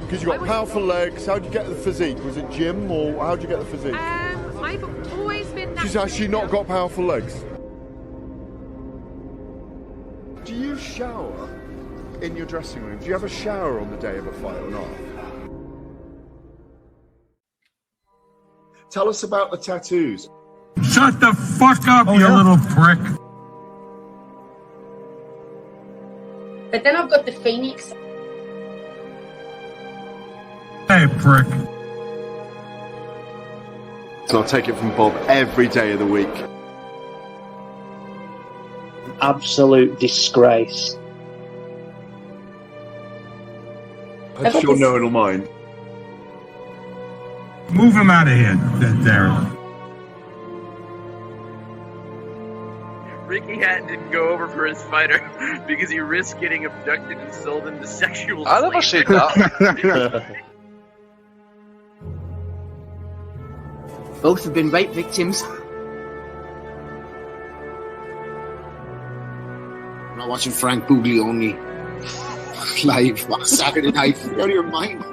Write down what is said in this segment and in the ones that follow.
Because you got powerful legs. How did you get the physique? Was it gym or how did you get the physique? I've always been. She's actually not got powerful legs. Do you shower in your dressing room? Do you have a shower on the day of a fight or not? Tell us about the tattoos. Shut the fuck up, you little prick. But then I've got the Phoenix. Hey, prick. So I'll take it from Bob every day of the week. Absolute disgrace. I'm sure no one will mind. Move him out of here, Darren. Ricky Hatton didn't go over for his fighter because he risked getting abducted and sold into sexual slavery. I never said that. Both have been rape victims. I'm not watching Frank Buglioni live on Saturday night. You're out of your mind.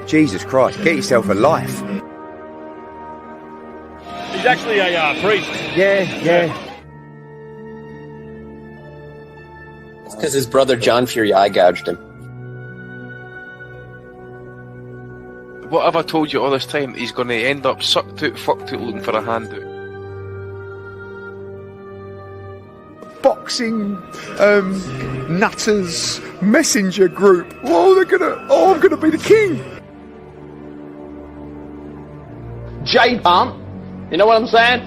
Jesus Christ, get yourself a life. He's actually a priest. Yeah. It's because his brother John Fury eye gouged him. What have I told you all this time? He's going to end up sucked out, fucked out, looking for a handout. Boxing nutters messenger group. I'm gonna be the king. J-Pump. You know what I'm saying?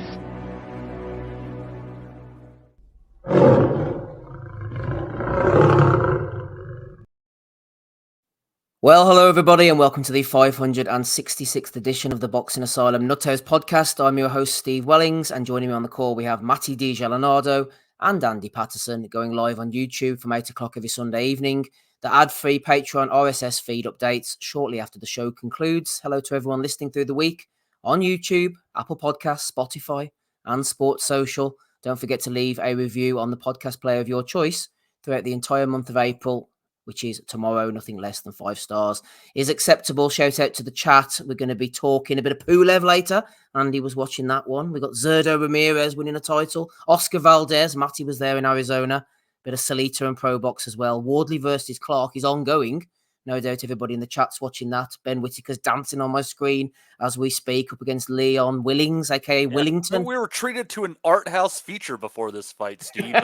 Well, hello everybody and welcome to the 566th edition of the Boxing Asylum Nuthouse podcast. I'm your host Steve Wellings and joining me on the call we have Matty Di Gialinardo and Andy Patterson going live on YouTube from 8 o'clock every Sunday evening. The ad-free Patreon RSS feed updates shortly after the show concludes. Hello to everyone listening through the week on YouTube, Apple Podcasts, Spotify and Sports Social. Don't forget to leave a review on the podcast player of your choice throughout the entire month of April, which is tomorrow. Nothing less than 5 stars is acceptable. Shout out to the chat. We're going to be talking a bit of Pulev later. Andy was watching that one. We got Zurdo Ramirez winning a title. Oscar Valdez. Matty was there in Arizona. Bit of Salita and Pro Box as well. Wardley versus Clarke is ongoing. No doubt everybody in the chat's watching that. Ben Whittaker's dancing on my screen as we speak up against Leon Willings, aka Willington. We were treated to an art house feature before this fight, Steve.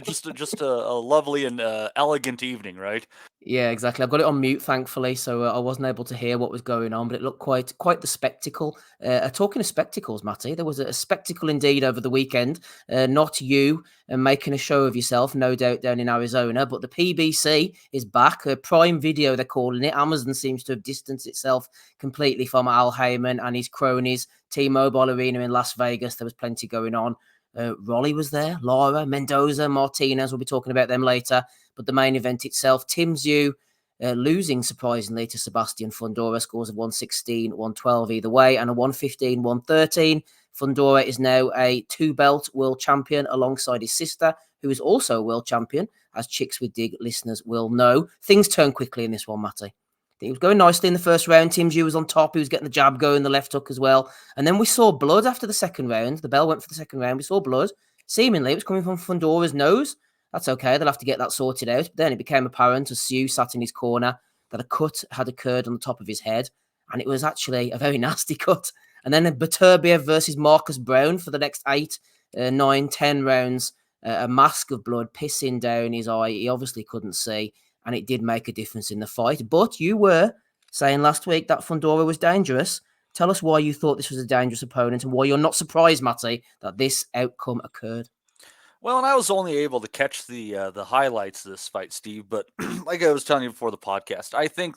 Just a lovely and elegant evening, right? Yeah, exactly. I've got it on mute, thankfully, so I wasn't able to hear what was going on, but it looked quite the spectacle. Talking of spectacles, Matty, there was a spectacle indeed over the weekend. Not you making a show of yourself, no doubt, down in Arizona, but the PBC is back. Prime Video, they're calling it. Amazon seems to have distanced itself completely from Al Heyman and his cronies. T-Mobile Arena in Las Vegas, there was plenty going on. ROLLY was there, Lara, Mendoza, Martinez, we'll be talking about them later. But the main event itself, TSZYU losing surprisingly to Sebastian Fundora, scores of 116, 112 either way, and a 115, 113. Fundora is now a 2-belt world champion alongside his sister, who is also a world champion, as Chicks with Dig listeners will know. Things turn quickly in this one, Matty. It was going nicely in the first round. TSZYU was on top. He was getting the jab going, the left hook as well. And then we saw blood after the second round. The bell went for the second round. We saw blood. Seemingly, it was coming from Fundora's nose. That's okay. They'll have to get that sorted out. But then it became apparent as Tszyu sat in his corner that a cut had occurred on the top of his head. And it was actually a very nasty cut. And then Beterbiev versus Marcus Brown for the next 8, 9, 10 rounds. A mask of blood pissing down his eye. He obviously couldn't see. And it did make a difference in the fight. But you were saying last week that Fundora was dangerous. Tell us why you thought this was a dangerous opponent and why you're not surprised, Matty, that this outcome occurred. Well, and I was only able to catch the highlights of this fight, Steve. But like I was telling you before the podcast, I think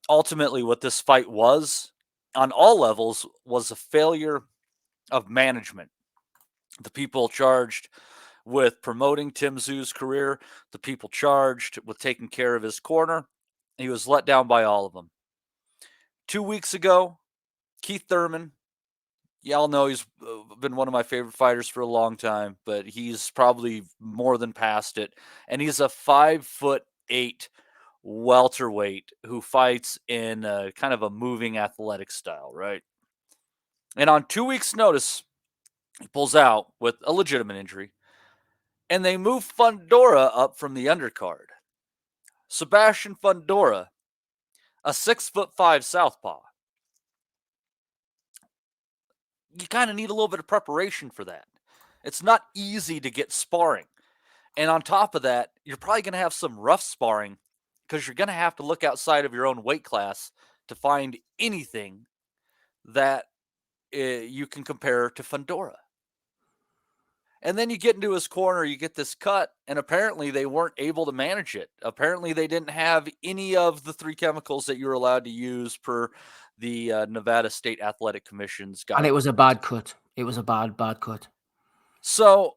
ultimately what this fight was, on all levels, was a failure of management. The people charged with promoting TSZYU's career, the people charged with taking care of his corner, he was let down by all of them. 2 weeks ago, Keith Thurman, y'all know he's been one of my favorite fighters for a long time, but he's probably more than past it. And he's a 5'8" welterweight who fights in kind of a moving athletic style, right? And on 2 weeks' notice, he pulls out with a legitimate injury, and they move FUNDORA up from the undercard. Sebastian FUNDORA, a 6'5" southpaw. You kind of need a little bit of preparation for that. It's not easy to get sparring. And on top of that, you're probably going to have some rough sparring because you're going to have to look outside of your own weight class to find anything that you can compare to FUNDORA. And then you get into his corner, you get this cut, and apparently they weren't able to manage it. Apparently they didn't have any of the 3 chemicals that you're allowed to use per the Nevada State Athletic Commission's guidelines. And it was a bad cut. It was a bad cut. So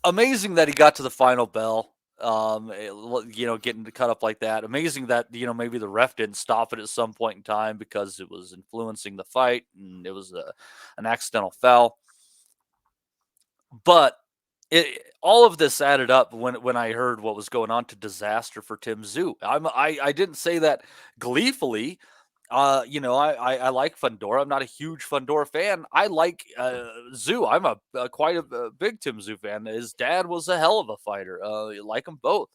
amazing that he got to the final bell, getting cut up like that. Amazing that, maybe the ref didn't stop it at some point in time because it was influencing the fight and it was an accidental foul. But all of this added up when I heard what was going on to disaster for TSZYU. I didn't say that gleefully. I like FUNDORA. I'm not a huge FUNDORA fan. I like ZU. I'm a quite a big TSZYU fan. His dad was a hell of a fighter. I like them both.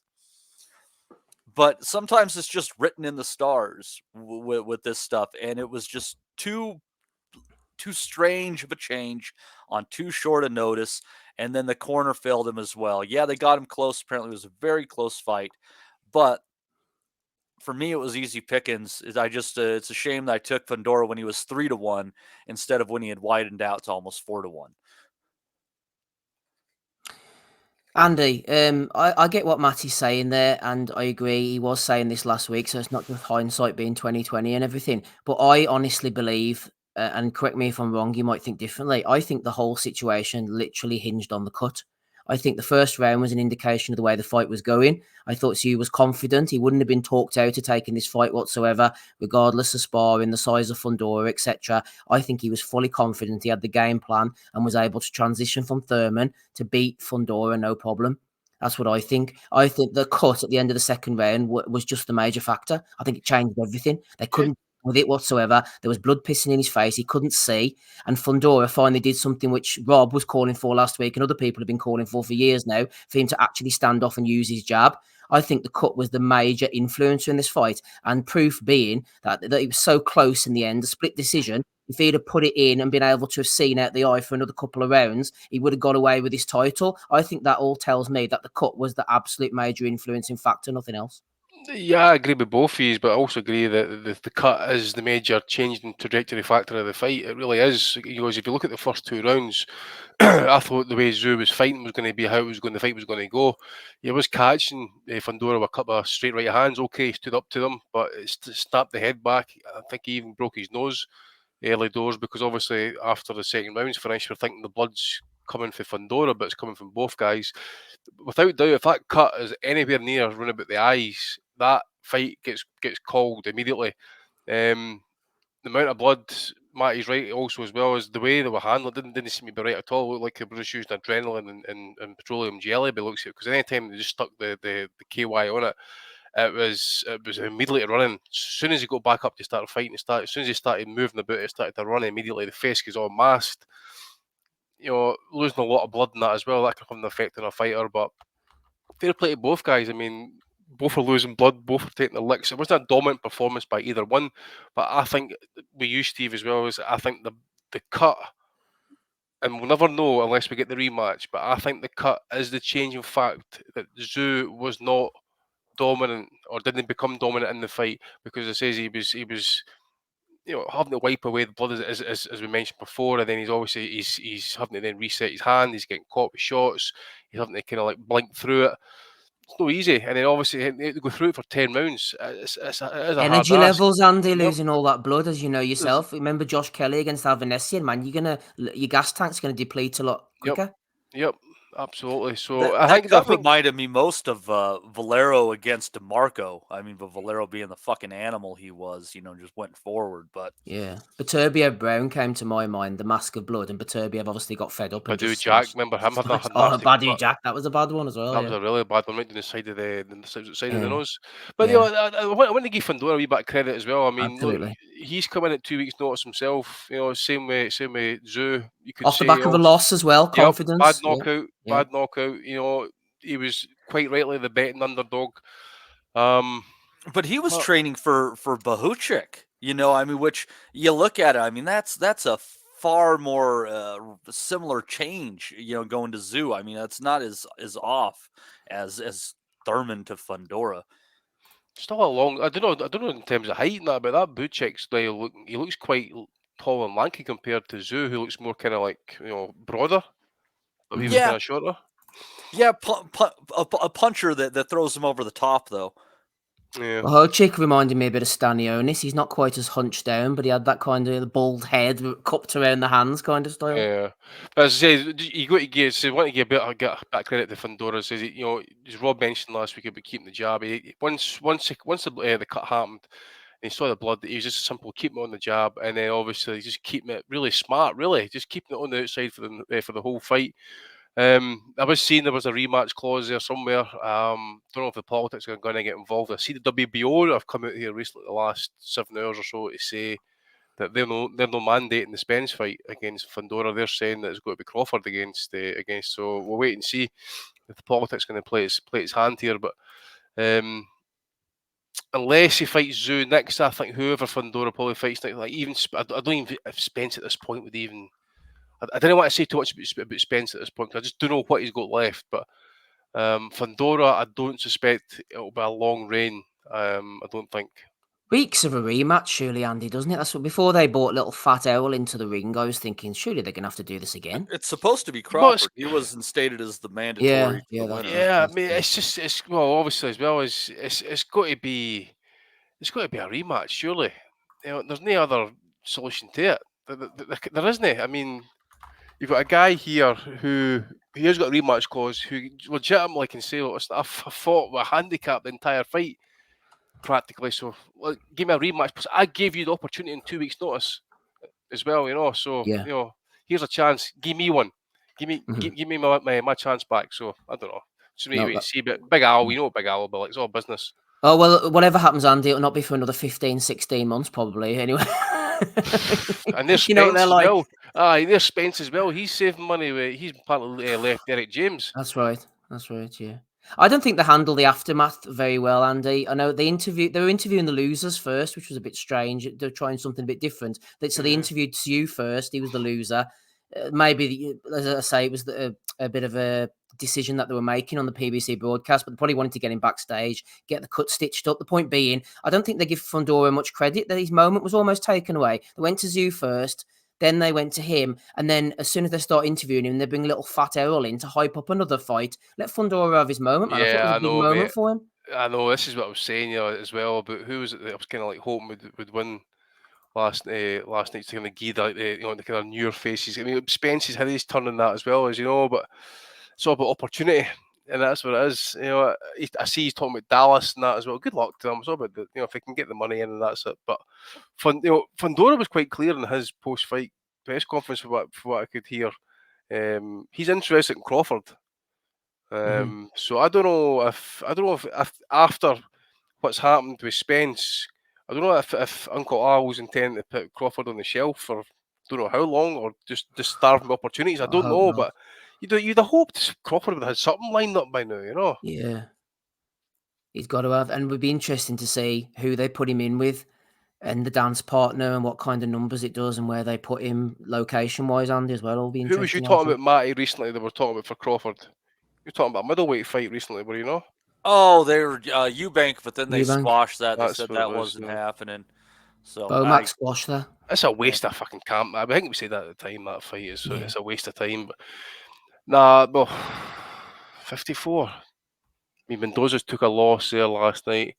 But sometimes it's just written in the stars with this stuff, and it was just too strange of a change on too short a notice, and then the corner failed him as well. Yeah, they got him close. Apparently, it was a very close fight, but for me, it was easy pickings. It's a shame that I took FUNDORA when he was 3-1 instead of when he had widened out to almost 4-1. Andy, I get what Matty's saying there, and I agree. He was saying this last week, so it's not just hindsight being 2020 and everything. But I honestly believe, and correct me if I'm wrong, you might think differently. I think the whole situation literally hinged on the cut. I think the first round was an indication of the way the fight was going. I thought ZU was confident. He wouldn't have been talked out of taking this fight whatsoever, regardless of sparring, the size of FUNDORA, etc. I think he was fully confident. He had the game plan and was able to transition from Thurman to beat FUNDORA, no problem. That's what I think. I think the cut at the end of the second round was just the major factor. I think it changed everything. They couldn't with it whatsoever. There was blood pissing in his face. He couldn't see. And FUNDORA finally did something which Rob was calling for last week and other people have been calling for years now, for him to actually stand off and use his jab. I think the cut was the major influencer in this fight, and proof being that it was so close in the end, a split decision. If he'd have put it in and been able to have seen out the eye for another couple of rounds, he would have got away with his title. I think that all tells me that the cut was the absolute major influencing factor, nothing else. Yeah, I agree with both of you, but I also agree that the cut is the major change in trajectory factor of the fight. It really is. If you look at the first 2 rounds, I thought the way ZU was fighting was going to be how the fight was going to go. He was catching FUNDORA with a couple of straight right hands. Okay, he stood up to them, but it snapped the head back. I think he even broke his nose early doors, because obviously after the second round's finished, we're thinking the blood's coming for FUNDORA, but it's coming from both guys. Without doubt, if that cut is anywhere near running about the eyes, that fight gets called immediately. The amount of blood, Matty's right also, as well as the way they were handled, didn't seem to be right at all. It looked like they were just using adrenaline and petroleum jelly by the looks of it, because anytime they just stuck the KY on it, it was immediately running. As soon as he got back up to start fighting, as soon as he started moving about, it started to run immediately. The face gets all masked. Losing a lot of blood in that as well, that can have an effect on a fighter. But fair play to both guys. I mean, both are losing blood, both are taking the licks. It wasn't a dominant performance by either one, but I think with you, Steve, as well, is I think the cut, and we'll never know unless we get the rematch, but I think the cut is the changing fact that ZU was not dominant, or didn't become dominant in the fight, because it says he was having to wipe away the blood as we mentioned before, and then he's having to then reset his hand. He's getting caught with shots. He's having to kind of like blink through it. It's not easy, and then obviously to go through it for 10 rounds. It is a energy hard levels, Andy, losing all that blood, as you know yourself. Remember Josh Kelly against Alvanesian, man. Your gas tank's gonna deplete a lot quicker. Yep. absolutely. So That, I that think cut reminded me most of Valero against DeMarco. I mean, but Valero being the fucking animal he was, just went forward. But yeah, Baturbio Brown came to my mind, the Mask of Blood, and Baturbio obviously got fed up and Badu just Jack, remember him having a nasty Badu cut? Jack, that was a bad one as well. That Yeah. was a really bad one, right down the side of the side of the Yeah. nose. But Yeah. I want to give Fundora a wee bit of credit as well. I mean, look, Absolutely. he's come in at 2 weeks' notice himself. Same way ZURDO. You could Off say the back of a also, loss as well, yep, confidence. bad Yeah. knockout, Yeah. bad knockout. He was quite rightly the betting underdog. But he was training for Bahuchik, I mean, which you look at it, I mean, that's a far more similar change, going to ZUU. I mean, that's not as off as Thurman to Fundora. Still a long. I don't know in terms of height and that, but that Buchek's style he looks quite tall and lanky compared to ZUU, who looks more kind of like broader, but even kind of shorter. Yeah, a puncher that throws him over the top, though. Yeah. Bahochik reminded me a bit of Stanionis. He's not quite as hunched down, but he had that kind of bald head cupped around the hands kind of style. Yeah, but as I say, you got to give. So I want to give a bit of credit to Fundora. Says as Rob mentioned last week about keeping the jab. Once the cut happened, and he saw the blood, he was just simple keeping it on the jab, and then obviously just keeping it really smart, really just keeping it on the outside for the whole fight. I was seeing there was a rematch clause there somewhere. Don't know if the politics are going to get involved. I see the WBO have come out here recently, the last 7 hours or so, to say that they're no mandating the Spence fight against Fundora. They're saying that it's got to be Crawford against. So we'll wait and see if the politics going to play its hand here. But unless he fights ZUU next, I think whoever Fundora probably fights next, like even I don't even if Spence at this point would even. I don't want to say too much about Spence at this point, because I just don't know what he's got left. But Fundora, I don't suspect it'll be a long reign. I don't think. Reeks of a rematch, surely, Andy, doesn't it? That's what before they brought little fat owl into the ring. I was thinking, surely they're gonna have to do this again. It's supposed to be Crawford. He was instated as the mandatory. I mean, it's well, obviously as well as it's got to be a rematch, surely. There's no other solution to it. There isn't. I mean, you've got a guy here who has got a rematch clause, who legitimately can say, "Listen, I've fought with a handicap the entire fight, practically. So give me a rematch. Because I gave you the opportunity in 2 weeks' notice, as well. So here's a chance. Give me one. Give me my chance back. So I don't know. Just wait and see. But Big Al, what Big Al will be like. It's all business. Oh, well, whatever happens, Andy, it'll not be for another 15, 16 months, probably, anyway. And there's Spence as well. There's Spence as well. He's saving money. He's partly left Derek James. That's right, yeah. I don't think they handle the aftermath very well, Andy. I know they were interviewing the losers first, which was a bit strange. They're trying something a bit different. So they interviewed TSZYU first. He was the loser. Maybe, as I say, it was a bit of a decision that they were making on the PBC broadcast, but they probably wanted to get him backstage, get the cut stitched up. The point being, I don't think they give Fundora much credit that his moment was almost taken away. They went to ZUU first, then they went to him, and then as soon as they start interviewing him, they bring little fat Errol in to hype up another fight. Let Fundora have his moment, man. I thought it was a big moment for him. I know, this is what I was saying as well about who was it that I was kind of like hoping would win last night to kind of give the kind of newer faces. I mean, Spence has had his turn in that as well, as you know, but it's all about opportunity, and that's what it is. I see he's talking about Dallas and that as well. Good luck to him. It's all about if he can get the money in, and that's it. But Fundora was quite clear in his post-fight press conference for what I could hear. He's interested in Crawford. So I don't know if after what's happened with Spence, I don't know if Uncle Al was intending to put Crawford on the shelf for don't know how long, or just starve him opportunities. I don't know, but you'd have hoped Crawford would have had something lined up by now, Yeah, he's got to have, and it would be interesting to see who they put him in with, and the dance partner, and what kind of numbers it does, and where they put him location-wise, Andy, as well. It'll be interesting. Who was you talking about, Matty, recently? They were talking about for Crawford. You're talking about a middleweight fight recently, were you not? Oh, they were Eubank, but then they squashed that. They said that wasn't happening. So Max squashed that. It's a waste of fucking camp. I think we said that at the time. That fight is it's a waste of time. But nah, well, 54. I mean, Mendoza took a loss there last night.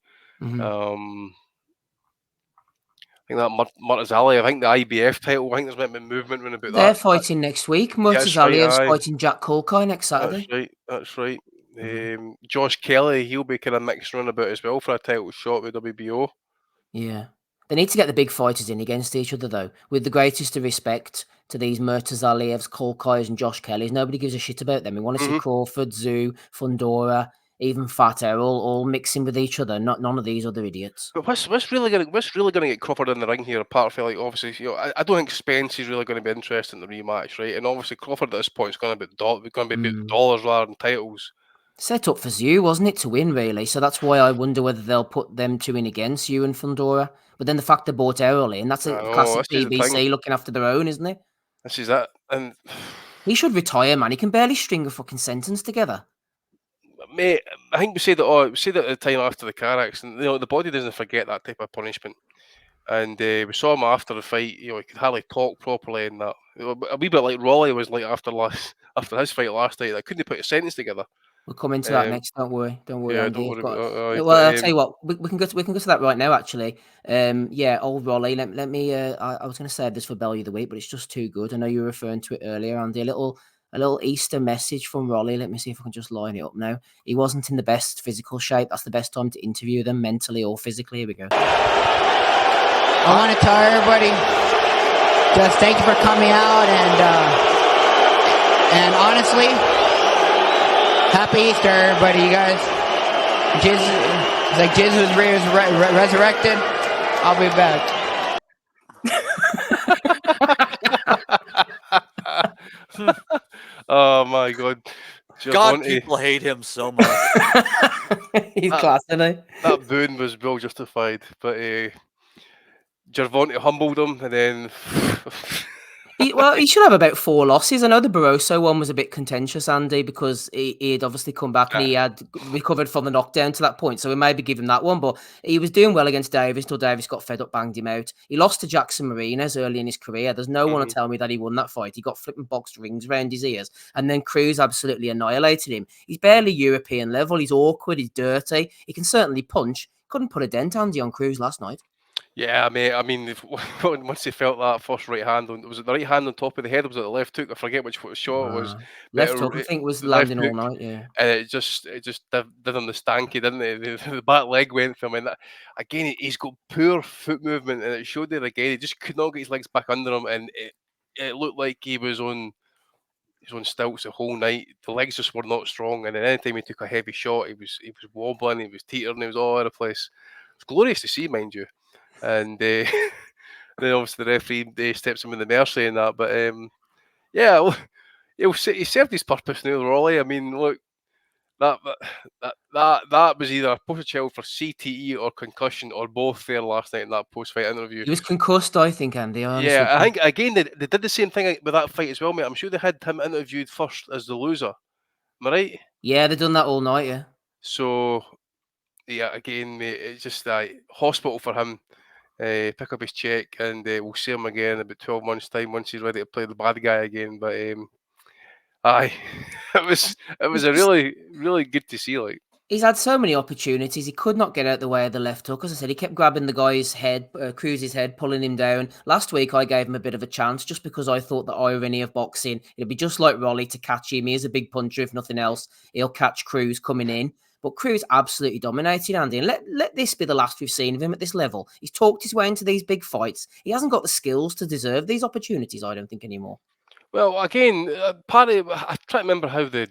think that Murtazali, I think the IBF title, I think there's might be movement around about They're that. fighting next week. That's right, Murtazaliyev's aye. fighting Jack Kulkai next Saturday. That's right. Josh Kelly, he'll be kind of mixing around about as well for a title shot with WBO. Yeah. They need to get the big fighters in against each other, though. With the greatest of respect to these Murtazaliyevs, Kulkais, and Josh Kellys, nobody gives a shit about them. We want to see Crawford, ZUZYU, FUNDORA, even Fat Errol, all mixing with each other. None of these other idiots. But what's really gonna get Crawford in the ring here? Apart from, like, obviously, you know, I don't think Spence is really going to be interested in the rematch, right? And obviously Crawford at this point is going to be about dollars rather than titles. Set up for ZUZYU, wasn't it, to win, really? So that's why I wonder whether they'll put them two in against ZUZYU and FUNDORA. But then the fact they bought Errol in, that's a classic PBC looking after their own, isn't it? This is that. And he should retire, man. He can barely string a fucking sentence together. Mate, I think we said at the time after the car accident, you know, the body doesn't forget that type of punishment. And we saw him after the fight, you know, he could hardly talk properly and that. A wee bit like Rolly was like after his fight last night. I couldn't put a sentence together. We'll come into that next. Don't worry, yeah, Andy. don't worry Well, I'll tell you what. We can go to that right now. Actually, yeah, old Rolly. Let me. I was going to save this for Belly of the Week, but it's just too good. I know you were referring to it earlier, Andy. A little Easter message from Rolly. Let me see if I can just line it up now. He wasn't in the best physical shape. That's the best time to interview them, mentally or physically. Here we go. I want to tell everybody, just thank you for coming out, and honestly, happy Easter, everybody. You guys, it's like Jesus was resurrected. I'll be back. Oh my God! God, people hate him so much. He's class, isn't he? That booing was well justified, but Gervonta humbled him, and then he should have about 4 losses. I know the Barroso one was a bit contentious, Andy, because he had obviously come back and he had recovered from the knockdown to that point. So we maybe give him that one, but he was doing well against Davis till Davis got fed up, banged him out. He lost to Jackson Marinas early in his career. There's no one to tell me that he won that fight. He got flipping boxed rings around his ears, and then Cruz absolutely annihilated him. He's barely European level. He's awkward. He's dirty. He can certainly punch. Couldn't put a dent, Andy, on Cruz last night. Yeah, mate. I mean, once he felt that first right hand, was it the right hand on top of the head, or was it the left hook? I forget which shot it was. Left hook, I think, was landing all night. Yeah, and it just did him the stanky, didn't it? The back leg went for him, and again, he's got poor foot movement, and it showed there again. He just could not get his legs back under him, and it looked like he was on stilts the whole night. The legs just were not strong, and then anytime he took a heavy shot, he was wobbling, he was teetering, he was all over the place. It's glorious to see, mind you. And then obviously the referee steps him in the mercy and that. But yeah, he served his purpose now, Rolly. I mean, look, that was either a poster child for CTE or concussion or both there last night in that post-fight interview. He was concussed, I think, Andy. Yeah, I think again they did the same thing with that fight as well, mate. I'm sure they had him interviewed first as the loser. Am I right? Yeah, they've done that all night. Yeah. So yeah, again, mate, it's just hospital for him. Pick up his check, and we'll see him again in about 12 months' time once he's ready to play the bad guy again. But aye, it was a really good to see. Like, he's had so many opportunities. He could not get out the way of the left hook. As I said, he kept grabbing the guy's head, Cruz's head, pulling him down. Last week, I gave him a bit of a chance just because I thought the irony of boxing, it'd be just like Rolly to catch him. He is a big puncher, if nothing else. He'll catch Cruz coming in. But Cruz absolutely dominated, Andy. And let this be the last we've seen of him at this level. He's talked his way into these big fights. He hasn't got the skills to deserve these opportunities, I don't think, anymore. Well, again, I try to remember how the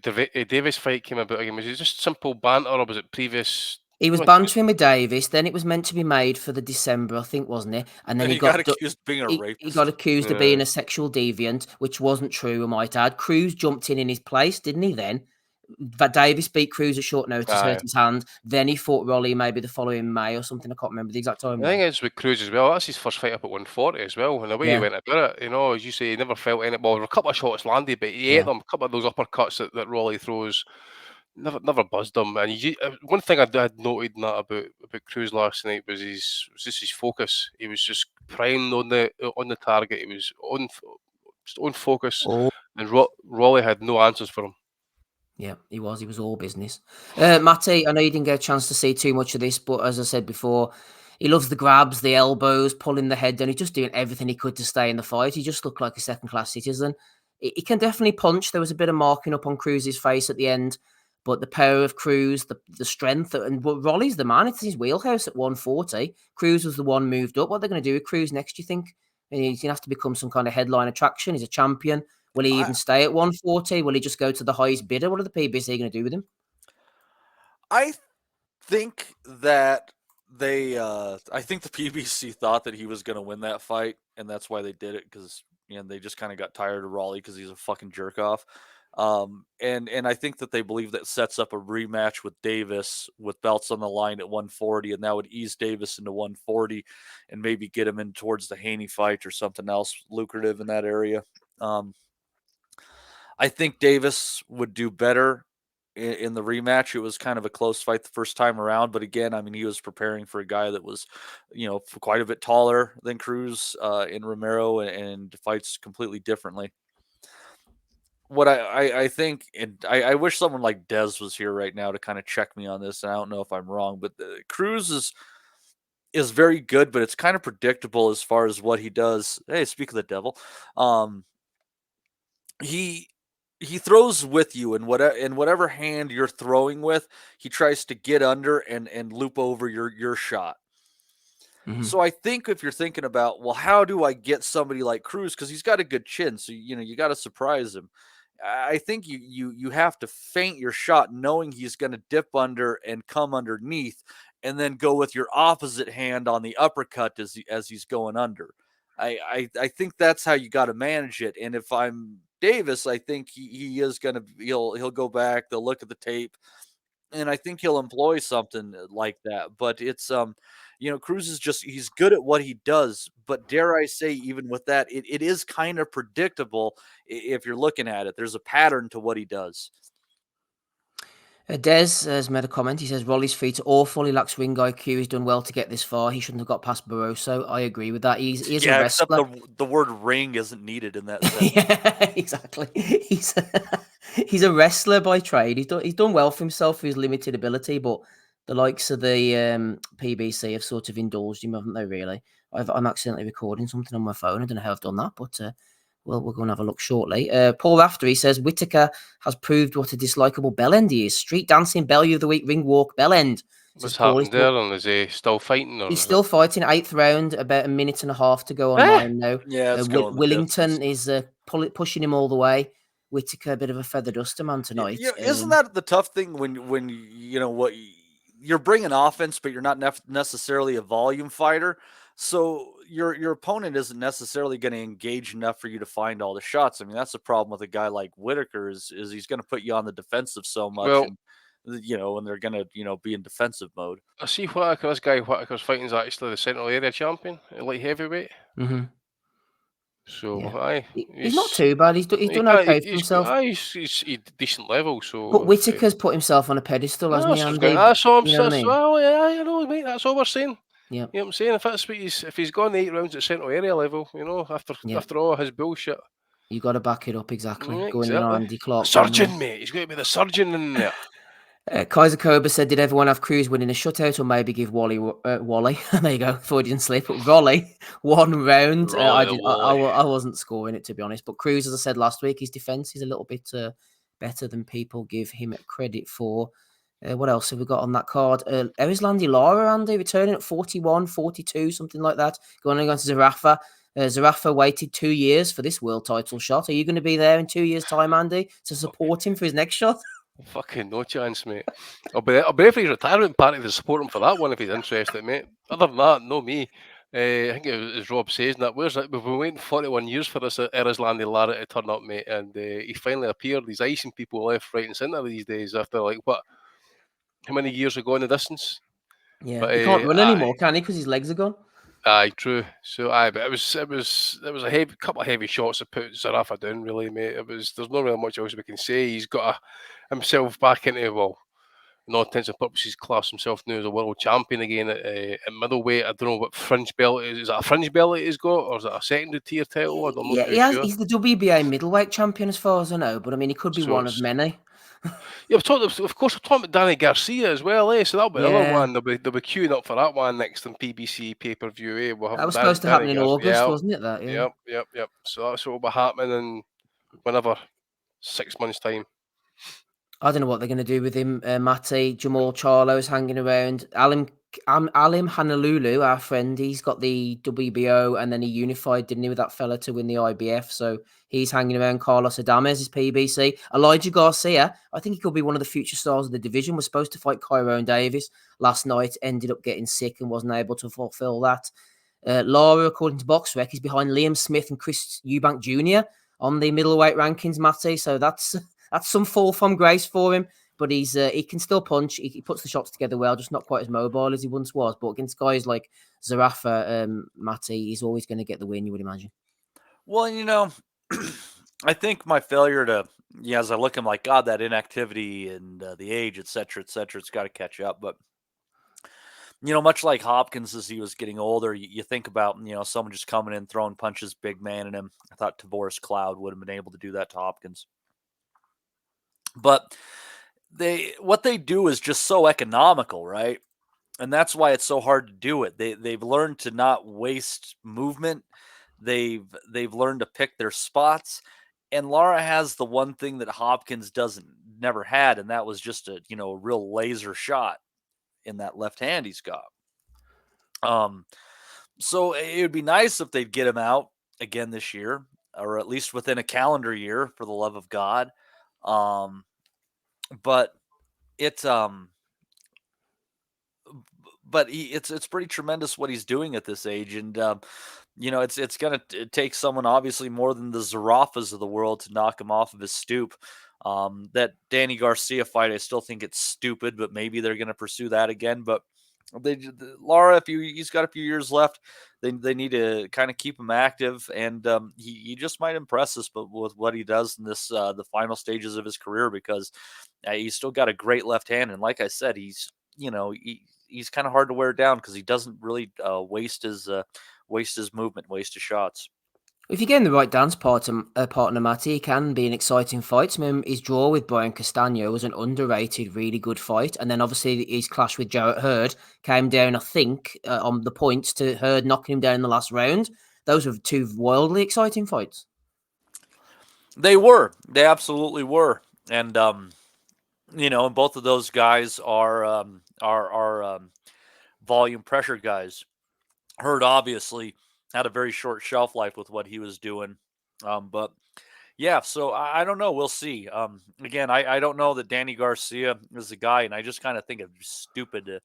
Davis fight came about again. Was it just simple banter, or was it previous? He was bantering with Davis. Then it was meant to be made for the December, I think, wasn't it? And then he got accused of being a rapist. He got accused of being a sexual deviant, which wasn't true, I might add. Cruz jumped in his place, didn't he then? That Davis beat Cruz at short notice, hurt his hand. Then he fought Rolly maybe the following May or something. I can't remember the exact time. I think it's with Cruz as well. That's his first fight up at 140 as well. And the way he went about it, you know, as you say, he never felt any. Well, there were a couple of shots landed, but he ate them. A couple of those uppercuts that Rolly throws never buzzed him. And one thing I had noted in that about Cruz last night was just his focus. He was just primed on the target. He was on focus, and Rolly had no answers for him. Yeah, he was all business. Matty, I know you didn't get a chance to see too much of this, but as I said before, He loves the grabs, the elbows, pulling the head down. He's just doing everything he could to stay in the fight. He just looked like a second-class citizen. He can definitely punch. There was a bit of marking up on Cruz's face at the end, but the power of Cruz, the strength, and Rolly's the man. It's his wheelhouse at 140. Cruz was the one moved up. What are they going to do with Cruz next, do you think? He's going to have to become some kind of headline attraction. He's a champion. Will he even stay at 140? Will he just go to the highest bidder? What are the PBC going to do with him? I think that I think the PBC thought that he was going to win that fight, and that's why they did it, because they just kind of got tired of Rolly because he's a fucking jerk off. And I think that they believe that sets up a rematch with Davis with belts on the line at 140, and that would ease Davis into 140 and maybe get him in towards the Haney fight or something else lucrative in that area. I think Davis would do better in the rematch. It was kind of a close fight the first time around, but again, I mean, he was preparing for a guy that was, quite a bit taller than Cruz in Romero, and fights completely differently. What I think, and I wish someone like Dez was here right now to kind of check me on this, and I don't know if I'm wrong, but Cruz is very good, but it's kind of predictable as far as what he does. Hey, speak of the devil. He throws with you, and whatever hand you're throwing with, he tries to get under and loop over your shot. Mm-hmm. So I think if you're thinking about, well, how do I get somebody like Cruz, because he's got a good chin, so you got to surprise him. I think you have to feint your shot, knowing he's going to dip under and come underneath, and then go with your opposite hand on the uppercut as he's going under. I think that's how you got to manage it. And if I'm Davis, I think he is going to he'll go back, they'll look at the tape, and I think he'll employ something like that. But it's Cruz is he's good at what he does, but dare I say, even with that, it is kind of predictable if you're looking at it. There's a pattern to what he does. Des has made a comment. He says, Rolly's feet are awful. He lacks ring IQ. He's done well to get this far. He shouldn't have got past Barroso. I agree with that. He's a wrestler. Except the word ring isn't needed in that sense. Yeah, exactly. He's a wrestler by trade. He's done well for himself for his limited ability, but the likes of the PBC have sort of indulged him, haven't they, really? I'm accidentally recording something on my phone. I don't know how I've done that, but we'll go and have a look shortly. Paul Rafter, he says, Whittaker has proved what a dislikable bellend he is. Street dancing, Bellew of the Week, ring walk, bellend. What's happened there? And is he still fighting? Or he's still fighting. 8th round, about a minute and a half to go online now. Yeah, Willington is pushing him all the way. Whittaker, a bit of a feather duster man tonight. Isn't that the tough thing when you're bringing offense, but you're not necessarily a volume fighter? So your opponent isn't necessarily going to engage enough for you to find all the shots. I mean, that's the problem with a guy like Whittaker is he's going to put you on the defensive so much, and they're going to be in defensive mode. I see Whittaker. This guy Whittaker's fighting is actually the Central Area champion at light heavyweight. Mm-hmm. So he's not too bad. He's done okay for himself. He's decent level. So, but Whittaker's put himself on a pedestal, hasn't he, Andy? That's all I'm saying. Well, yeah, I know, mate. That's all we're saying. Yeah, you know what I'm saying. If he's gone 8 rounds at Central Area level, after all his bullshit, you got to back it up exactly. Yeah, going in on Andy Clark, surgeon, mate. He's going to be the surgeon in there. Kaiser Cobra said, did everyone have Cruz winning a shutout or maybe give Wally there you go, Freudian slip, but Rolly 1 round. I wasn't scoring it, to be honest, but Cruz, as I said last week, his defense is a little bit better than people give him credit for. What else have we got on that card? Erislandy Lara, Andy, returning at 41, 42, something like that. Going to Zarafa. Zarafa waited 2 years for this world title shot. Are you going to be there in 2 years' time, Andy, to support him for his next shot? Fucking no chance, mate. I'll be there for his retirement party to support him for that one if he's interested, mate. Other than that, no me. I think it was Rob says that. We've been waiting 41 years for this Erislandy Lara to turn up, mate, and he finally appeared. He's icing people left, right, and centre these days after how many years ago in the distance? Yeah, he can't run anymore, can he? Because his legs are gone. Aye, true. So but it was a couple of heavy shots that put Zarafa down, really, mate. There's not really much else we can say. He's got himself back into, in all intents and purposes, class himself now as a world champion again at middleweight. I don't know what fringe belt it is. Is that a fringe belt he's got, or is it a secondary tier title? I'm not sure. He's the WBA middleweight champion as far as I know, but I mean, he could be one of many. Yeah, of course, we're talking about Danny Garcia as well, eh? So that'll be another Yeah. one. They'll be queuing up for that one next on PBC pay-per-view, eh? We'll have That was supposed to Danny happen in Garcia. August, Yep, wasn't it? That, yeah. Yep. So that's what will be happening in whenever, 6 months' time. I don't know what they're going to do with him, Matty. Jamal Charlo's hanging around. Alim Hanalulu, our friend, he's got the WBO and then he unified, didn't he, with that fella to win the IBF. So he's hanging around. Carlos Adames is PBC. Elijah Garcia, I think he could be one of the future stars of the division. Was supposed to fight Tyrone Davis last night, ended up getting sick and wasn't able to fulfill that. Lara, according to BoxRec, is behind Liam Smith and Chris Eubank Jr. on the middleweight rankings, Matty. So that's some fall from grace for him, but he can still punch. He puts the shots together well, just not quite as mobile as he once was. But against guys like Zarafa, Matty, he's always going to get the win, you would imagine. Well, I think my failure to, as I look at him like, God, that inactivity and the age, et cetera, it's got to catch up. But, much like Hopkins as he was getting older, you think about, someone just coming in, throwing punches, big man in him. I thought Tavoris Cloud would have been able to do that to Hopkins. But what they do is just so economical, right? And that's why it's so hard to do it. They've learned to not waste movement. They've learned to pick their spots. And Lara has the one thing that Hopkins never had, and that was just a real laser shot in that left hand he's got. So it would be nice if they'd get him out again this year, or at least within a calendar year, for the love of God. But it's pretty tremendous what he's doing at this age, and it's gonna take someone obviously more than the Zarafas of the world to knock him off of his stoop. That Danny Garcia fight, I still think it's stupid, but maybe they're gonna pursue that again. But Lara, he's got a few years left, they need to kind of keep him active, and he just might impress us, but with what he does in this the final stages of his career, because he's still got a great left hand, and like I said, he's kind of hard to wear down because he doesn't really waste his movement, waste his shots. If you get in the right dance partner, Matty, he can be an exciting fight. I mean, his draw with Brian Castano was an underrated, really good fight. And then obviously his clash with Jarrett Hurd came down, I think, on the points to Hurd knocking him down in the last round. Those were two wildly exciting fights. They were. They absolutely were. And, and both of those guys are volume pressure guys. Hurd obviously had a very short shelf life with what he was doing. But yeah, so I don't know. We'll see. Again, I don't know that Danny Garcia is the guy, and I just kind of think it's stupid to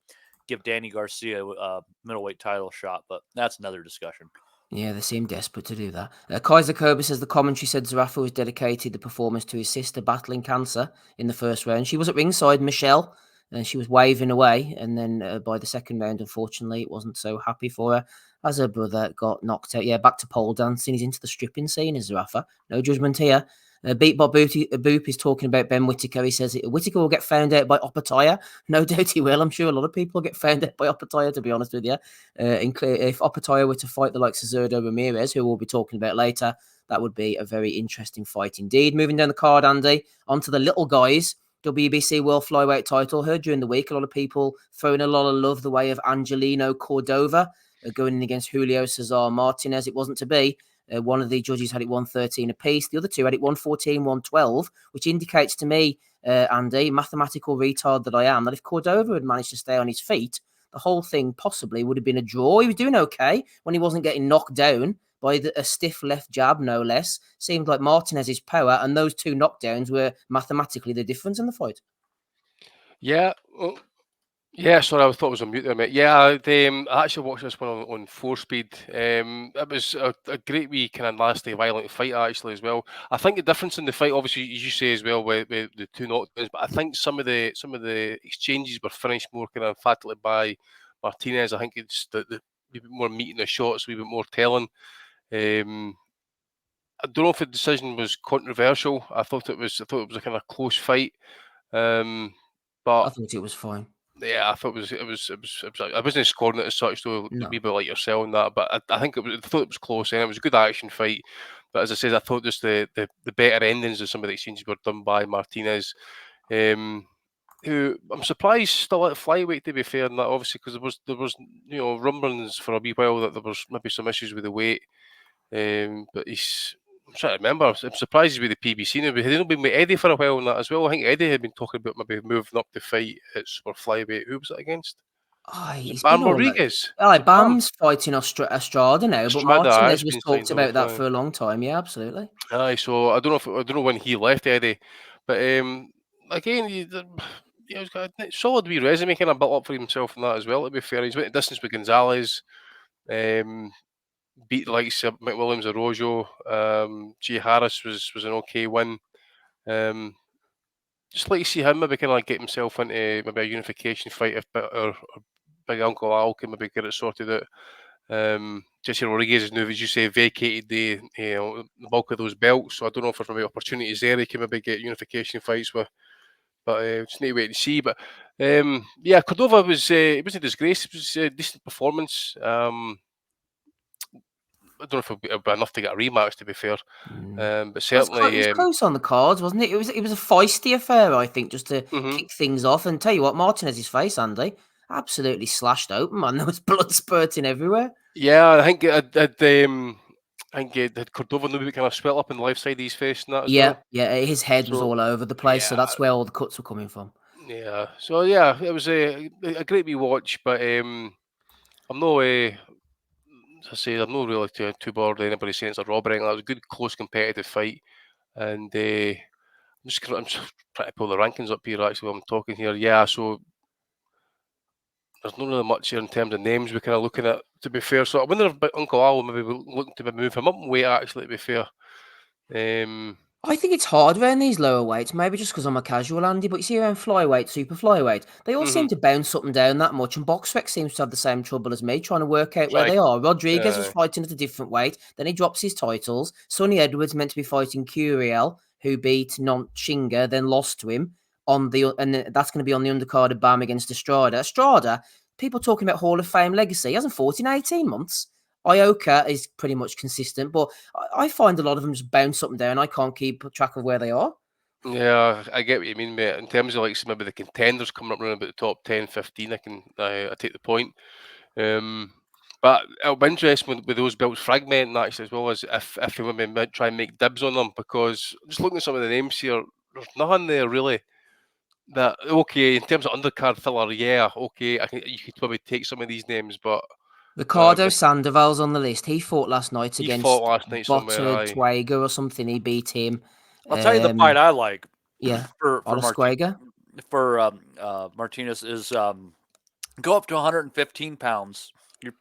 give Danny Garcia a middleweight title shot, but that's another discussion. Yeah, they seem desperate to do that. Kaiser Kobe says the commentary said Zarafa was dedicated the performance to his sister battling cancer in the first round. She was at ringside, Michelle, and she was waving away. And then by the second round, unfortunately, it wasn't so happy for her as her brother got knocked out. Yeah, back to pole dancing. He's into the stripping scene, is Zarafa. No judgment here. Beatbot Boop is talking about Ben Whittaker. He says Whittaker will get found out by Opataya. No doubt he will. I'm sure a lot of people will get found out by Opataya, to be honest with you. If Opataya were to fight the likes of Zurdo Ramirez, who we'll be talking about later, that would be a very interesting fight indeed. Moving down the card, Andy, onto the little guys. WBC World Flyweight title. Heard during the week a lot of people throwing a lot of love the way of Angelino Cordova going in against Julio Cesar Martinez. It wasn't to be. One of the judges had it 113 apiece. The other two had it 114, 112, which indicates to me, Andy, mathematical retard that I am, that if Cordova had managed to stay on his feet, the whole thing possibly would have been a draw. He was doing okay when he wasn't getting knocked down by a stiff left jab, no less. Seemed like Martinez's power, and those two knockdowns were mathematically the difference in the fight. Yeah. Well, yeah, sorry, I thought I was on mute there, mate. Yeah, I actually watched this one on 4-speed. It was a great wee kind of nasty, violent fight, actually, as well. I think the difference in the fight, obviously, as you say as well, with the two knockdowns, but I think some of the exchanges were finished more kind of emphatically by Martinez. I think it's the wee bit more meat in the shots, a wee bit more telling. I don't know if the decision was controversial. I thought it was a kind of close fight. But I thought it was fine. Yeah, I thought it was. I wasn't scoring it as such, though. No. Maybe like yourself and that, but I think I thought it was close, and it was a good action fight. But as I said, I thought just the better endings of some of the exchanges were done by Martinez. who I'm surprised still at flyweight, to be fair, and that obviously because there was rumblings for a wee while that there was maybe some issues with the weight. But I'm trying to remember. I'm surprised he's with the PBC now. But he'd been with Eddie for a while and that as well. I think Eddie had been talking about maybe moving up to fight at super flyweight. Who was it against? He's Bam been all Rodriguez. Bam's fighting Estrada now, but Martinez was talked about that for a long time. Yeah, absolutely. Aye, so I don't know when he left Eddie, but again, he's got a solid wee resume kind of built up for himself and that as well. To be fair, he's went the distance with Gonzalez, beat the likes of McWilliams, Arroyo. G Harris was an okay win. Just like to see him maybe kind of like get himself into maybe a unification fight or Big Uncle Al can maybe get it sorted out. Jesse Rodriguez is now, as you say, vacated the bulk of those belts, so I don't know if there's maybe opportunities there he can maybe get unification fights with, but just need to wait and see. But yeah, Cordova was it wasn't a disgrace. It was a decent performance. I don't know if it'll be enough to get a rematch, to be fair, but certainly it was close on the cards, wasn't it? It was a feisty affair, I think, just to kick things off. And tell you what, Martinez's face, Andy, absolutely slashed open, man. There was blood spurting everywhere. Yeah, I think had Cordova maybe kind of swelled up in the left side of his face and that as well. Yeah, his head was all over the place, so that's where all the cuts were coming from. Yeah, so yeah, it was a great wee watch, but I'm no, as I say, I'm not really too bored of anybody saying it's a robbery. It was a good, close, competitive fight, and I'm just trying to pull the rankings up here actually while I'm talking here. Yeah, so there's not really much here in terms of names we're kind of looking at, to be fair. So I wonder if Uncle Al maybe will look to move him up in weight, actually, to be fair. I think it's hard around these lower weights, maybe just because I'm a casual, Andy, but you see around flyweight, super flyweight, they all seem to bounce up and down that much, and BoxRec seems to have the same trouble as me, trying to work out where they are. Rodriguez was fighting at a different weight, then he drops his titles. Sonny Edwards meant to be fighting Curiel, who beat Shinga, then lost to him, and that's going to be on the undercard of Bam against Estrada. Estrada, people talking about Hall of Fame legacy, he hasn't fought in 18 months. Ioka is pretty much consistent, but I find a lot of them just bounce up and down. I can't keep track of where they are. Yeah, I get what you mean, mate. In terms of like maybe the contenders coming up around about the top 10, 15, I take the point. But it'll be interesting with those belts fragmenting actually, as well as if we maybe try and make dibs on them, because just looking at some of the names here, there's nothing there really that okay in terms of undercard filler. Yeah, okay, you could probably take some of these names, but Ricardo Sandoval's on the list. He fought last night against Twaiger or something. He beat him. I'll tell you the fight I like. Yeah, for Martinez is go up to 115 pounds.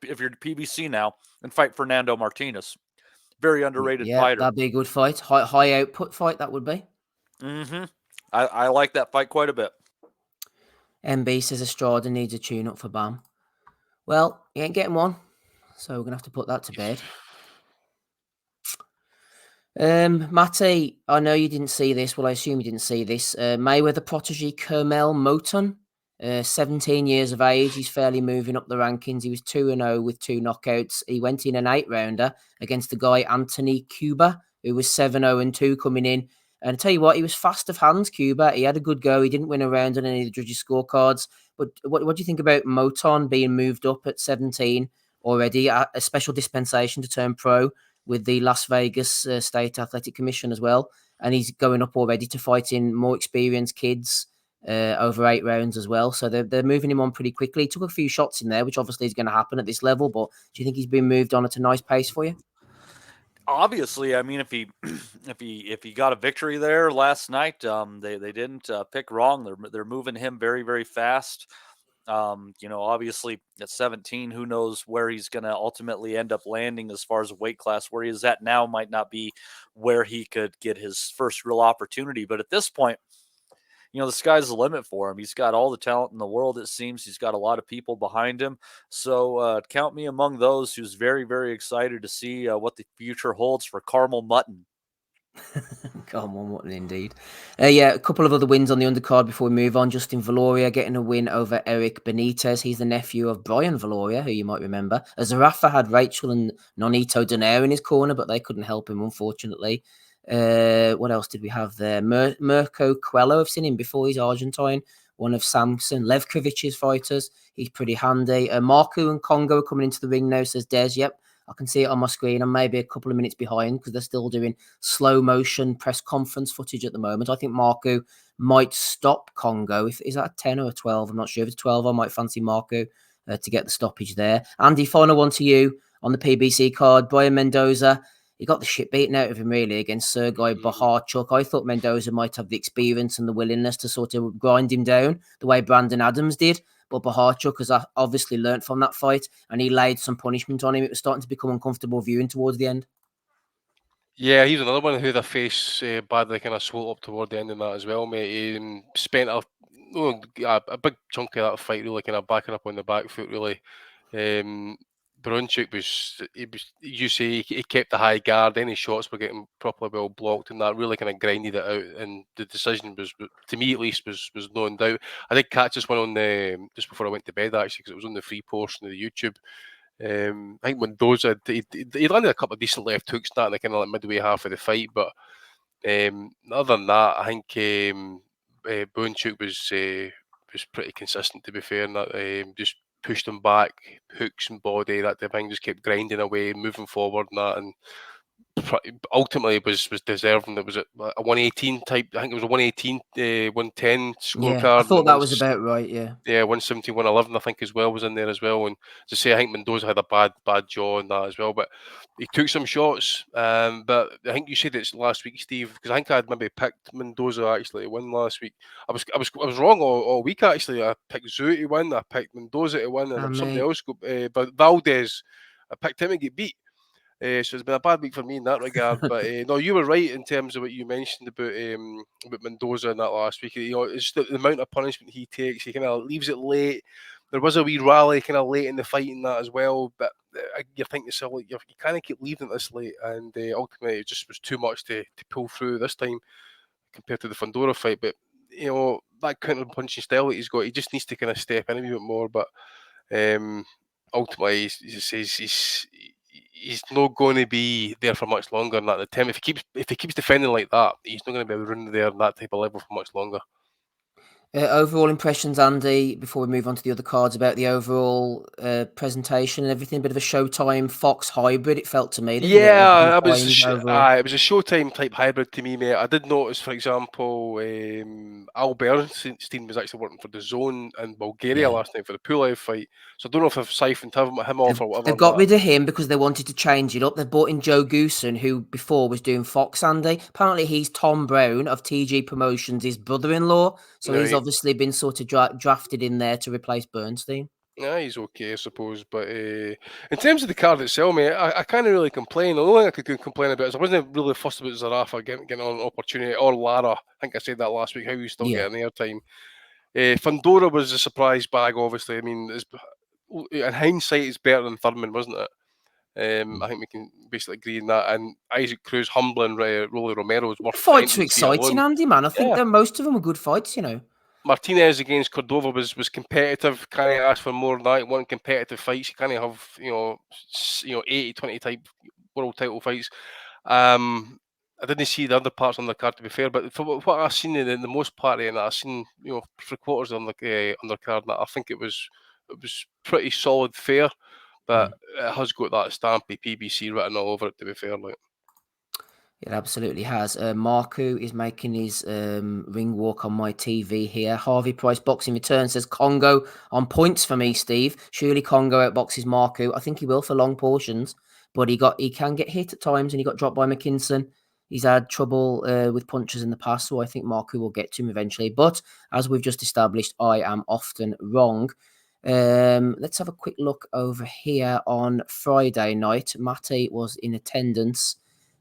If you're PBC now, and fight Fernando Martinez. Very underrated fighter. That'd be a good fight. High output fight that would be. I like that fight quite a bit. MB says Estrada needs a tune-up for Bam. Well, he ain't getting one, so we're going to have to put that to bed. Matty, I know you didn't see this. Well, I assume you didn't see this. Mayweather protege Kermel Moton, 17 years of age. He's fairly moving up the rankings. He was 2-0 with 2 knockouts. He went in an 8-rounder against the guy Anthony Cuba, who was 7-0-2 coming in. And I tell you what, he was fast of hands, Cuba. He had a good go. He didn't win a round on any of the judges' scorecards. But what do you think about Moton being moved up at 17 already? A special dispensation to turn pro with the Las Vegas State Athletic Commission as well. And he's going up already to fighting more experienced kids over 8 rounds as well. So they're moving him on pretty quickly. He took a few shots in there, which obviously is going to happen at this level. But do you think he's been moved on at a nice pace for you? Obviously, I mean, if he got a victory there last night, they didn't pick wrong. They're moving him very, very fast. Obviously at 17, who knows where he's going to ultimately end up landing as far as a weight class. Where he is at now might not be where he could get his first real opportunity. But at this point, the sky's the limit for him. He's got all the talent in the world, it seems. He's got a lot of people behind him. So count me among those who's very, very excited to see what the future holds for Carmel Mutton. Carmel Mutton, indeed. A couple of other wins on the undercard before we move on. Justin Valoria getting a win over Eric Benitez. He's the nephew of Brian Valoria, who you might remember. As Rafa had Rachel and Nonito Donaire in his corner, but they couldn't help him, unfortunately. What else did we have there? Mirko Coelho, I've seen him before. He's Argentine, one of Samson Levkovic's fighters. He's pretty handy. Marku and Congo are coming into the ring now, says Des. Yep, I can see it on my screen. I'm maybe a couple of minutes behind because they're still doing slow motion press conference footage at the moment. I think Marku might stop Congo. Is that a 10 or a 12? I'm not sure. If it's 12, I might fancy Marku to get the stoppage there. Andy, final one to you on the PBC card. Brian Mendoza. He got the shit beaten out of him, really, against Sergei Boharchuk. I thought Mendoza might have the experience and the willingness to sort of grind him down the way Brandon Adams did. But Boharchuk has obviously learnt from that fight, and he laid some punishment on him. It was starting to become uncomfortable viewing towards the end. Yeah, he's another one who their face badly kind of swelled up toward the end of that as well, mate. He spent a big chunk of that fight really kind of backing up on the back foot, really. Brunchuk you say, he kept the high guard. Any shots were getting properly well blocked, and that really kind of grinded it out. And the decision was, to me at least, was no in doubt. I did catch this one on the just before I went to bed, actually, because it was on the free portion of the YouTube. I think Mendoza, he landed a couple of decent left hooks in the kind of like midway half of the fight, but other than that, I think Brunchuk was pretty consistent, to be fair, and that just pushed him back, hooks and body, that type of thing, just kept grinding away, moving forward and that, and ultimately was deserving. It was a 118 type, I think it was a 118, 110 scorecard. Yeah, I thought that was about right, yeah. Yeah, 170, 111, I think, as well, was in there as well. And to say, I think Mendoza had a bad jaw on that as well, but he took some shots. But I think you said it's last week, Steve, because I think I'd maybe picked Mendoza actually to win last week. I was wrong all week, actually. I picked ZURDO to win, I picked Mendoza to win, and somebody else but Valdez, I picked him to get beat. So it's been a bad week for me in that regard. But no, you were right in terms of what you mentioned about Mendoza in that last week. You know, it's just the amount of punishment he takes. He kind of leaves it late. There was a wee rally kind of late in the fight in that as well. But you think yourself, like, you kind of keep leaving it this late, and ultimately it just was too much to pull through this time compared to the Fundora fight. But you know, that counter punching style that he's got, he just needs to kind of step in a wee bit more. But ultimately, he's not going to be there for much longer than that. The time, if he keeps defending like that, he's not going to be around there on that type of level for much longer. Overall impressions, Andy, before we move on to the other cards, about the overall presentation and everything. A bit of a Showtime Fox hybrid, it felt to me. Yeah, it was a Showtime type hybrid to me, mate. I did notice, for example, Al Bernstein was actually working for the Zone in Bulgaria last night for the Pulev fight. So I don't know if they've siphoned him off or whatever. They've got rid of him because they wanted to change it up. They've brought in Joe Goosen, who before was doing Fox, Andy. Apparently he's Tom Brown of TG Promotions, his brother-in-law. So he's obviously been sort of drafted in there to replace Bernstein. Yeah, he's okay, I suppose. But in terms of the card itself, mate, I can't really complain. The only thing I could complain about is I wasn't really fussed about Zarafa getting on an opportunity, or Lara. I think I said that last week, how he's still getting airtime. Fundora was a surprise bag, obviously. I mean, in hindsight, it's better than Thurman, wasn't it? I think we can basically agree on that. And Isaac Cruz humbling Rolly Romero's worth. Fights were exciting, Andy, man. I think that most of them were good fights, you know. Martinez against Cordova was competitive. Kind of asked for more than that. One competitive fights. You kind of have 80-20 type world title fights. I didn't see the other parts on the card, to be fair, but for what I've seen in the most part of it, I've seen 3 quarters on the undercard. I think it was pretty solid fare, but it has got that stamp of PBC written all over it, to be fair. Like. It absolutely has. Marku is making his ring walk on my TV here. Harvey Price Boxing Return says Congo on points for me, Steve. Surely Congo outboxes Marku. I think he will for long portions, but he can get hit at times, and he got dropped by McKinson. He's had trouble with punches in the past, so I think Marku will get to him eventually. But as we've just established, I am often wrong. Let's have a quick look over here on Friday night. Matty was in attendance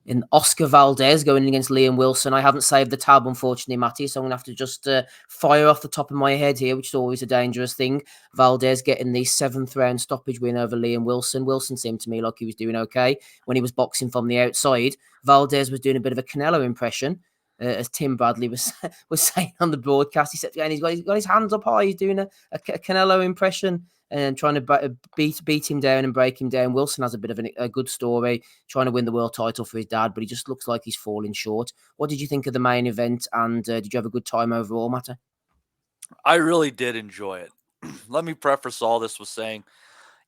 in Oscar Valdez going against Liam Wilson. I haven't saved the tab, unfortunately, Matty, so I'm going to have to just fire off the top of my head here, which is always a dangerous thing. Valdez getting the 7th round stoppage win over Liam Wilson. Wilson seemed to me like he was doing okay when he was boxing from the outside. Valdez was doing a bit of a Canelo impression, as Tim Bradley was saying on the broadcast. He said, and he's got his hands up high. He's doing a Canelo impression. and trying to beat him down and break him down. Wilson has a bit of a good story, trying to win the world title for his dad, but he just looks like he's falling short. What did you think of the main event, and did you have a good time overall, Matter? I really did enjoy it. Let me preface all this with saying,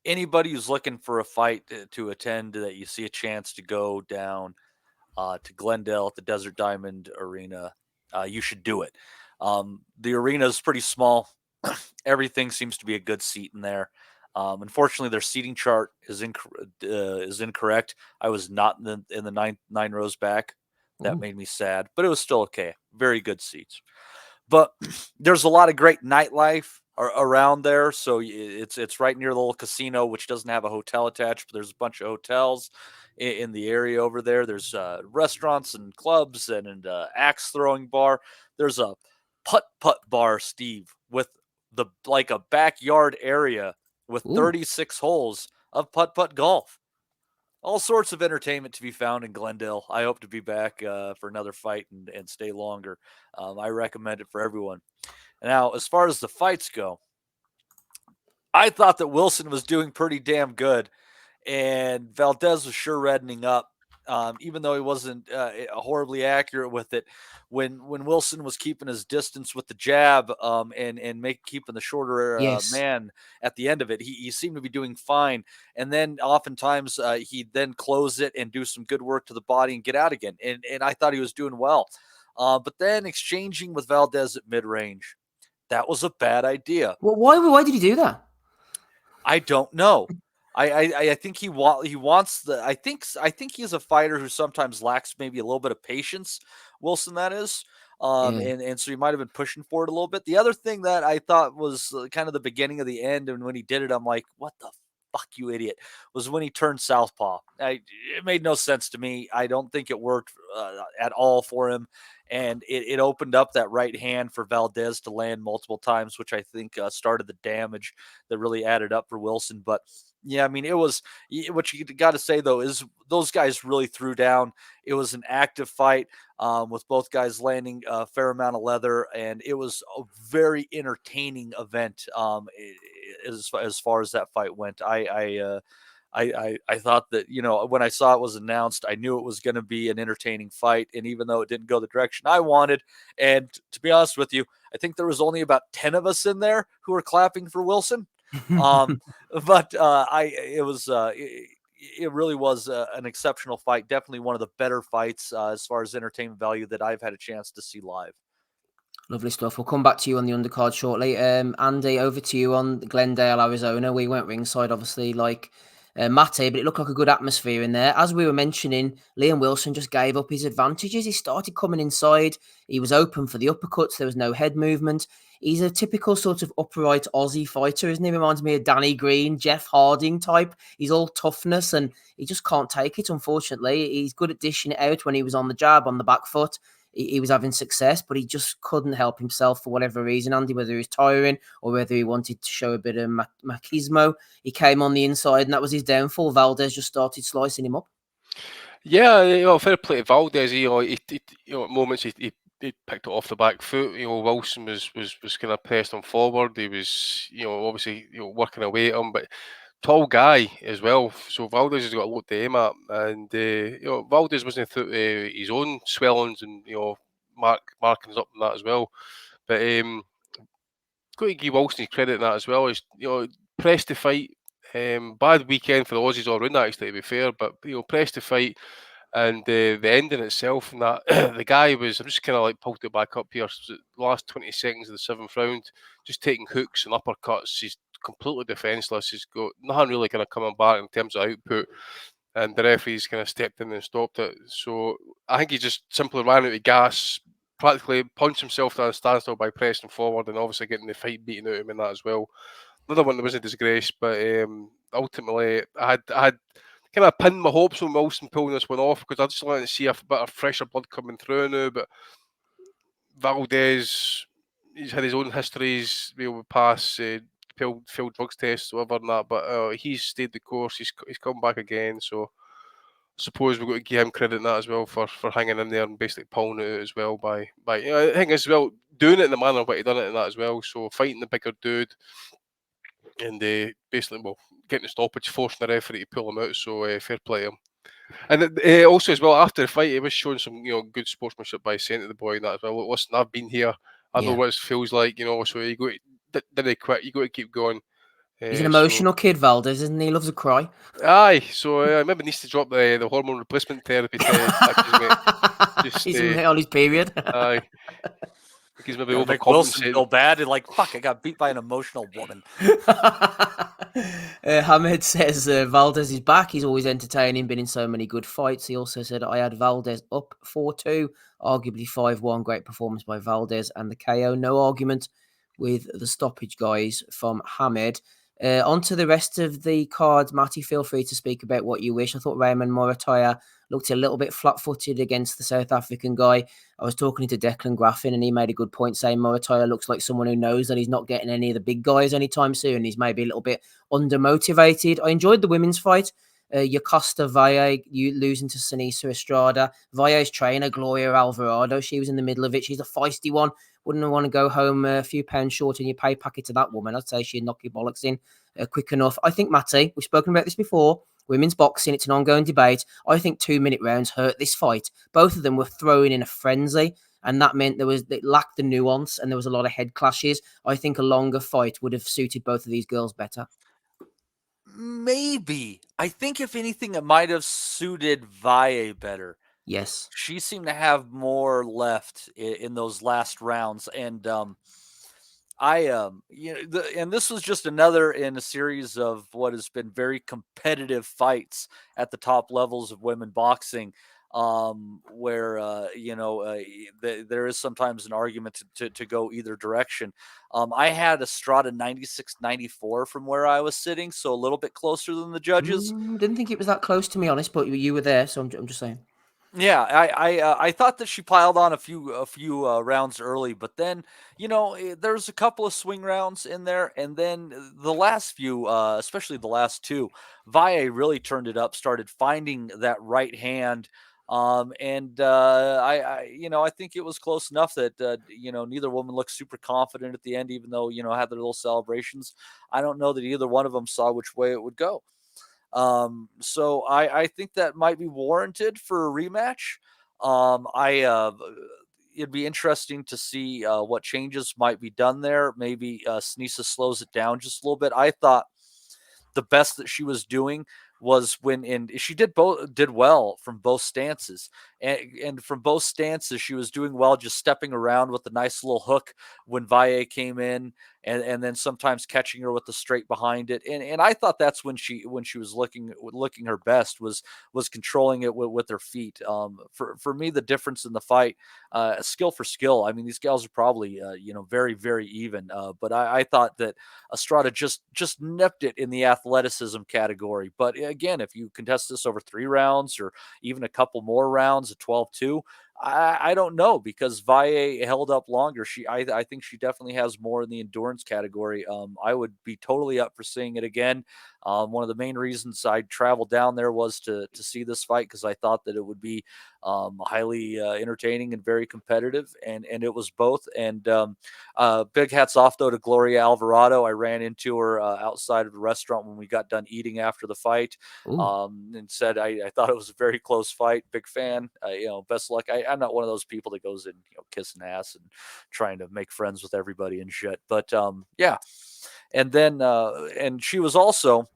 anybody who's looking for a fight to attend, that you see a chance to go down to Glendale at the Desert Diamond Arena, you should do it. The arena is pretty small. Everything seems to be a good seat in there. Unfortunately, their seating chart is incorrect. I was not in the nine rows back. That made me sad, but it was still okay. Very good seats. But there's a lot of great nightlife around there. So it's right near the little casino, which doesn't have a hotel attached, but there's a bunch of hotels in the area over there. There's restaurants and clubs and an axe throwing bar. There's a putt bar, Steve, with like a backyard area with 36 holes of putt golf. All sorts of entertainment to be found in Glendale. I hope to be back for another fight and stay longer. I recommend it for everyone. Now, as far as the fights go, I thought that Wilson was doing pretty damn good, and Valdez was sure reddening up, even though he wasn't horribly accurate with it. When Wilson was keeping his distance with the jab and keeping the shorter man at the end of it, he seemed to be doing fine. And then oftentimes he'd then close it and do some good work to the body and get out again. And I thought he was doing well. But then exchanging with Valdez at mid-range, that was a bad idea. Well, why did he do that? I don't know. I think he wants the. I think he's a fighter who sometimes lacks maybe a little bit of patience. Wilson, that is, and so he might have been pushing for it a little bit. The other thing that I thought was kind of the beginning of the end, and when he did it, I'm like, what the fuck, you idiot, was when he turned southpaw. It made no sense to me. I don't think it worked at all for him. And it opened up that right hand for Valdez to land multiple times, which I think started the damage that really added up for Wilson. But yeah, I mean, it was what you got to say, though, is those guys really threw down. It was an active fight with both guys landing a fair amount of leather, and it was a very entertaining event as far as that fight went. I thought that, when I saw it was announced, I knew it was going to be an entertaining fight. And even though it didn't go the direction I wanted, and to be honest with you, I think there was only about 10 of us in there who were clapping for Wilson. But it really was an exceptional fight. Definitely one of the better fights as far as entertainment value that I've had a chance to see live. Lovely stuff. We'll come back to you on the undercard shortly. Andy, over to you on Glendale, Arizona. We went ringside, obviously, like Matty, but it looked like a good atmosphere in there. As we were mentioning, Liam Wilson just gave up his advantages. He started coming inside. He was open for the uppercuts. There was no head movement. He's a typical sort of upright Aussie fighter, isn't he? Reminds me of Danny Green, Jeff Harding type. He's all toughness, and he just can't take it, unfortunately. He's good at dishing it out when he was on the jab, on the back foot. He was having success, but he just couldn't help himself for whatever reason, Andy, whether he was tiring or whether he wanted to show a bit of machismo. He came on the inside, and that was his downfall. Valdez just started slicing him up. Yeah, fair play to Valdez. At moments he picked it off the back foot. Wilson was kind of pressed him forward. He was, obviously, working away at him, but tall guy as well. So Valdez has got a lot to aim at, and Valdez wasn't through his own swellings and markings up and that as well. But got to give Wilson his credit in that as well. He's pressed to fight. Bad weekend for the Aussies all round, actually, to be fair. But pressed to fight. And the ending itself, and that the guy was, I'm just kind of like pulled it back up here. The last 20 seconds of the 7th round, just taking hooks and uppercuts. He's completely defenseless. He's got nothing really kind of coming back in terms of output. And the referee's kind of stepped in and stopped it. So I think he just simply ran out of gas, practically punched himself to a standstill by pressing forward and obviously getting the fight beaten out of him in that as well. Another one that was a disgrace, but ultimately I had kind of pinned my hopes on Wilson pulling this one off because I just wanted to see a bit of fresher blood coming through now. But Valdez, he's had his own histories, with past failed drugs tests, whatever, and that. But he's stayed the course. He's come back again. So I suppose we've got to give him credit in that as well for hanging in there and basically pulling it out as well. By I think as well doing it in the manner what he done it in that as well. So fighting the bigger dude. and basically, well, getting the stoppage, forcing the referee to pull him out. So fair play to him. And also as well, after the fight, he was showing some good sportsmanship by saying to the boy that as well. Listen, I've been here. I know what it feels like. So you go, didn't quit. You got to keep going. He's an emotional kid, Valdez, isn't he? He loves a cry. Aye, so maybe needs to drop the hormone replacement therapy He's on his period. Aye. Because maybe make Wilson overcompensating. feel bad and like, fuck, I got beat by an emotional woman. Hamed says Valdez is back. He's always entertaining, been in so many good fights. He also said, I had Valdez up 4-2, arguably 5-1. Great performance by Valdez and the KO. No argument with the stoppage, guys, from Hamed. On to the rest of the cards. Matty, feel free to speak about what you wish. I thought Raymond Morataya looked a little bit flat-footed against the South African guy. I was talking to Declan Graffin, and he made a good point, saying Morataya looks like someone who knows that he's not getting any of the big guys anytime soon. He's maybe a little bit undermotivated. I enjoyed the women's fight. Yocosta Valle, you losing to Sinisa Estrada. Valle's trainer, Gloria Alvarado, she was in the middle of it. She's a feisty one. Wouldn't want to go home a few pounds short in your pay packet to that woman. I'd say she'd knock your bollocks in quick enough. I think, Matty, we've spoken about this before. Women's boxing, it's an ongoing debate. I think 2-minute rounds hurt this fight. Both of them were thrown in a frenzy, and that meant it lacked the nuance, and there was a lot of head clashes. I think a longer fight would have suited both of these girls better. Maybe. I think, if anything, it might have suited Valle better. Yes. She seemed to have more left in those last rounds. And and this was just another in a series of what has been very competitive fights at the top levels of women boxing, where there is sometimes an argument to go either direction. I had Estrada 96-94 from where I was sitting, so a little bit closer than the judges. Didn't think it was that close, to be honest, but you were there, so I'm just saying. Yeah, I thought that she piled on a few rounds early, but then there's a couple of swing rounds in there, and then the last few, especially the last two, Valle really turned it up, started finding that right hand, and I think it was close enough that neither woman looked super confident at the end, even though had their little celebrations. I don't know that either one of them saw which way it would go. So I think that might be warranted for a rematch. It'd be interesting to see what changes might be done there. Maybe Sinisa slows it down just a little bit. I thought the best that she was doing was she did well from both stances, and from both stances she was doing well, just stepping around with a nice little hook when Valle came in, and then sometimes catching her with the straight behind it, and I thought that's when she was looking her best, was controlling it with her feet. For me, the difference in the fight, skill for skill. I mean, these gals are probably very, very even, but I thought that Estrada just nipped it in the athleticism category. But again, if you contest this over 3 rounds or even a couple more rounds at 12-2, I don't know, because Valle held up longer. I think she definitely has more in the endurance category. I would be totally up for seeing it again. One of the main reasons I traveled down there was to see this fight, because I thought that it would be highly entertaining and very competitive, and it was both. And big hats off though to Gloria Alvarado. I ran into her outside of the restaurant when we got done eating after the fight, and said I thought it was a very close fight. Big fan. Best luck. I'm not one of those people that goes in kissing ass and trying to make friends with everybody and shit. But yeah. And then and she was also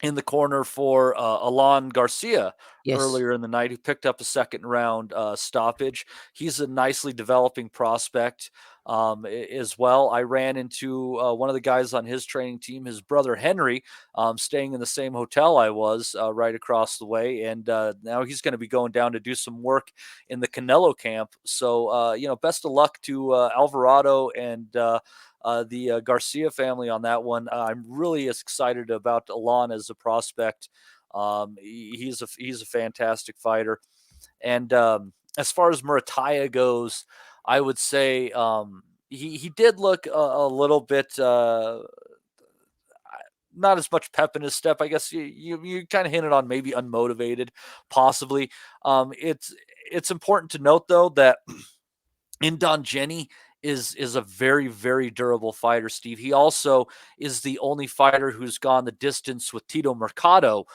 in the corner for Alan Garcia earlier in the night, who picked up a second round stoppage. He's a nicely developing prospect as well. I ran into one of the guys on his training team, his brother Henry, staying in the same hotel I was right across the way. And now he's going to be going down to do some work in the Canelo camp. So, best of luck to Alvarado and the Garcia family on that one. I'm really excited about Alon as a prospect. He's a fantastic fighter. And as far as Murataya goes, I would say he did look a little bit not as much pep in his step. I guess you kind of hinted on maybe unmotivated, possibly. It's important to note though that in Don Jenny, is a very, very durable fighter, Steve. He also is the only fighter who's gone the distance with Tito Mercado,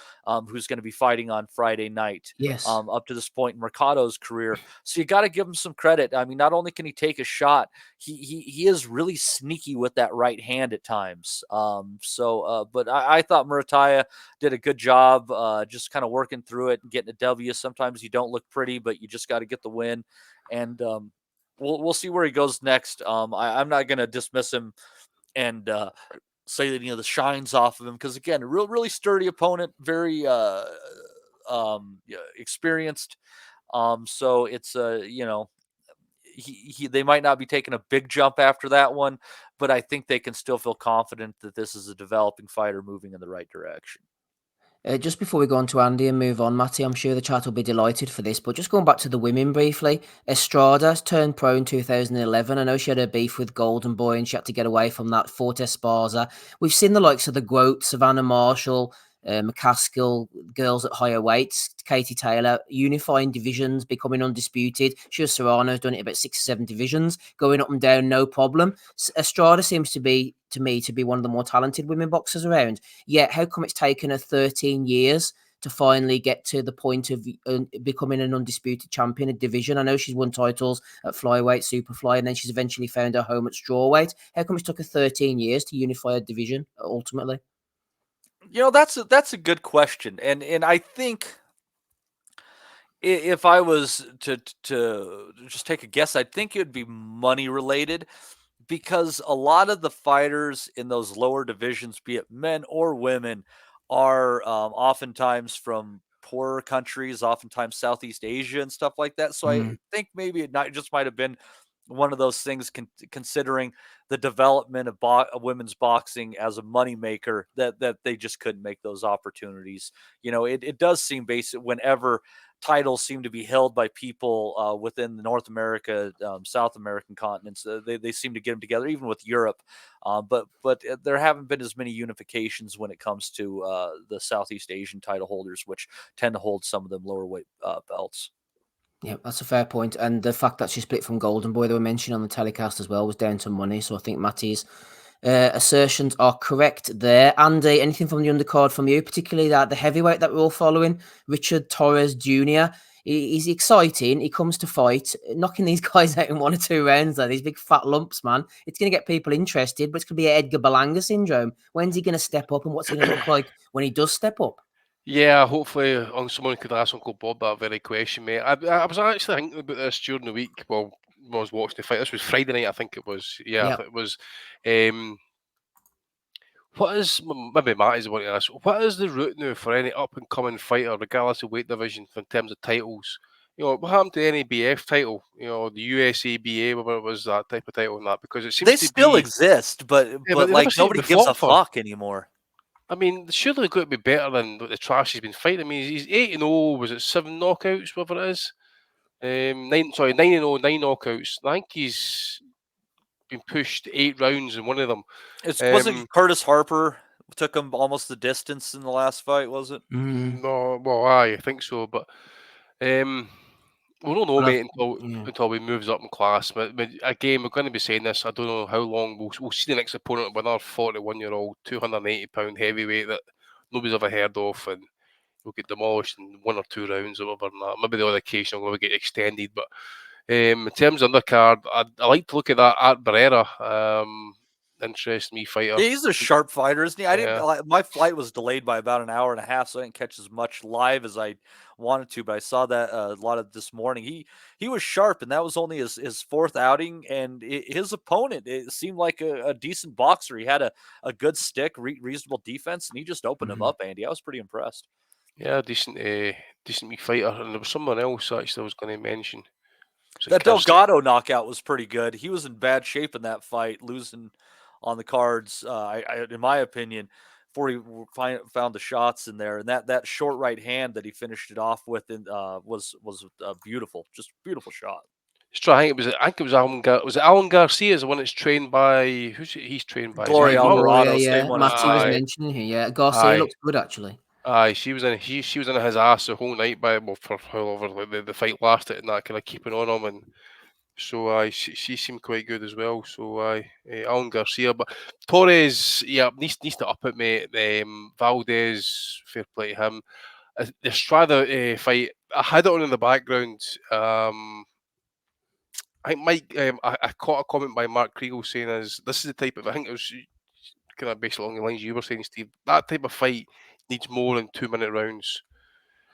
who's going to be fighting on Friday night. Yes. Up to this point in Mercado's career. So you got to give him some credit. I mean, not only can he take a shot, he is really sneaky with that right hand at times. But I thought Murataya did a good job just kind of working through it and getting a W. Sometimes you don't look pretty, but you just got to get the win. And we'll see where he goes next. I'm not going to dismiss him and say that the shine's off of him, because again, a really sturdy opponent, very experienced. So it's they might not be taking a big jump after that one, but I think they can still feel confident that this is a developing fighter moving in the right direction. Just before we go on to Andy and move on, Matty, I'm sure the chat will be delighted for this, but just going back to the women briefly, Estrada turned pro in 2011. I know she had a beef with Golden Boy and she had to get away from that, fought Esparza. We've seen the likes of the Groat, Savannah Marshall, McCaskill, girls at higher weights, Katie Taylor, unifying divisions, becoming undisputed. Sure, Serrano's done it about 6 or 7 divisions, going up and down, no problem. Estrada seems to be one of the more talented women boxers around. Yet, how come it's taken her 13 years to finally get to the point of becoming an undisputed champion of division? I know she's won titles at flyweight, superfly, and then she's eventually found her home at strawweight. How come it took her 13 years to unify a division ultimately? That's a good question, and I think if I was to just take a guess, I think it would be money related, because a lot of the fighters in those lower divisions, be it men or women, are oftentimes from poorer countries, oftentimes Southeast Asia and stuff like that. So I think maybe it just might have been one of those things, considering the development of women's boxing as a moneymaker, that they just couldn't make those opportunities. It does seem basic whenever titles seem to be held by people within the North America, South American continents. They seem to get them together, even with Europe. But there haven't been as many unifications when it comes to the Southeast Asian title holders, which tend to hold some of them lower weight belts. Yeah, that's a fair point. And the fact that she split from Golden Boy, they were mentioned on the telecast as well, was down to money. So I think Matty's assertions are correct there. Andy, anything from the undercard from you, particularly that the heavyweight that we're all following, Richard Torres Jr.? He's exciting. He comes to fight, knocking these guys out in 1 or 2 rounds. These big fat lumps, man. It's going to get people interested, but it's going to be Edgar Berlanga syndrome. When's he going to step up, and what's he going to look like when he does step up? Yeah, hopefully someone could ask Uncle Bob that very question, mate. I was actually thinking about this during the week. Well, when I was watching the fight. This was Friday night, I think it was. Yeah, Yep. it was. What is, maybe Matt is wanting to ask, what is the route now for any up-and-coming fighter, regardless of weight division, in terms of titles? What happened to the NABF title? The USABA, whatever it was, that type of title and that, because it seems they still exist, but like nobody gives a fuck anymore. I mean, surely they're going to be better than the trash he's been fighting. I mean, he's 8-0. Was it 7 knockouts? Whatever it is. 9-0, 9 knockouts. I think he's been pushed 8 rounds in one of them. Wasn't Curtis Harper took him almost the distance in the last fight? Was it? No, well, I think so, but we don't know, mate, until we moves up in class. But again, we're going to be saying this. I don't know how long we'll see the next opponent with another 41-year-old, 280-pound heavyweight that nobody's ever heard of, and we'll get demolished in 1 or 2 rounds or whatever. And that. Maybe the other occasion will get extended. But in terms of undercard, I like to look at that Art Barrera. Interesting me fighter. Yeah, he's a sharp fighter, isn't he? I didn't. My flight was delayed by about an hour and a half, so I didn't catch as much live as I wanted to. But I saw that a lot of this morning. He was sharp, and that was only his 4th outing. And his opponent, it seemed like a decent boxer. He had a good stick, reasonable defense, and he just opened him up. Andy, I was pretty impressed. Yeah, decent me fighter. And there was someone else actually I was going to mention. That Delgado knockout was pretty good. He was in bad shape in that fight, losing on the cards, in my opinion, before he found the shots in there. And that short right hand that he finished it off with was beautiful, just beautiful shot. I think it was Alan. Was it Alan Garcia? Is the one that's trained by he's trained by Gloria Alvarado? Yeah, Matty was mentioning here. Yeah, Garcia looks good actually. Aye, she was in his ass the whole night for however the fight lasted, and that kind of keeping on him, and So she seemed quite good as well. So Alan Garcia, but Torres, yeah, needs to up it, mate. Valdez, fair play to him. The Strada fight, I had it on in the background. I think Mike, I caught a comment by Mark Kriegel saying this is the type of, I think it was kind of based along the lines you were saying, Steve. That type of fight needs more than 2-minute rounds.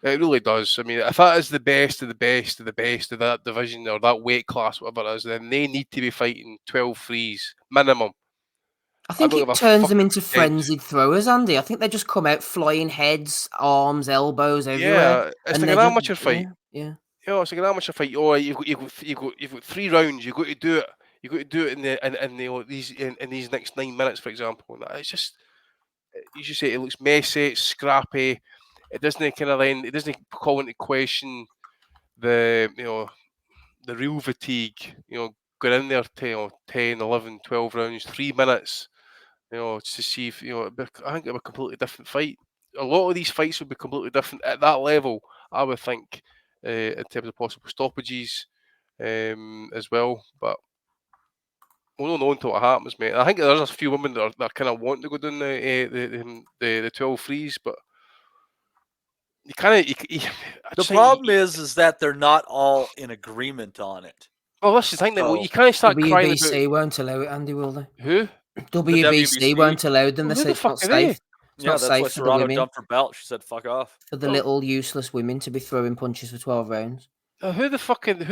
It really does. I mean, if that is the best of the best of the best of that division or that weight class, whatever it is, then they need to be fighting 12 threes minimum. I think it turns them into frenzied throwers, Andy. I think they just come out flying heads, arms, elbows everywhere. Yeah, it's like an amateur fight. Yeah. You know, it's like an amateur fight. Oh, you've got 3 rounds. You've got to do it. You've got to do it in these next 9 minutes, for example. And it's just, you should say, it looks messy, it's scrappy. It doesn't call into question the real fatigue. Going in there to 10, 11, 12 rounds, 3 minutes. To see if I think it would be a completely different fight. A lot of these fights would be completely different at that level, I would think, in terms of possible stoppages as well. But we'll not know until it happens, mate. I think there's a few women that are kind of wanting to go down the 12 threes, but you kind of. The problem is that they're not all in agreement on it. Well, that's the thing. That you kind of start crying about. WBC won't allow it, Andy, will they? Who? WBC won't allow them. They say it's not safe. It's not safe for the women. Dumped her belt. She said, "Fuck off." For the little useless women to be throwing punches for 12 rounds. Who the fuck is the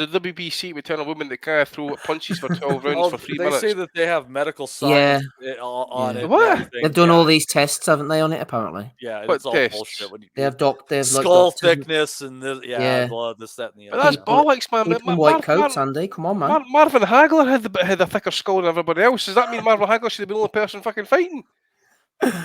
WBC to tell a woman that can't throw punches for 12 rounds for 3 minutes? They say that they have medical science on it. What? They've done all these tests, haven't they, on it? Apparently. Yeah, it's all bullshit. They have skull thickness and this, blood, this, that, and the other. But that's bollocks, man. White coats, Andy. Come on, man. Marvin Hagler had a thicker skull than everybody else. Does that mean Marvin Hagler should be the only person fucking fighting?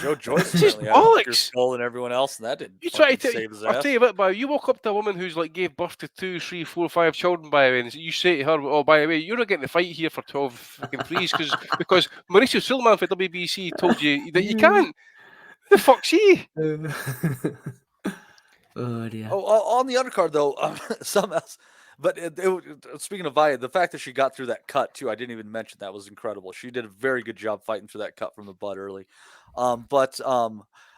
Joe Joyce just had a bigger skull than everyone else, and that didn't save his ass. I'll tell you what, you walk up to a woman who's like gave birth to 2, 3, 4, 5 children, by the way, and you say to her, "Oh, by the way, you're not getting the fight here for 12 fucking threes because Mauricio Sulman for WBC told you that you can't." Who the fuck's he? Oh dear. On the undercard though, something else. But speaking of Vaya, the fact that she got through that cut too, I didn't even mention that, was incredible. She did a very good job fighting through that cut from the butt early. But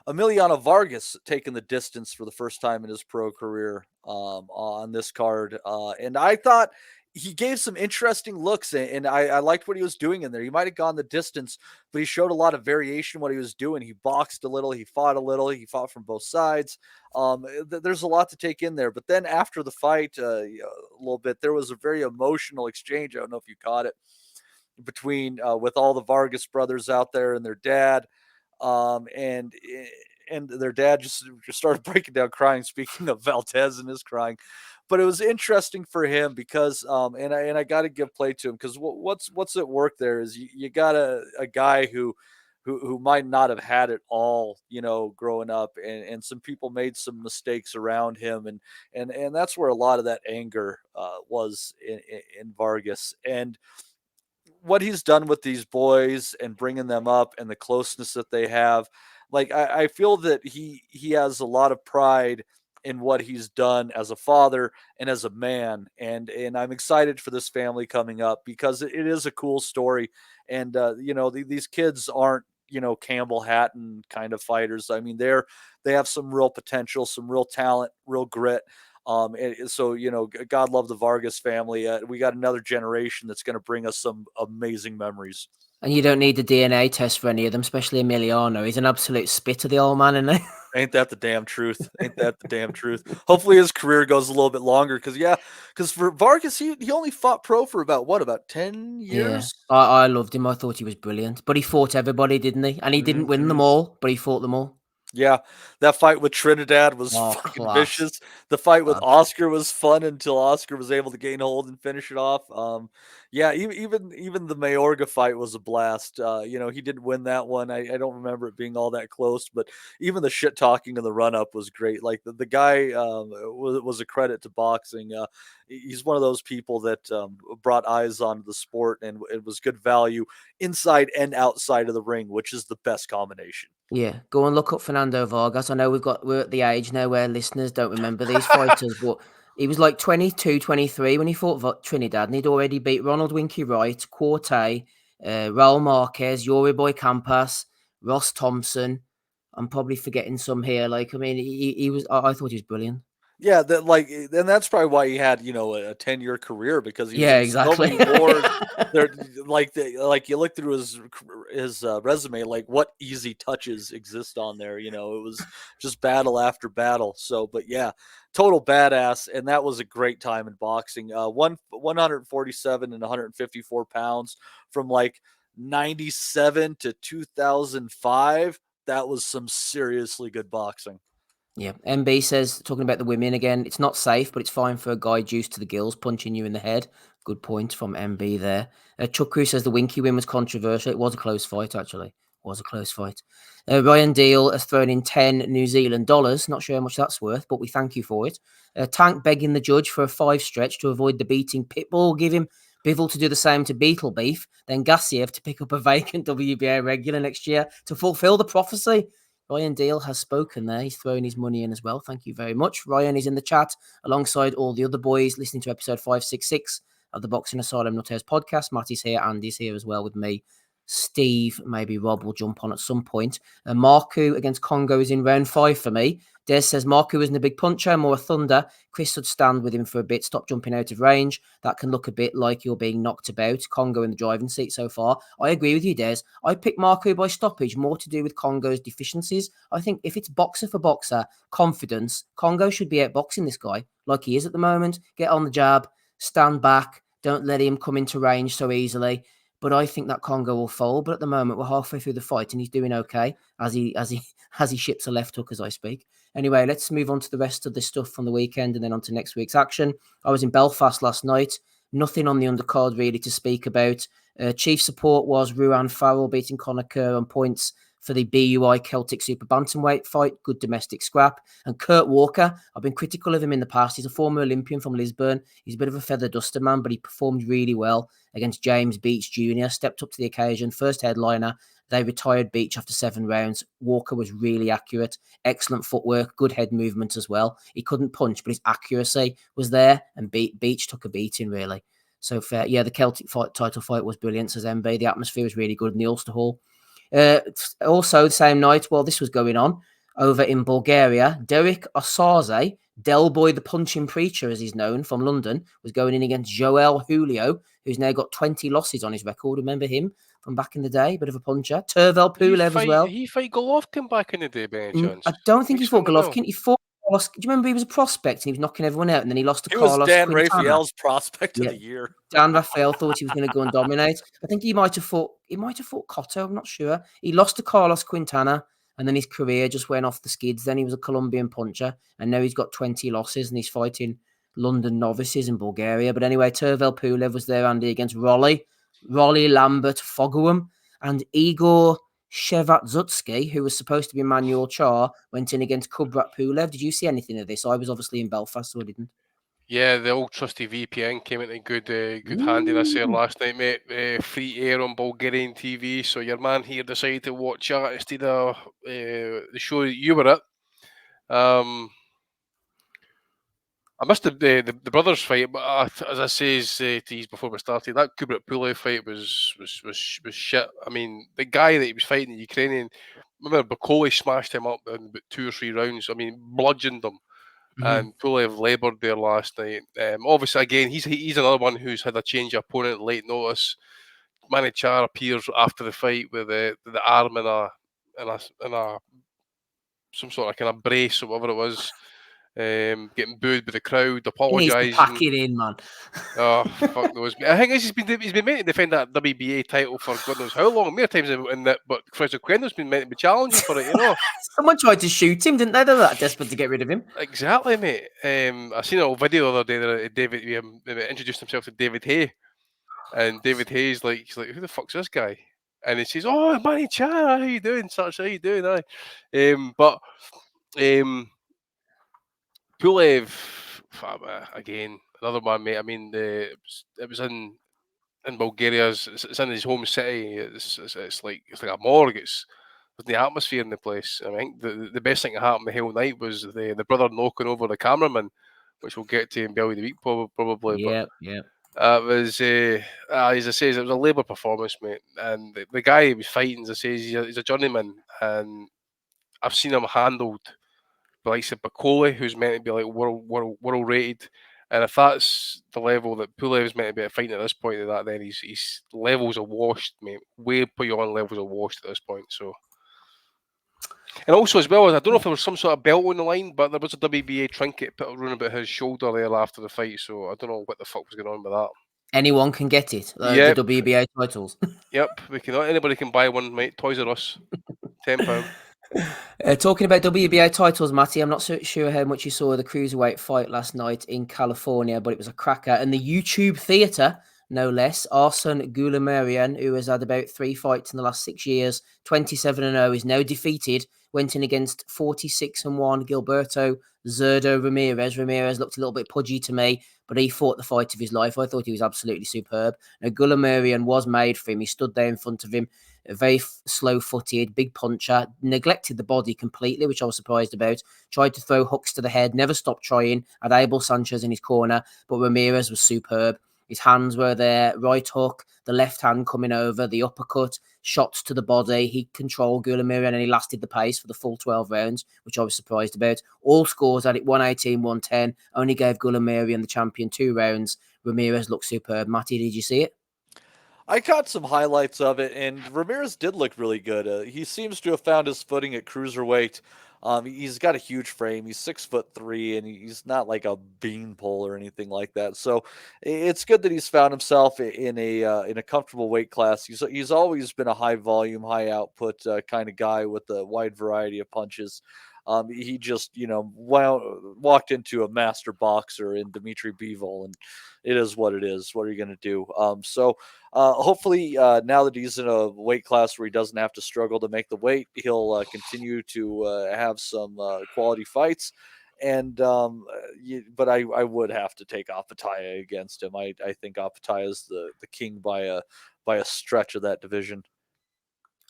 Emiliano Vargas taking the distance for the first time in his pro career on this card. And I thought he gave some interesting looks, and I liked what he was doing in there. He might have gone the distance, but he showed a lot of variation in what he was doing. He boxed a little, he fought a little, he fought from both sides. There's a lot to take in there. But then after the fight, a little bit, there was a very emotional exchange. I don't know if you caught it, between with all the Vargas brothers out there and their dad, and their dad just started breaking down crying. Speaking of Valdez and his crying. But it was interesting for him because, and I got to give play to him, because what's at work there is you got a guy who might not have had it all, growing up, and some people made some mistakes around him, and that's where a lot of that anger was in Vargas, and what he's done with these boys and bringing them up and the closeness that they have. Like I feel that he has a lot of pride in what he's done as a father and as a man. And I'm excited for this family coming up, because it is a cool story. And, these kids aren't, Campbell Hatton kind of fighters. I mean, they have some real potential, some real talent, real grit. And so, God love the Vargas family. We got another generation that's going to bring us some amazing memories. And you don't need the DNA test for any of them, especially Emiliano. He's an absolute spitter, the old man, isn't he? Ain't that the damn truth? Ain't that the damn truth? Hopefully his career goes a little bit longer, because for Vargas, he only fought pro for about 10 years. Yeah, I loved him. I thought he was brilliant. But he fought everybody, didn't he? And he didn't win them all, but he fought them all. Yeah, that fight with Trinidad was fucking vicious. The fight with Oscar was fun until Oscar was able to gain hold and finish it off. Yeah, even the Mayorga fight was a blast. He didn't win that one. I don't remember it being all that close, but even the shit talking in the run up was great. Like the guy was a credit to boxing. He's one of those people that brought eyes onto the sport, and it was good value inside and outside of the ring, which is the best combination. Yeah, go and look up Fernando Vargas. I know we're at the age now where listeners don't remember these fighters, but He was like 22, 23 when he fought Trinidad, and he'd already beat Ronald Winky Wright, Corte, Raul Marquez, Yuri Boy Campas, Ross Thompson. I'm probably forgetting some here. Like, I mean, he was. I thought he was brilliant. Yeah, and that's probably why he had, you know, a 10-year career, because he was in exactly. so many wars. Like you look through his resume, like what easy touches exist on there. You know, it was just battle after battle. So, but yeah, total badass, and that was a great time in boxing. 147 and 154 pounds from like 97 to 2005. That was some seriously good boxing. Yeah, MB says, talking about the women again, it's not safe, but it's fine for a guy juiced to the gills punching you in the head. Good point from MB there. Chuck Crew says the Winky win was controversial. It was a close fight, actually. It was a close fight. Ryan Deal has thrown in 10 New Zealand dollars. Not sure how much that's worth, but we thank you for it. Tank begging the judge for a 5 stretch to avoid the beating Pitbull. Give him Bivol to do the same to Beetle Beef. Then Gassiev to pick up a vacant WBA regular next year to fulfill the prophecy. Ryan Deal has spoken there. He's thrown his money in as well. Thank you very much. Ryan is in the chat alongside all the other boys listening to episode 566 of the Boxing Asylum Nuthouse podcast. Matty's here. Andy's here as well with me. Steve, maybe Rob will jump on at some point. Marku against Congo is in round 5 for me. Des says Marku isn't a big puncher, more a thunder. Chris would stand with him for a bit, stop jumping out of range. That can look a bit like you're being knocked about. Congo in the driving seat so far. I agree with you, Des. I picked Marku by stoppage, more to do with Congo's deficiencies. I think if it's boxer for boxer, confidence, Congo should be outboxing this guy like he is at the moment. Get on the jab, stand back, don't let him come into range so easily. But I think that Congo will fold. But at the moment, we're halfway through the fight, and he's doing okay as he ships a left hook as I speak. Anyway, let's move on to the rest of the stuff from the weekend and then on to next week's action. I was in Belfast last night. Nothing on the undercard really to speak about. Chief support was Ruan Farrell beating Conor Kerr on points for the BUI Celtic Super Bantamweight fight. Good domestic scrap. And Kurt Walker, I've been critical of him in the past. He's a former Olympian from Lisbon. He's a bit of a feather duster man, but he performed really well against James Beach Jr. Stepped up to the occasion. First headliner. They retired Beach after 7 rounds. Walker was really accurate. Excellent footwork. Good head movement as well. He couldn't punch, but his accuracy was there. And Beach took a beating, really. So, fair. Yeah, the Celtic title fight was brilliant, says MB. The atmosphere was really good in the Ulster Hall. Also, the same night, while this was going on, over in Bulgaria, Derek Osaze, Del Boy the Punching Preacher, as he's known, from London, was going in against Joel Julio, who's now got 20 losses on his record. Remember him from back in the day? Bit of a puncher. Tervel Pulev as well. He fought Golovkin back in the day, by any chance? I don't think he fought Golovkin. He fought Carlos. Do you remember he was a prospect and he was knocking everyone out, and then he lost to Carlos He was Dan Quintana. Raphael's prospect of the year. Dan Raphael thought he was going to go and dominate. I think he might have fought Cotto. I'm not sure. He lost to Carlos Quintana, and then his career just went off the skids. Then he was a Colombian puncher, and now he's got 20 losses, and he's fighting London novices in Bulgaria. But anyway, Tervel Pulev was there, Andy, against Rolly Lambert Foguam, and Igor Shevatzutsky, who was supposed to be Manuel Char, went in against Kubrat Pulev. Did you see anything of this? I was obviously in Belfast, so I didn't. Yeah, the old trusty VPN came into good handiness there last night, mate. Free air on Bulgarian TV, so your man here decided to watch that instead of the show that you were at. I missed the brothers fight, but as I says to you before we started, that Kubrat Pulev fight was shit. I mean, the guy that he was fighting, the Ukrainian, remember Bakoli smashed him up in about 2 or 3 rounds. I mean, bludgeoned him. And Pulev laboured there last night. Obviously, again, he's another one who's had a change of opponent late notice. Manichar appears after the fight with the arm in a some sort of kind of brace or whatever it was. Getting booed by the crowd, apologising. He needs to pack it in, man. Oh, fuck knows. I think he's been meant to defend that WBA title for God knows how long. More times in that, but Fraser Quendo's been meant to be challenging for it, you know. Someone tried to shoot him, didn't they? They're that desperate to get rid of him. Exactly, mate. I seen a little video the other day that David introduced himself to David Hay, and David Hay's like, he's like, who the fuck's this guy? And he says, oh, Manny Chara, how you doing? Such, how you doing? Pulev, again, another one, mate. I mean, it was in Bulgaria. It's in his home city. It's like a morgue. There's the atmosphere in the place. I think the best thing that happened the whole night was the brother knocking over the cameraman which we'll get to in Belly of the Week probably. Yep. It was, as I say, it was a labour performance, mate. And the guy he was fighting, as I say, he's a journeyman, and I've seen him handled by like Bacola, who's meant to be like world rated. And if that's the level that Pulev is meant to be fighting at this point, of that, then he's levels are washed, mate. Way beyond levels are washed at this point. So, and also as well, I don't know if there was some sort of belt on the line, but there was a WBA trinket put around about his shoulder there after the fight. So I don't know what the fuck was going on with that. Anyone can get it. Yep. The WBA titles. Yep, anybody can buy one, mate. Toys R Us, £10. Talking about WBA titles, Matty, I'm not so sure how much you saw of the cruiserweight fight last night in California, but it was a cracker. And the YouTube theatre, no less, Arsene Goulamirian, who has had about 3 fights in the last 6 years, 27-0, is now defeated. Went in against 46-1 Gilberto ZURDO Ramirez. Ramirez looked a little bit pudgy to me, but he fought the fight of his life. I thought he was absolutely superb. Now, Goulamirian was made for him. He stood there in front of him, very slow-footed, big puncher, neglected the body completely, which I was surprised about. Tried to throw hooks to the head, never stopped trying. Had Abel Sanchez in his corner, but Ramirez was superb. His hands were there, right hook, the left hand coming over, the uppercut, shots to the body. He controlled Goulamirian and he lasted the pace for the full 12 rounds, which I was surprised about. All scores at it, 118, 110. Only gave Goulamirian the champion 2 rounds. Ramirez looked superb. Matty, did you see it? I caught some highlights of it, and Ramirez did look really good. He seems to have found his footing at cruiserweight. He's got a huge frame. He's 6'3", and he's not like a beanpole or anything like that. So it's good that he's found himself in a comfortable weight class. He's always been a high volume, high output kind of guy with a wide variety of punches. He just, walked into a master boxer in Dmitry Bivol, and it is what it is. What are you going to do? Hopefully, now that he's in a weight class where he doesn't have to struggle to make the weight, he'll continue to have some quality fights. And but I would have to take Apataya against him. I think Apataya is the king by a stretch of that division.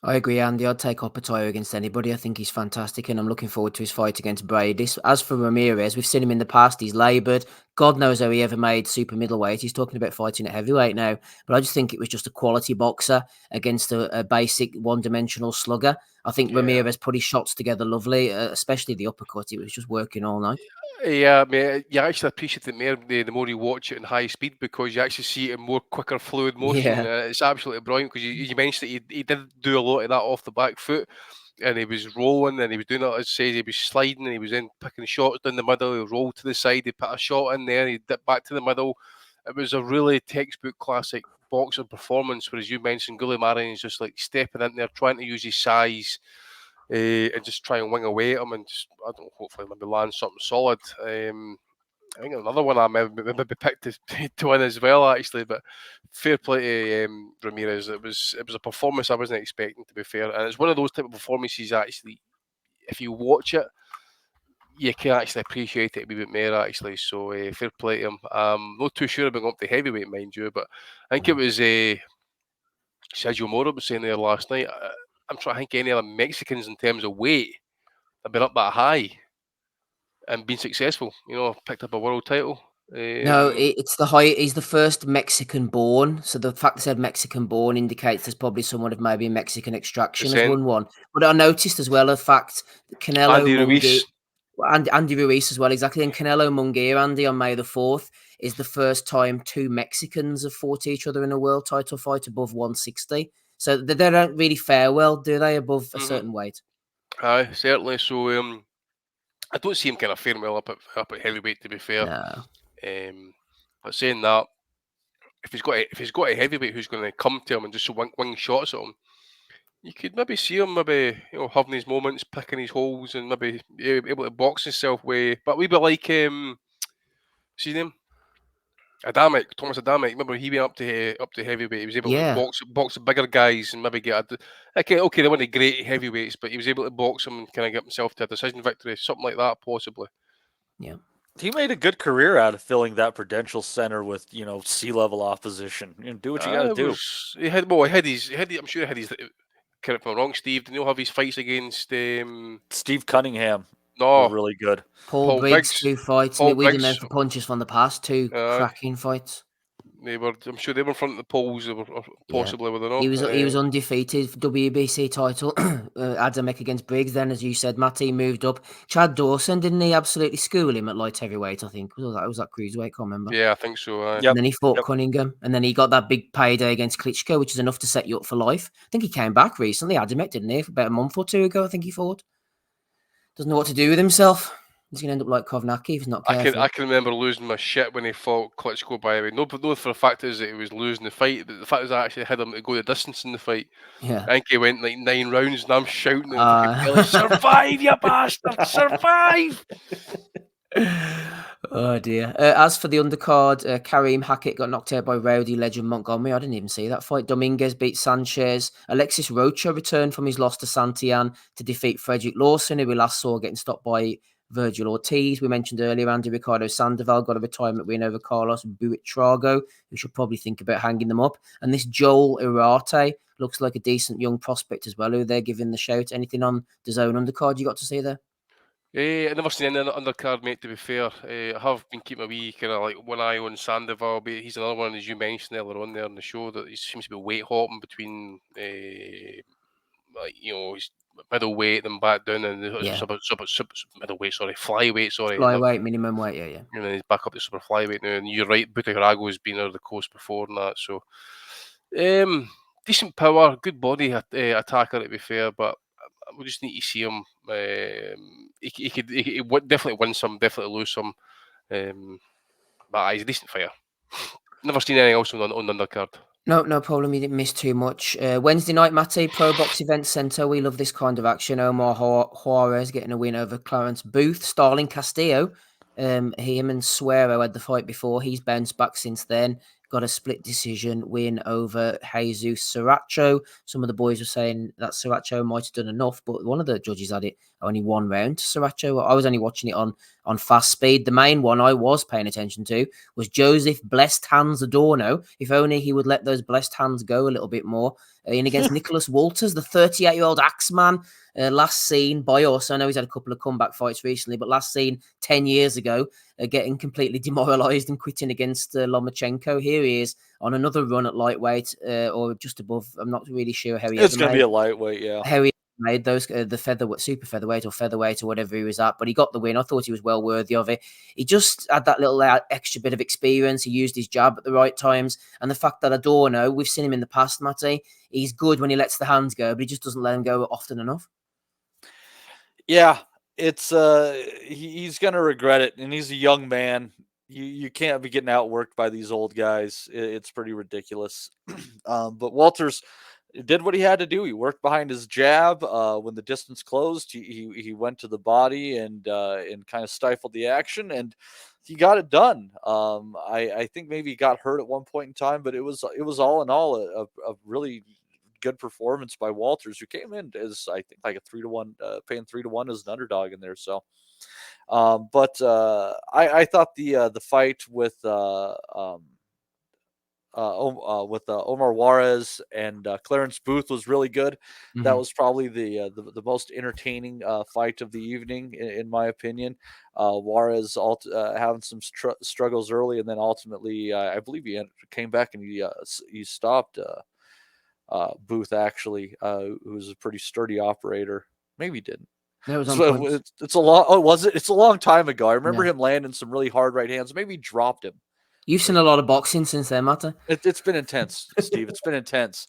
I agree, Andy. I'd take Opatayo against anybody. I think he's fantastic, and I'm looking forward to his fight against Brady. As for Ramirez, we've seen him in the past. He's laboured. God knows how he ever made super middleweight. He's talking about fighting at heavyweight now. But I just think it was just a quality boxer against a basic one-dimensional slugger. I think Ramirez put his shots together lovely, especially the uppercut. It was just working all night. Yeah, mate, you actually appreciate it more the more you watch it in high speed, because you actually see it in more quicker, fluid motion. Yeah. It's absolutely brilliant, because you mentioned that he did do a lot of that off the back foot, and he was rolling, and he was doing it, as says, he was sliding, and he was in picking shots down the middle. He rolled to the side, he put a shot in there, he dipped back to the middle. It was a really textbook classic boxer performance, whereas you mentioned Goulamirian is just like stepping in there, trying to use his size. And just try and wing away at him, and just, I don't know, hopefully maybe land something solid. I think another one I maybe picked to win as well, actually. But fair play to Ramirez. It was a performance I wasn't expecting, to be fair, and it's one of those type of performances actually, if you watch it, you can actually appreciate it a wee bit more, actually. So fair play to him. Not too sure about going up to heavyweight, mind you, but I think it was Sergio Moro was saying there last night. I'm trying to think any other Mexicans in terms of weight have been up that high and been successful. Picked up a world title. No, it's the high. He's the first Mexican born. So the fact they said Mexican born indicates there's probably someone of maybe Mexican extraction has won one. But I noticed as well the fact that Canelo Andy Ruiz as well, exactly. And Canelo Munguia, Andy, on May the 4th, is the first time 2 Mexicans have fought each other in a world title fight above 160. So they don't really fare well, do they, above a certain weight? Aye, certainly. So I don't see him kind of faring well up at heavyweight, to be fair. No. But saying that, if he's got a heavyweight who's going to come to him and just wing shots at him, you could maybe see him having his moments, picking his holes, and maybe able to box himself way. But we be like see his name? Thomas Adamic. Remember, he went up to heavyweight. He was able to box the bigger guys and maybe get okay, they weren't great heavyweights, but he was able to box them and kind of get himself to a decision victory, something like that, possibly. Yeah, he made a good career out of filling that Prudential Center with sea-level opposition. Do what you got to do. He had. I'm sure he had his. Correct me if I'm wrong, Steve. Didn't you have his fights against Steve Cunningham? were really good. Paul Briggs, 2 fights. Paul We've been Briggs. meant for punches from the past, 2 cracking fights. I'm sure they were in front of the polls, or possibly, were they not? He was undefeated, WBC title. Adamek against Briggs. Then, as you said, Matty moved up. Chad Dawson, didn't he absolutely school him at light heavyweight? I think was that cruiserweight. Can't remember. Yeah, I think so. And then he fought Cunningham, and then he got that big payday against Klitschko, which is enough to set you up for life. I think he came back recently. Adamek, didn't he? About a month or 2 ago, I think he fought. Doesn't know what to do with himself. He's going to end up like Kovnacki if he's not careful. I can remember losing my shit when he fought Klitschko, by the way. No, for the fact is that he was losing the fight. The fact is I actually had him to go the distance in the fight. Yeah. I think he went like 9 rounds, and I'm shouting at him, survive, you bastard! Survive! Oh, dear. As for the undercard, Kareem Hackett got knocked out by Rowdy Legend Montgomery. I didn't even see that fight. Dominguez beat Sanchez. Alexis Rocha returned from his loss to Santillan to defeat Frederick Lawson, who we last saw getting stopped by Virgil Ortiz. We mentioned earlier Andy Ricardo Sandoval got a retirement win over Carlos Buitrago, who should probably think about hanging them up. And this Joel Irate looks like a decent young prospect as well, who they're giving the shout. Anything on the zone undercard you got to see there? I never seen any undercard, mate, to be fair. I have been keeping a wee kind of like one eye on Sandoval, but he's another one, as you mentioned earlier on there in the show, that he seems to be weight hopping between, he's middleweight and back down, and middleweight, Flyweight, minimum weight, yeah. And then he's back up to super flyweight now. And you're right, Buitrago has been out of the coast before and that. So, decent power, good body attacker, to be fair, but we just need to see him. He would definitely win some, definitely lose some. But he's a decent fighter. Never seen anything else on the undercard. No problem. You didn't miss too much. Wednesday night, Matty, Pro Box Event Center. We love this kind of action. Omar Juarez getting a win over Clarence Booth. Starling Castillo, him and Suero had the fight before. He's bounced back since then. Got a split decision win over Jesus Saracho. Some of the boys were saying that Saracho might have done enough, but one of the judges had it only 1 round to Saracho. I was only watching it on fast speed. The main one I was paying attention to was Joseph Blessed Hands Adorno. If only he would let those blessed hands go a little bit more. In against Nicholas Walters, the 38-year-old Axeman, last seen by us. I know he's had a couple of comeback fights recently, but last seen 10 years ago, getting completely demoralized and quitting against Lomachenko. Here he is on another run at lightweight or just above. I'm not really sure how he It's going to be a lightweight, yeah. How he made those, the featherweight, super featherweight or featherweight or whatever he was at, but he got the win. I thought he was well worthy of it. He just had that little extra bit of experience. He used his jab at the right times. And the fact that Adorno, we've seen him in the past, Matty, he's good when he lets the hands go, but he just doesn't let them go often enough. Yeah, it's he's going to regret it, and he's a young man. You can't be getting outworked by these old guys. It's pretty ridiculous. But Walters did what he had to do. He worked behind his jab. When the distance closed, he went to the body and kind of stifled the action, and he got it done. I think maybe he got hurt at one point in time, but it was all in all a really good performance by Walters, who came in as I think like a 3-1, paying 3-1 as an underdog in there. So, but I thought the fight with Omar Juarez and Clarence Booth was really good. Mm-hmm. That was probably the most entertaining fight of the evening, in my opinion. Juarez having some struggles early, and then ultimately, I believe he came back and he stopped Booth, actually, who's a pretty sturdy operator. Maybe he didn't. No, it was on it's a long. Oh, was it? It's a long time ago. I remember him landing some really hard right hands. Maybe he dropped him. You've seen a lot of boxing since then, Matta. It's been intense, Steve. It's been intense,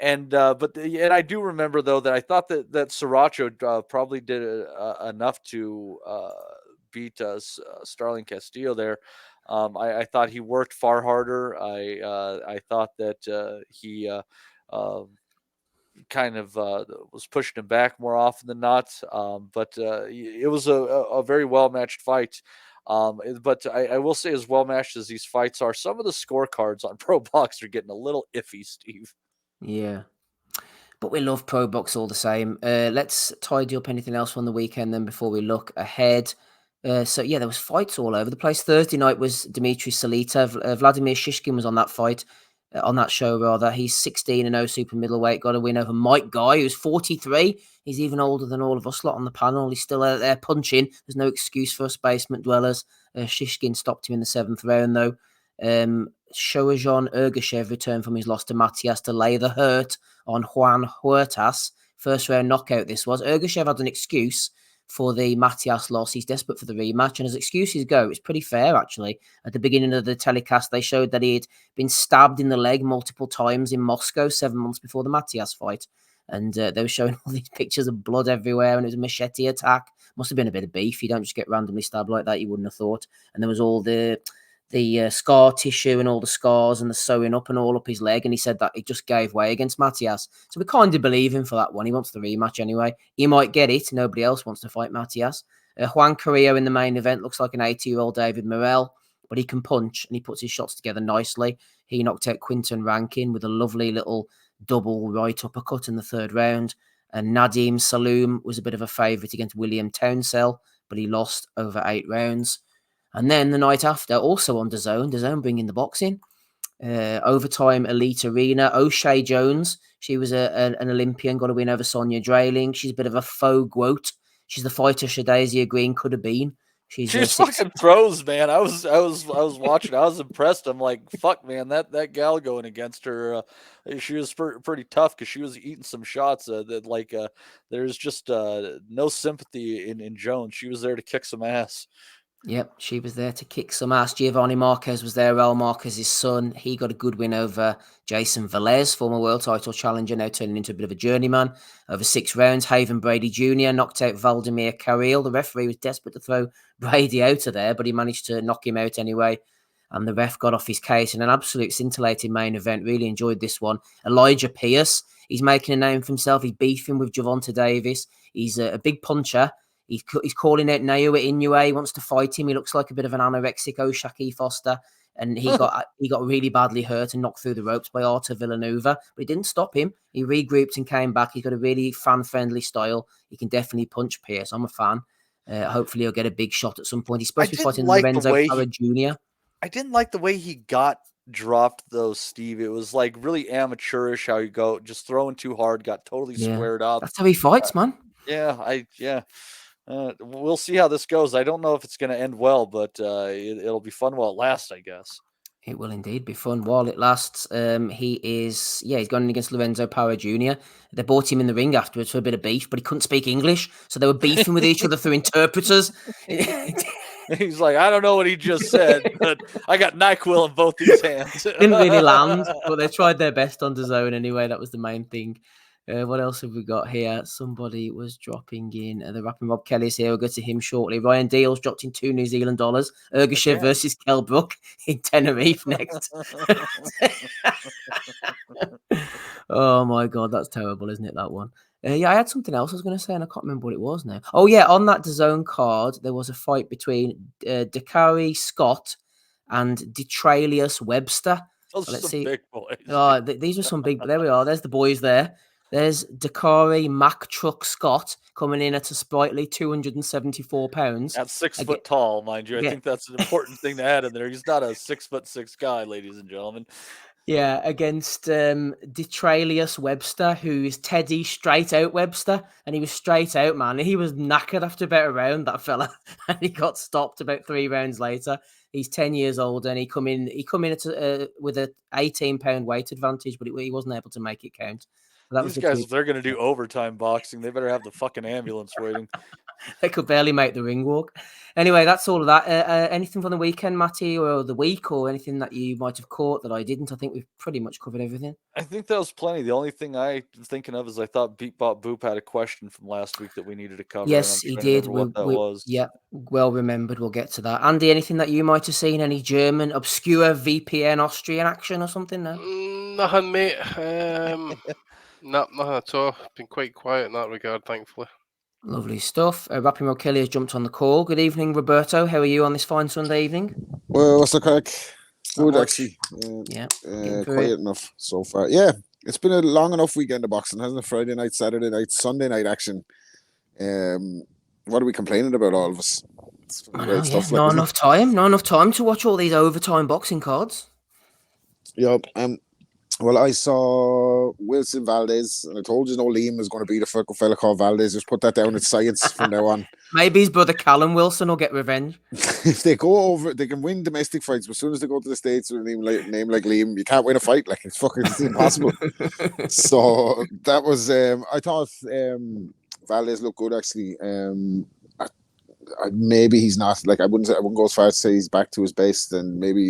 and I do remember though that I thought that Saracho probably did enough to beat Starling Castillo there. I thought he worked far harder. I thought that he kind of was pushing him back more often than not. But it was a very well matched fight. But I will say, as well matched as these fights are, some of the scorecards on Pro Box are getting a little iffy, Steve. Yeah, but we love Pro Box all the same. Let's tidy up anything else from the weekend then before we look ahead. So yeah, there was fights all over the place. Thursday night was Dmitry Salita. Vladimir Shishkin was on that fight. On that show, rather. He's 16-0 super middleweight, got a win over Mike Guy, who's 43. He's even older than all of us lot on the panel. He's still out there punching. There's no excuse for us basement dwellers. Shishkin stopped him in the 7th round, though. Shoajon Ergashev returned from his loss to Matias to lay the hurt on Juan Huertas. First round knockout this was. Ergashev had an excuse for the Matias loss. He's desperate for the rematch, and as excuses go, it's pretty fair, actually. At the beginning of the telecast, they showed that he had been stabbed in the leg multiple times in Moscow 7 months before the Matias fight, and they were showing all these pictures of blood everywhere, and it was a machete attack. Must have been a bit of beef. You don't just get randomly stabbed like that, you wouldn't have thought. And there was all the scar tissue and all the scars and the sewing up and all up his leg, and he said that it just gave way against Matias. So we kind of believe him for that one. He wants the rematch anyway. He might get it. Nobody else wants to fight Matias. Juan Carrillo in the main event looks like an 80-year-old David Morrell, but he can punch and he puts his shots together nicely. He knocked out Quinton Rankin with a lovely little double right uppercut in the 3rd round. And Nadim Saloum was a bit of a favourite against William Townsell, but he lost over 8 rounds. And then the night after, also on DAZN bringing the boxing. Overtime Elite Arena. O'Shea Jones, she was an Olympian, got a win over Sonia Drayling. She's a bit of a faux goat. She's the fighter Shadazia Green could have been. She's fucking throws, man. I was watching. I was impressed. I'm like, fuck, man. That gal going against her, she was pretty tough because she was eating some shots. There's just no sympathy in Jones. She was there to kick some ass. Yep, she was there to kick some ass. Giovanni Marquez was there, Raul Marquez's son. He got a good win over Jason Velez, former world title challenger, now turning into a bit of a journeyman. Over 6 rounds, Haven Brady Jr. knocked out Valdemir Carril. The referee was desperate to throw Brady out of there, but he managed to knock him out anyway. And the ref got off his case in an absolute scintillating main event. Really enjoyed this one. Elijah Pierce, he's making a name for himself. He's beefing with Gervonta Davis. He's a big puncher. He's calling out Naoya Inoue. He wants to fight him. He looks like a bit of an anorexic O'Shaki Foster. And he got really badly hurt and knocked through the ropes by Artur Villanueva. But it didn't stop him. He regrouped and came back. He's got a really fan-friendly style. He can definitely punch Pierce. I'm a fan. Hopefully he'll get a big shot at some point. He's supposed to be fighting Lorenzo Parra Jr. I didn't like the way he got dropped, though, Steve. It was like really amateurish how you go, just throwing too hard, got totally squared up. That's how he fights, man. We'll see how this goes. I don't know if it's going to end well, but it'll be fun while it lasts, I guess. It will indeed be fun while it lasts. He's gone in against Lorenzo Parra Jr. They brought him in the ring afterwards for a bit of beef, but he couldn't speak English, so they were beefing with each other through interpreters. He's like, I don't know what he just said, but I got NyQuil in both these hands. Didn't really land, but they tried their best on DAZN anyway. That was the main thing. What else have we got here? Somebody was dropping in. The rapping Rob Kelly's here. We'll go to him shortly. Ryan Deal's dropped in $2 New Zealand. Ergashev versus Kell Brook in Tenerife next. Oh my God, that's terrible, isn't it, that one? I had something else I was going to say, and I can't remember what it was now. Oh yeah, on that DAZN card, there was a fight between Dakari Scott and Detralius Webster. Those are some big boys. Oh, these are some big. There we are. There's the boys there. There's Dakari Mack Truck Scott coming in at a sprightly 274 pounds. At 6 foot tall, mind you. I think that's an important thing to add in there. He's not a 6'6" guy, ladies and gentlemen. Yeah, against Detralius Webster, who is Teddy Straight Out Webster, and he was straight out, man. He was knackered after about a round, that fella, and he got stopped about 3 rounds later. He's 10 years old, and he come in at with a 18-pound weight advantage, but he wasn't able to make it count. So these guys, if they're going to do overtime boxing, they better have the fucking ambulance waiting. They could barely make the ring walk. Anyway, that's all of that. Anything from the weekend, Matty, or the week, or anything that you might have caught that I didn't? I think we've pretty much covered everything. I think that was plenty. The only thing I'm thinking of is I thought Beat Bop Boop had a question from last week that we needed to cover. Yes, he did. What that was. Yeah, well remembered. We'll get to that. Andy, anything that you might have seen? Any German, obscure VPN Austrian action or something? No? Nothing, mate. Nothing at all. Been quite quiet in that regard, thankfully. Lovely stuff. Rapping Rob Kelly has jumped on the call. Good evening, Roberto. How are you on this fine Sunday evening? Well, what's the crack? Good, actually. Quiet enough so far. Yeah, it's been a long enough weekend of boxing, hasn't it? Friday night, Saturday night, Sunday night action. What are we complaining about, all of us? Not enough time to watch all these overtime boxing cards. Yep. Well, I saw Wilson Valdez, and I told you no Liam was going to beat a fucking fella called Valdez. Just put that down as science from now on. Maybe his brother Callum Wilson will get revenge. If they go over, they can win domestic fights, but as soon as they go to the States with a name like Liam, you can't win a fight. Like, it's impossible. So that was, I thought Valdez looked good, actually. Maybe he's not, like, I wouldn't go as far as to say he's back to his best, and maybe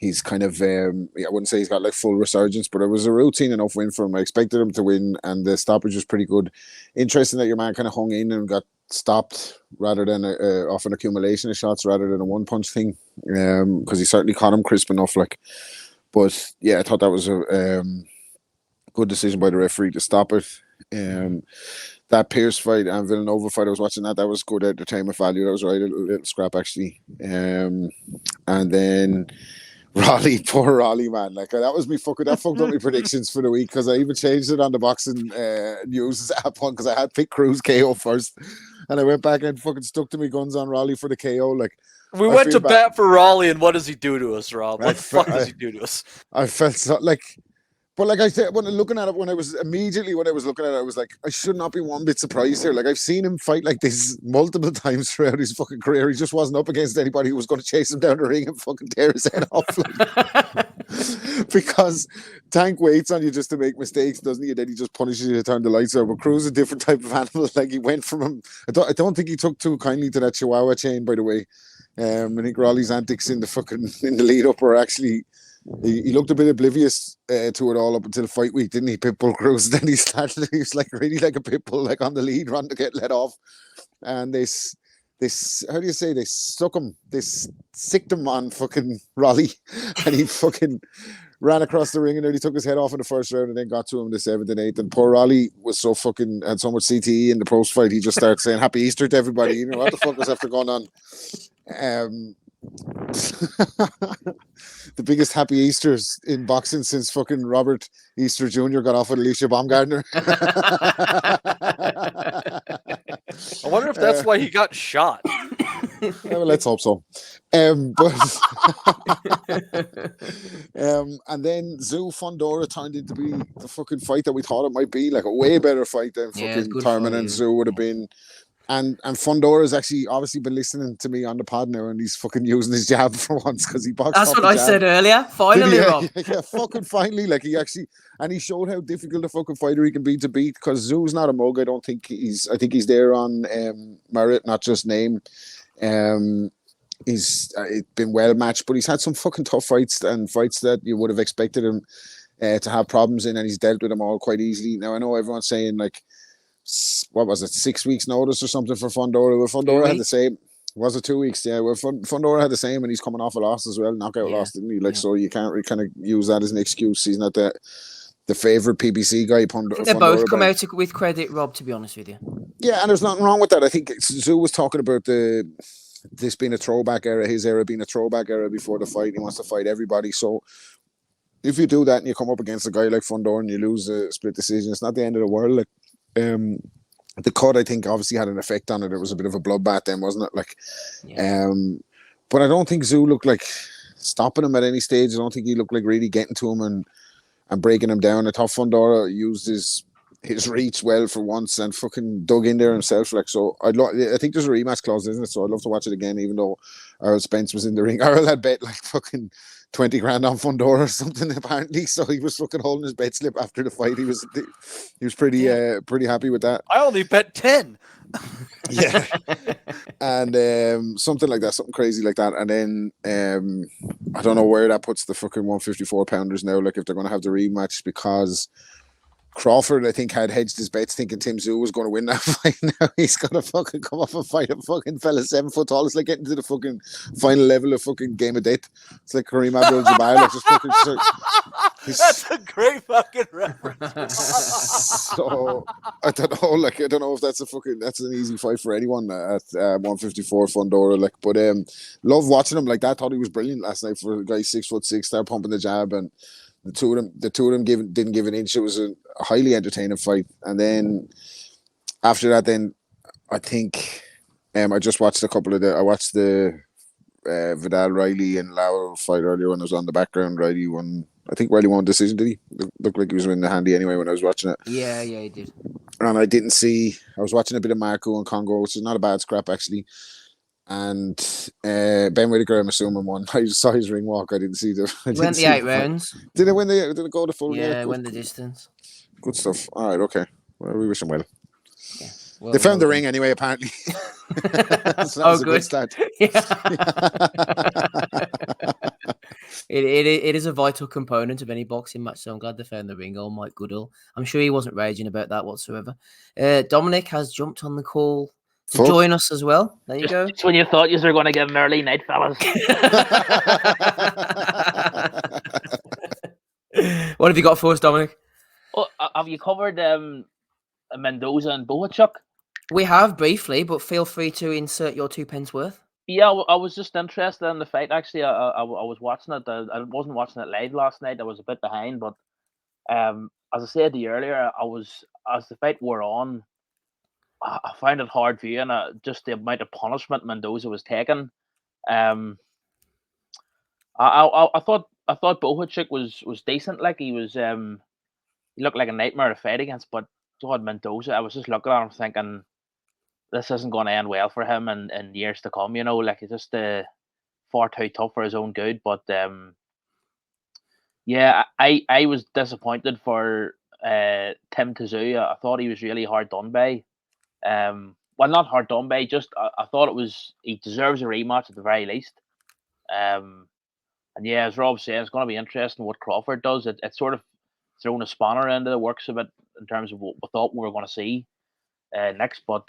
he's kind of, I wouldn't say he's got like full resurgence, but it was a routine enough win for him. I expected him to win, and the stoppage was pretty good. Interesting that your man kind of hung in and got stopped rather than off an accumulation of shots rather than a one punch thing, because he certainly caught him crisp enough. Like, but yeah, I thought that was a good decision by the referee to stop it. That Pierce fight and Villanova fight, I was watching that. That was good entertainment value. That was right, a little scrap actually. And then Rolly, poor Rolly, man. Like, that was me fucking, that fucked up my predictions for the week, because I even changed it on the boxing news app one, because I had picked Cruz KO first, and I went back and fucking stuck to my guns on Rolly for the KO. Like, we went to bat for Rolly, and what does he do to us, Rob? What the fuck does he do to us? I felt so, like, but like I said, when looking at it, when I was looking at it, I was like, I should not be one bit surprised here. Like, I've seen him fight like this multiple times throughout his fucking career. He just wasn't up against anybody who was going to chase him down the ring and fucking tear his head off. Like, because Tank waits on you just to make mistakes, doesn't he? And then he just punishes you to turn the lights out. But Cruz is a different type of animal. Like, he went from him. I don't think he took too kindly to that Chihuahua chain, by the way. I think Rolly's antics in the lead up were actually. He looked a bit oblivious to it all up until fight week, didn't he? Pitbull Cruz. Then he was like really like a pitbull, like on the lead run to get let off. And this how do you say, they sicked him on fucking Rolly, and he fucking ran across the ring and then he took his head off in the first round and then got to him in the 7th and 8th. And poor Rolly was so fucking, had so much CTE in the post fight, he just started saying Happy Easter to everybody. You know what the fuck was after going on? The biggest Happy Easters in boxing since fucking Robert Easter Jr. got off with Alicia Baumgartner. I wonder if that's why he got shot. Well, let's hope so. And then ZURDO FUNDORA turned into be the fucking fight that we thought it might be, like a way better fight than fucking Thurman and ZURDO would have been. And FUNDORA has actually obviously been listening to me on the pod now, and he's fucking using his jab for once, because he boxed. That's what I said earlier. Finally, Rob. Yeah, fucking finally. Like, he actually, and he showed how difficult a fucking fighter he can be to beat, because ZURDO's not a mug. I think he's there on merit, not just name. He's been well matched, but he's had some fucking tough fights, and fights that you would have expected him to have problems in, and he's dealt with them all quite easily. Now, I know everyone's saying, like, what was it, 6 weeks notice or something for FUNDORA? Well, FUNDORA had the same. Was it 2 weeks? Yeah, well, FUNDORA had the same, and he's coming off a loss as well, knockout loss, didn't he? Like, so you can't really kind of use that as an excuse. He's not the favourite PBC guy. They both come out with credit, Rob, to be honest with you. Yeah, and there's nothing wrong with that. I think ZURDO was talking about this being a throwback era, his era being a throwback era before the fight. He wants to fight everybody. So if you do that and you come up against a guy like FUNDORA and you lose a split decision, it's not the end of the world. Like, the cut, I think, obviously had an effect on it. It was a bit of a bloodbath then, wasn't it? Like, but I don't think ZURDO looked like stopping him at any stage. I don't think he looked like really getting to him and breaking him down. I thought FUNDORA used his reach well for once and fucking dug in there himself. Like, so I think there's a rematch clause, isn't it? So I'd love to watch it again, even though Errol Spence was in the ring. Errol had bet like fucking 20 grand on FUNDORA or something, apparently. So he was fucking holding his bet slip after the fight. He was pretty happy with that. I only bet 10. Yeah. And something like that, something crazy like that. And then I don't know where that puts the fucking 154 pounders now, like if they're going to have the rematch, because Crawford, I think, had hedged his bets thinking Tim Tszyu was going to win that fight. Now he's going to fucking come off and fight a fucking fella 7 foot tall. It's like getting to the fucking final level of fucking Game of Death. It's like Kareem Abdul-Jabbar. Like, just fucking, that's a great fucking reference. So I don't know. Like, I don't know if that's an easy fight for anyone at 154 FUNDORA. Like, but love watching him like that. Thought he was brilliant last night for a guy 6'6", start pumping the jab, and the two of them didn't give an inch. It was a highly entertaining fight. And then after that, then I think I just watched I watched the Vidal Riley and Lau fight earlier when I was on the background. Riley won I think Riley won decision, did he? Looked like he was in the handy anyway when I was watching it. Yeah, he did. And I didn't see. I was watching a bit of Marco and Congo, which is not a bad scrap actually. And Ben Whittaker, I'm assuming, won. I just saw his ring walk. I didn't see the. Went the 8 rounds. Did it win the? Did it go the full? Yeah, went the distance. Good stuff. All right, okay. Well, we wish him well. Yeah. Well, they found the ring anyway, apparently. So that was a good start. It is a vital component of any boxing match, so I'm glad they found the ring. Oh, Mike Goodall. I'm sure he wasn't raging about that whatsoever. Dominic has jumped on the call to join us as well. There you go. Just when you thought you were going to get an early night, fellas. What have you got for us, Dominic? Oh, have you covered Mendoza and Bohachuk? We have briefly, but feel free to insert your 2 pence worth. Yeah, I was just interested in the fight. Actually, I was watching it. I wasn't watching it live last night. I was a bit behind, but as I said to you earlier, as the fight wore on, I found it hard viewing just the amount of punishment Mendoza was taking. I thought Bohachuk was decent. Like he was, he looked like a nightmare to fight against. But God, Mendoza, I was just looking at him thinking, this isn't going to end well for him in years to come. You know, like it's just far too tough for his own good. But yeah, I was disappointed for Tim TSZYU. I thought he was really hard done by. Well, not hard done by. Just I thought he deserves a rematch at the very least. And yeah, as Rob said, it's going to be interesting what Crawford does. It's sort of thrown a spanner into the works of it in terms of what we thought we were going to see next. But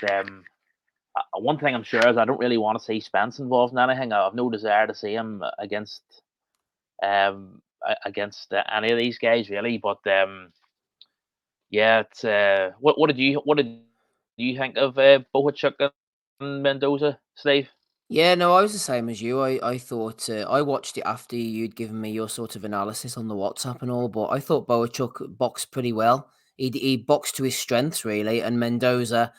one thing I'm sure is I don't really want to see Spence involved in anything. I have no desire to see him against any of these guys really. But yeah, it's what did you think of Bohachuk and Mendoza, Steve? Yeah, no, I was the same as you. I thought I watched it after you'd given me your sort of analysis on the WhatsApp and all, but I thought Bohachuk boxed pretty well. He boxed to his strengths really, and Mendoza,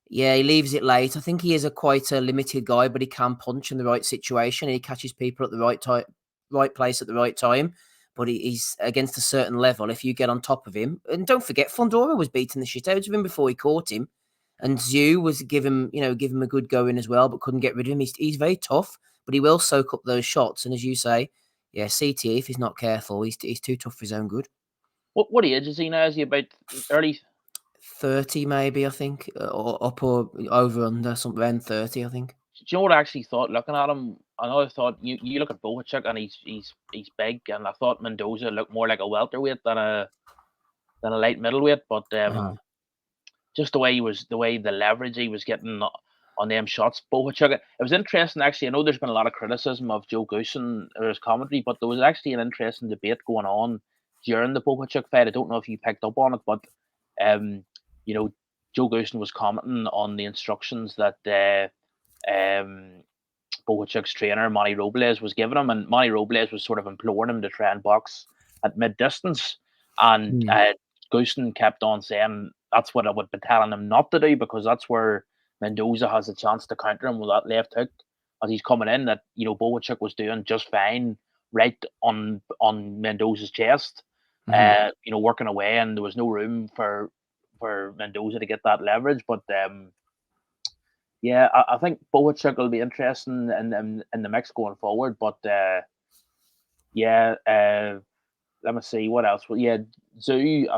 yeah, he leaves it late. I think he is quite a limited guy, but he can punch in the right situation. He catches people at the right place at the right time. But he's against a certain level. If you get on top of him, and don't forget, FUNDORA was beating the shit out of him before he caught him. And ZUYU was give him a good going as well, but couldn't get rid of him. He's very tough, but he will soak up those shots. And as you say, yeah, CT, if he's not careful, he's too tough for his own good. What age is he now? Is he about early 30, maybe? I think, or up or over under something around 30, I think. Do you know what I actually thought looking at him? I thought you look at Bohachuk and he's big, and I thought Mendoza looked more like a welterweight than a light middleweight, but just the way the leverage he was getting on them shots, Bohachuk. It was interesting actually. I know there's been a lot of criticism of Joe Goosen or his commentary, but there was actually an interesting debate going on during the Bohachuk fight. I don't know if you picked up on it, but you know, Joe Goosen was commenting on the instructions that Bohachuk's trainer Manny Robles was giving him, and Manny Robles was sort of imploring him to try and box at mid-distance, and Goosen kept on saying that's what I would be telling him not to do, because that's where Mendoza has a chance to counter him with that left hook as he's coming in. That, you know, Bohachuk was doing just fine right on Mendoza's chest, you know, working away, and there was no room for Mendoza to get that leverage. But yeah, I think Bohachuk will be interesting in the mix going forward. But yeah, let me see what else. Well, yeah, ZUYU,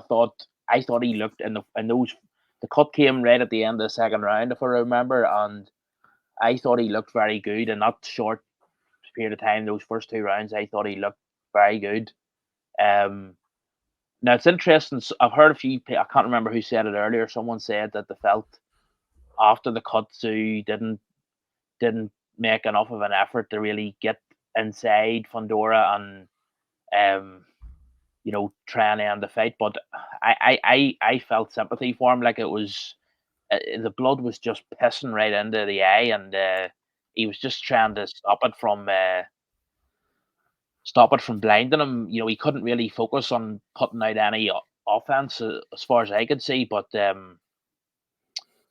I thought he looked in those. The cut came right at the end of the second round, if I remember, and I thought he looked very good in that short period of time. Those first 2 rounds, I thought he looked very good. Now it's interesting. I've heard a few. I can't remember who said it earlier. Someone said that they felt after the cut, ZUYU didn't make enough of an effort to really get inside FUNDORA and you know, try and end the fight. But I felt sympathy for him. Like, it was the blood was just pissing right into the eye, and he was just trying to stop it from blinding him. You know, he couldn't really focus on putting out any offense as far as I could see. But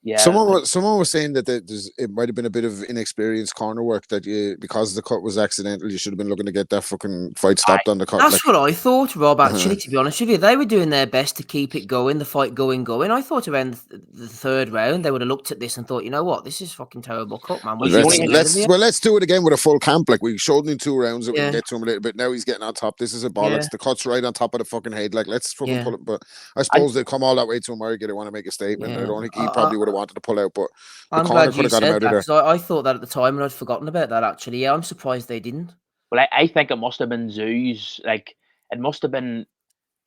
Yeah. Someone was saying that it might have been a bit of inexperienced corner work that because the cut was accidental, you should have been looking to get that fucking fight stopped on the cut. That's what I thought, Rob, actually, to be honest with you. They were doing their best to keep it going, the fight going. I thought around the third round, they would have looked at this and thought, you know what, this is fucking terrible cut, man. Let's do it again with a full camp. Like, we showed him in 2 rounds that we can get to him a little bit. Now he's getting on top. This is a bollocks. The cut's right on top of the fucking head. Like, let's fucking pull it. But I suppose they come all that way to America. They want to make a statement. I don't think he probably would have wanted to pull out, but I'm glad you said that, because I thought that at the time and I'd forgotten about that, actually. Yeah, I'm surprised they didn't. Well, I think it must have been ZUYU's, like, it must have been,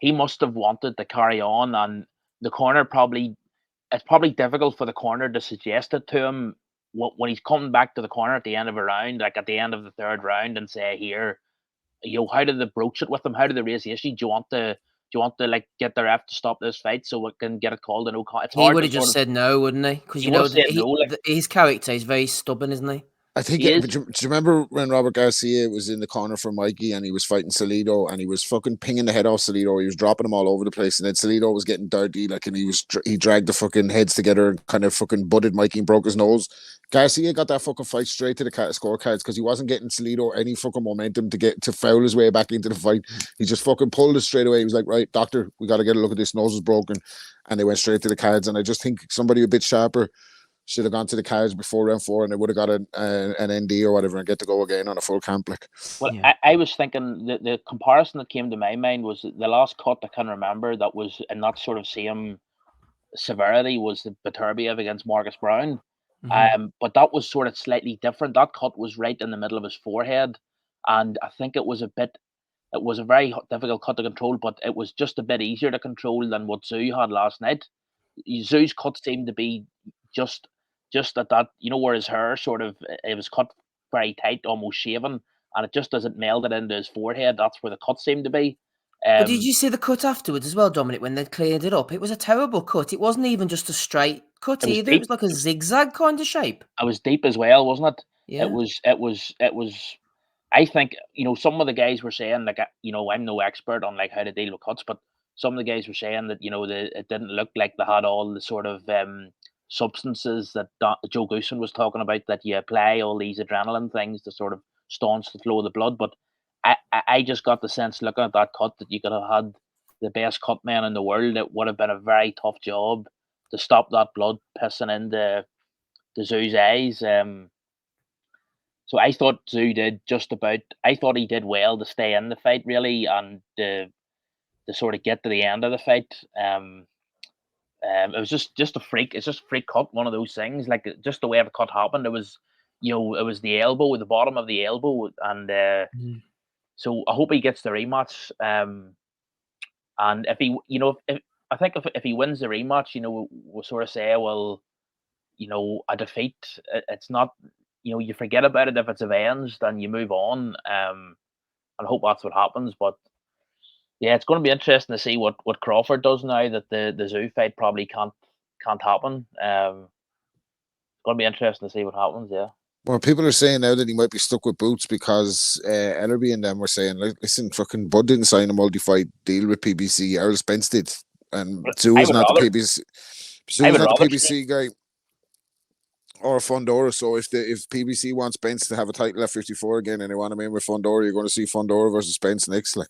he must have wanted to carry on, and the corner it's probably difficult for the corner to suggest it to him when he's coming back to the corner at the end of a round, like at the end of the 3rd round, and say, here, how did they broach it with him? How did they raise the issue? Do you want to like get the ref to stop this fight so we can get it called a no call? He would have just said no, wouldn't he? Because his character is very stubborn, isn't he? I think. Do you remember when Robert Garcia was in the corner for Mikey and he was fighting Salido and he was fucking pinging the head off Salido? He was dropping him all over the place, and then Salido was getting dirty, like, and he dragged the fucking heads together and kind of fucking butted Mikey and broke his nose. Garcia got that fucking fight straight to the scorecards because he wasn't getting Salido any fucking momentum to foul his way back into the fight. He just fucking pulled it straight away. He was like, right, doctor, we got to get a look at this. Nose is broken, and they went straight to the cards. And I just think somebody a bit sharper should have gone to the cards before round 4, and they would have got an ND or whatever and get to go again on a full camp. Like, well, I was thinking the comparison that came to my mind was the last cut I can remember that was in that sort of same severity was the Beterbiev against Marcus Brown. But that was sort of slightly different. That cut was right in the middle of his forehead, and I think it was a very difficult cut to control, but it was just a bit easier to control than what ZUYU had last night. ZUYU's cut seemed to be just at that, where his hair sort of, it was cut very tight, almost shaven, and it just doesn't meld it into his forehead. That's where the cut seemed to be. But did you see the cut afterwards as well, Dominic, when they cleared it up? It was a terrible cut. It wasn't even just a straight cut either. It was like a zigzag kind of shape. It was deep as well, wasn't it? Yeah. It was. I think, some of the guys were saying, like, I'm no expert on like how to deal with cuts, but some of the guys were saying that, it didn't look like they had all the sort of substances that Joe Goosen was talking about, that you apply all these adrenaline things to sort of staunch the flow of the blood. But I just got the sense, looking at that cut, that you could have had the best cut man in the world. It would have been a very tough job to stop that blood pissing into the ZUYU's eyes. So I thought ZUYU did I thought he did well to stay in the fight, really, and to sort of get to the end of the fight. It was just a freak. It's just a freak cut, one of those things. Like, just the way the cut happened, it was, it was the elbow, the bottom of the elbow, and so I hope he gets the rematch. And if he, I think if he wins the rematch, we'll sort of say, well, a defeat, it's not, you forget about it if it's avenged and you move on. And I hope that's what happens. But yeah, it's going to be interesting to see what Crawford does now that the ZUYU fight probably can't happen. It's going to be interesting to see what happens. Yeah. Well, people are saying now that he might be stuck with Boots because Ellerby and them were saying, like, listen, fucking Bud didn't sign a multi-fight deal with PBC. Errol Spence did, and ZUYU's not the PBC. ZUYU's not the PBC guy or Fundora. So if PBC wants Spence to have a title at 54 again and they want him in with Fundora, you're going to see Fundora versus Spence next. Like,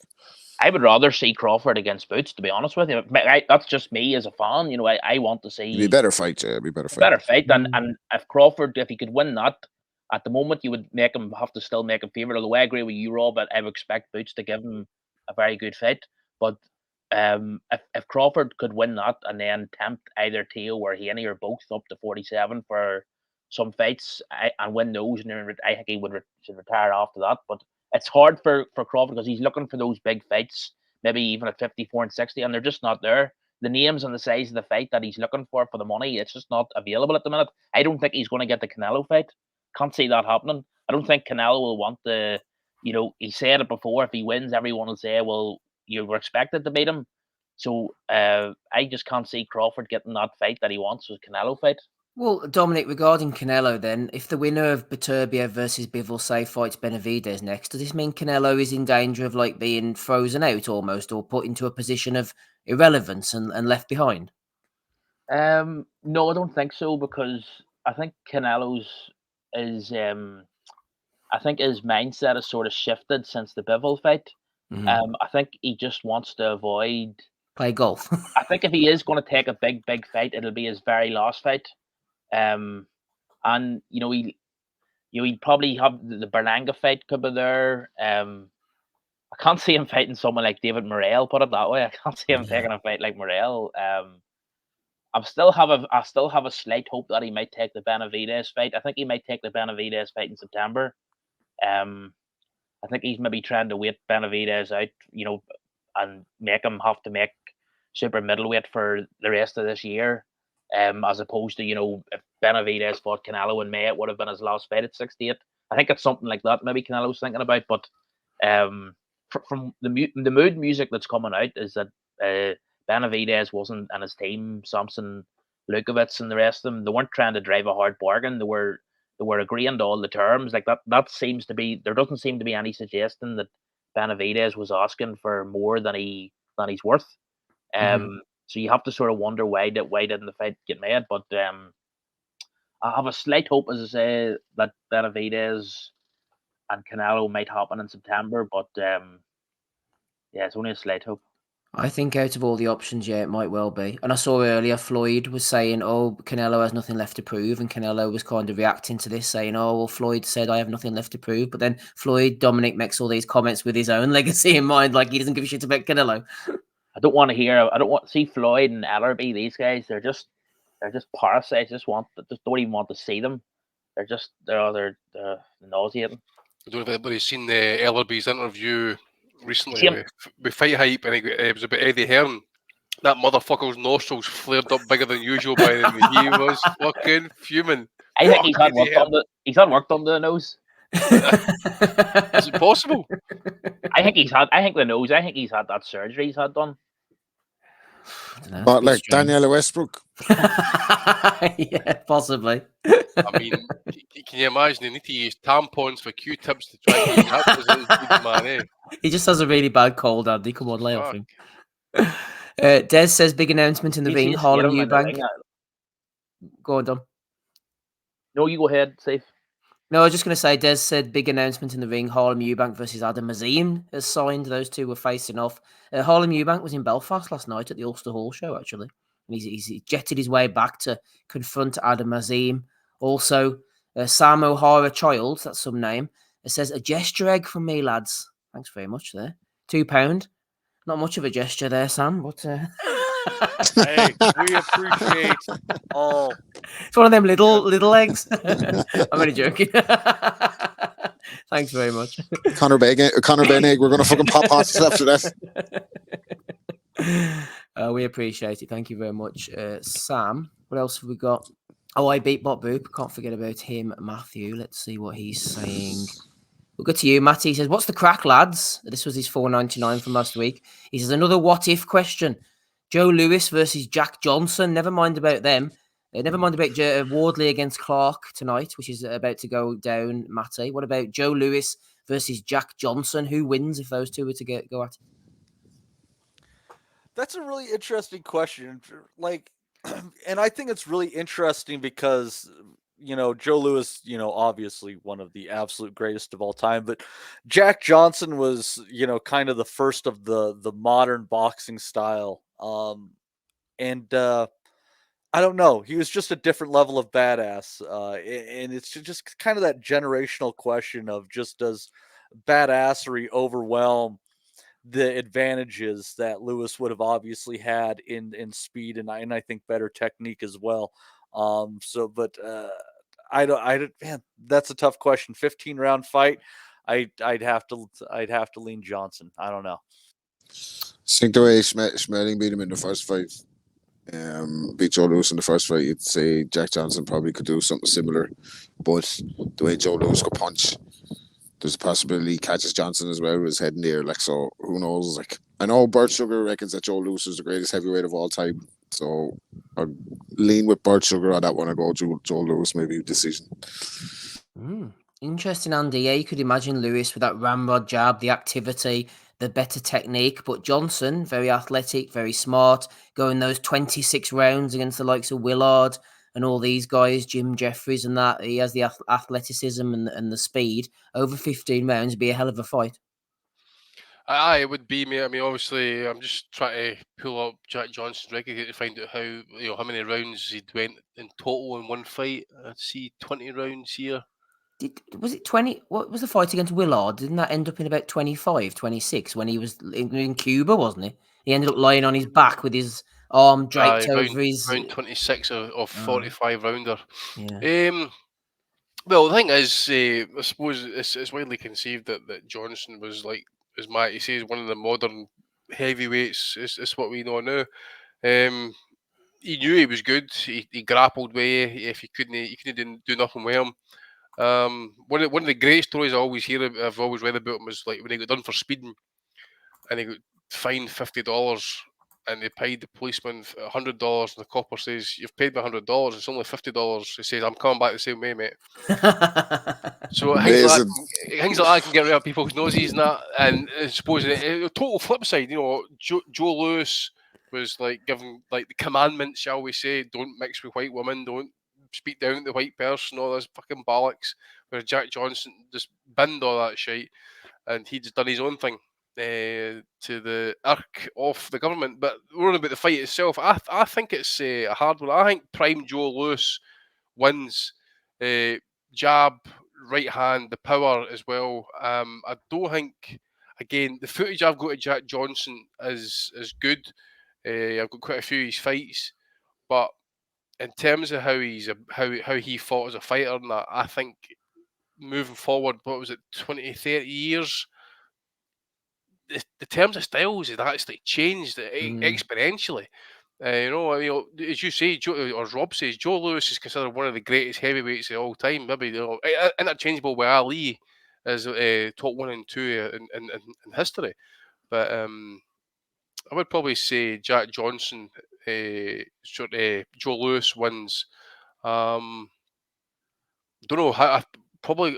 I would rather see Crawford against Boots, to be honest with you. That's just me as a fan. I want to see. It'd be a better fight, yeah. It'd be a better fight. Better fight. And if Crawford, if he could win that, at the moment, you would have to still make him favourite. Although I agree with you, Rob, but I would expect Boots to give him a very good fight. But if Crawford could win that and then tempt either Teo or Haney or both up to 47 for some fights and win those, and I think he should retire after that. But it's hard for Crawford because he's looking for those big fights, maybe even at 54 and 60, and they're just not there. The names and the size of the fight that he's looking for the money, it's just not available at the minute. I don't think he's going to get the Canelo fight. Can't see that happening. I don't think Canelo will want the, he said it before, if he wins, everyone will say, well, you were expected to beat him. So I just can't see Crawford getting that fight that he wants, with Canelo fight. Well, Dominic, regarding Canelo then, if the winner of Beterbiev versus Bivol, say, fights Benavidez next, does this mean Canelo is in danger of like being frozen out almost, or put into a position of irrelevance and left behind? No, I don't think so, because I think Canelo's is I think his mindset has sort of shifted since the Bivol fight. I think he just wants to avoid Play golf. I think if he is going to take a big fight, it'll be his very last fight. And he'd probably have the Berlanga fight could be there. I can't see him fighting someone like David Morrell, put it that way. I can't see him taking a fight like Morrell. I still have a slight hope that he might take the Benavidez fight. I think he might take the Benavidez fight in September. I think he's maybe trying to wait Benavidez out, and make him have to make super middleweight for the rest of this year. As opposed to, if Benavidez fought Canelo in May, it would have been his last fight at 68. I think it's something like that maybe Canelo's thinking about. But from the mood music that's coming out is that Benavidez wasn't, and his team, Samson, Lukovitz, and the rest of them, they weren't trying to drive a hard bargain. They were agreeing to all the terms. Like that seems to be, there doesn't seem to be any suggestion that Benavidez was asking for more than he's worth. So you have to sort of wonder why didn't the fight get made? But I have a slight hope, as I say, that Benavidez and Canelo might happen in September. But yeah, it's only a slight hope. I think out of all the options, yeah, it might well be. And I saw earlier Floyd was saying, "Oh, Canelo has nothing left to prove," and Canelo was kind of reacting to this, saying, "Oh, well, Floyd said I have nothing left to prove." But then Dominic makes all these comments with his own legacy in mind, like he doesn't give a shit about Canelo. I don't want to see Floyd and Ellerby. These guys, they're just parasites. Just don't even want to see them. They're nauseating. I don't know if anybody's seen the Ellerby's interview recently with Fight Hype, and it was about Eddie Hearn. That motherfucker's nostrils flared up bigger than usual by the he was fucking fuming. I think he's had work done to the nose. Is it possible? I think he's had that surgery he's had done. But like Daniela Westbrook. Yeah, possibly. I mean, can you imagine? They need to use tampons for Q-tips to try and get man, eh? He just has a really bad cold, Andy. Come on, lay off him. Des says big announcement in the ring. Harlem Eubank. Go on, Dom. No, you go ahead, Safe. No, I was just going to say, Des said big announcement in the ring. Harlem Eubank versus Adam Azim has signed. Those two were facing off. Harlem Eubank was in Belfast last night at the Ulster Hall show, actually. And he's jetted his way back to confront Adam Azim. Also, Sam O'Hara Childs, that's some name. It says, a gesture egg from me, lads. Thanks very much there. £2. Not much of a gesture there, Sam, but... Hey, we appreciate all. It's one of them little eggs. I'm only joking. Thanks very much. Conor Benegg, we're going to fucking pop hearts after that. We appreciate it. Thank you very much, Sam. What else have we got? Oh, I beat Bot Boop. Can't forget about him, Matthew. Let's see what he's saying. We'll go to you, Matty. He says, what's the crack, lads? This was his $4.99 from last week. He says, another what-if question. Joe Lewis versus Jack Johnson. Never mind about them. Never mind about Wardley against Clarke tonight, which is about to go down, Matty. What about Joe Lewis versus Jack Johnson? Who wins if those two were to go at it? That's a really interesting question. Like, and I think it's really interesting because, Joe Lewis, obviously one of the absolute greatest of all time, but Jack Johnson was, kind of the first of the modern boxing style. I don't know. He was just a different level of badass. And it's just kind of that generational question of just does badassery overwhelm the advantages that Lewis would have obviously had in speed and I think better technique as well. Man, that's a tough question. 15-round fight. I'd have to lean Johnson. I don't know. I think the way Schmeling beat him in the first fight, beat Joe Lewis in the first fight, you'd say Jack Johnson probably could do something similar. But the way Joe Lewis could punch, there's a possibility he catches Johnson as well with his head in the air. Like, so who knows? Like, I know Bert Sugar reckons that Joe Lewis is the greatest heavyweight of all time. So I'd lean with Bert Sugar on that one. I go Joe Lewis, maybe decision. Interesting, Andy. Yeah, you could imagine Lewis with that ramrod jab, the activity, the better technique. But Johnson, very athletic, very smart, going those 26 rounds against the likes of Willard and all these guys, Jim Jeffries and that. He has the athleticism and the speed. Over 15 rounds would be a hell of a fight. Aye, it would be, mate. I mean, obviously, I'm just trying to pull up Jack Johnson's record here to find out how many rounds he'd went in total in one fight. Let's see, 20 rounds here. Was it 20? What was the fight against Willard? Didn't that end up in about 25, 26 when he was in Cuba, wasn't he? He ended up lying on his back with his arm draped over his... round 26 of 45 rounder. Yeah. Well, the thing is, I suppose it's widely conceived that Johnson was, like, as Matty says, one of the modern heavyweights. It's what we know now. He knew he was good. He grappled with you. If you couldn't do nothing with him. One of the great stories I've always read about him was like when he got done for speeding, and he got fined $50, and they paid the policeman $100, and the copper says, "You've paid me $100. It's only $50." He says, "I'm coming back the same way, mate." So things like that can get rid of people's noses and that. And I suppose a total flip side, Joe Lewis was like given like the commandment, shall we say, don't mix with white women, don't speak down to the white person, all this fucking bollocks. Where Jack Johnson just binned all that shit, and he just done his own thing to the irk of the government. But we're on about the fight itself. I think it's a hard one. I think prime Joe Lewis wins. Jab, right hand, the power as well. I don't think, again, the footage I've got of Jack Johnson is good. I've got quite a few of his fights, but in terms of how he fought as a fighter, and that, I think moving forward, what was it, 20, 30 years, the terms of styles had actually changed exponentially. As you say, or Rob says, Joe Lewis is considered one of the greatest heavyweights of all time. Maybe interchangeable with Ali as top 1 and 2 in history. But I would probably say Jack Johnson, Joe Lewis wins. Don't know how. Probably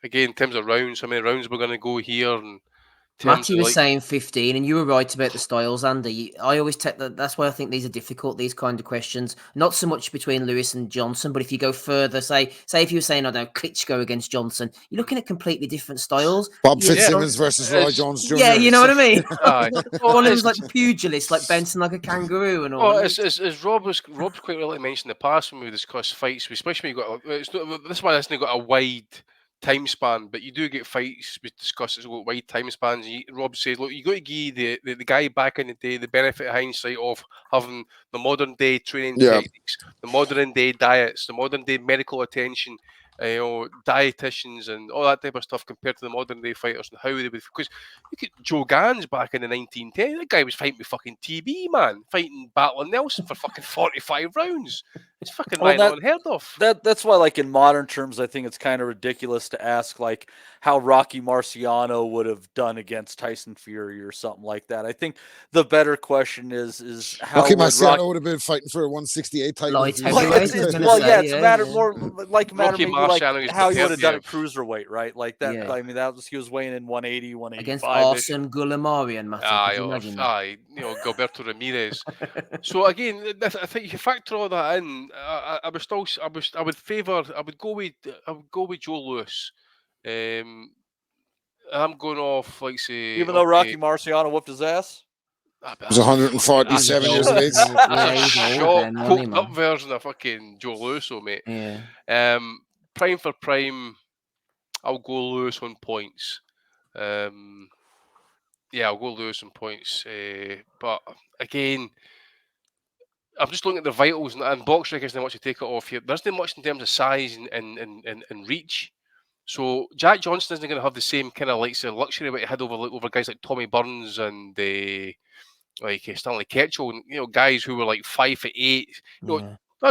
again in terms of rounds, how many rounds we're going to go here, and Matty was saying 15, and you were right about the styles, Andy. I always take that. That's why I think these are difficult, these kind of questions. Not so much between Lewis and Johnson, but if you go further, say if you were saying, I don't know, Klitschko against Johnson, you're looking at completely different styles. Bob Fitzsimmons versus Roy Jones Jr. Yeah, you know what I mean? Aye. One of them's like pugilist, like bouncing like a kangaroo and all. Well, as Rob's quite rightly mentioned in the past when we discuss fights, especially when this one hasn't got a wide time span, but you do get fights we discuss it's got wide time spans. Rob says, look, you got to give the guy back in the day the benefit of hindsight of having the modern day training techniques, the modern day diets, the modern day medical attention, dietitians and all that type of stuff compared to the modern day fighters and how they would. Because look at Joe Gans back in the 1910s. That guy was fighting with fucking TB, man, fighting Battler Nelson for fucking 45 rounds. It's fucking unheard of. That's why, like in modern terms, I think it's kind of ridiculous to ask like how Rocky Marciano would have done against Tyson Fury or something like that. I think the better question is how Rocky Marciano would have been fighting for a 168 title. Well, yeah, it's matter more like Rocky like how he would have done it cruiserweight, right? Like that. Yeah. I mean, he was weighing in 180, 185 against Arsene Goulamarian, Matty. Aye, Gilberto Ramirez. So again, I think if you factor all that in, I would go with Joe Lewis. I'm going off, like, say, even though Rocky Marciano whooped his ass. He was 147 years of age. Coked up version of fucking Joe Lewis, mate. Yeah. Prime for prime, I'll go Lewis on points. I'll go Lewis on points. But again, I'm just looking at the vitals, and box records and much to take it off here. There's not much in terms of size and reach. So Jack Johnson isn't going to have the same kind of luxury what he had over guys like Tommy Burns and Stanley Ketchel, and guys who were like 5'8".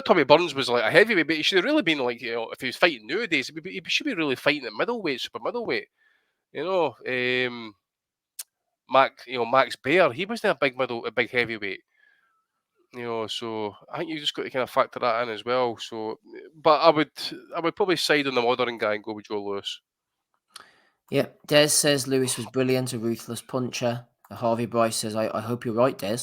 Tommy Burns was like a heavyweight, but he should have really been like, if he was fighting nowadays, he should be really fighting at middleweight, super middleweight. Max Baer, he wasn't a big heavyweight. So I think you just got to kind of factor that in as well. So, but I would probably side on the modern guy and go with Joe Lewis. Yeah, Des says Lewis was brilliant, a ruthless puncher. Harvey Bryce says, I hope you're right, Des.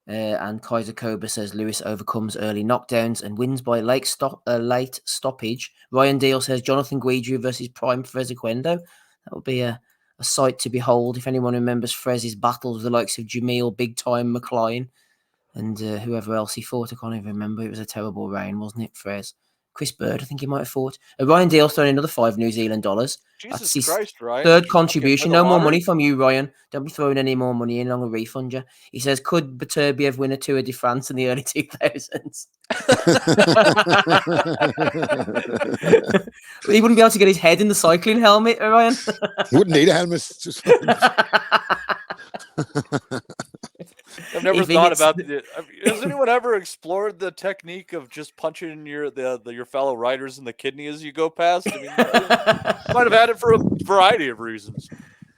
And Kaiser Cobra says Lewis overcomes early knockdowns and wins by late stoppage. Ryan Deal says Jonathan Guidry versus Prime Frezequendo. That would be a sight to behold if anyone remembers Frez's battles with the likes of Jameel, Big Time McLean, and whoever else he fought. I can't even remember. It was a terrible reign, wasn't it, Frez? Chris Bird, I think he might have fought. Ryan Deal throwing another $5 New Zealand. That's his Christ, Ryan. third contribution. No more lottery? money from you, Ryan. Don't be throwing any more money in. I'm going to refund you. He says, could Beterbiev win a Tour de France in the early 2000s? He wouldn't be able to get his head in the cycling helmet, Ryan. He wouldn't need a helmet. Just I've never thought about it. Has anyone ever explored the technique of just punching your fellow riders in the kidney as you go past? I mean, might have had it for a variety of reasons.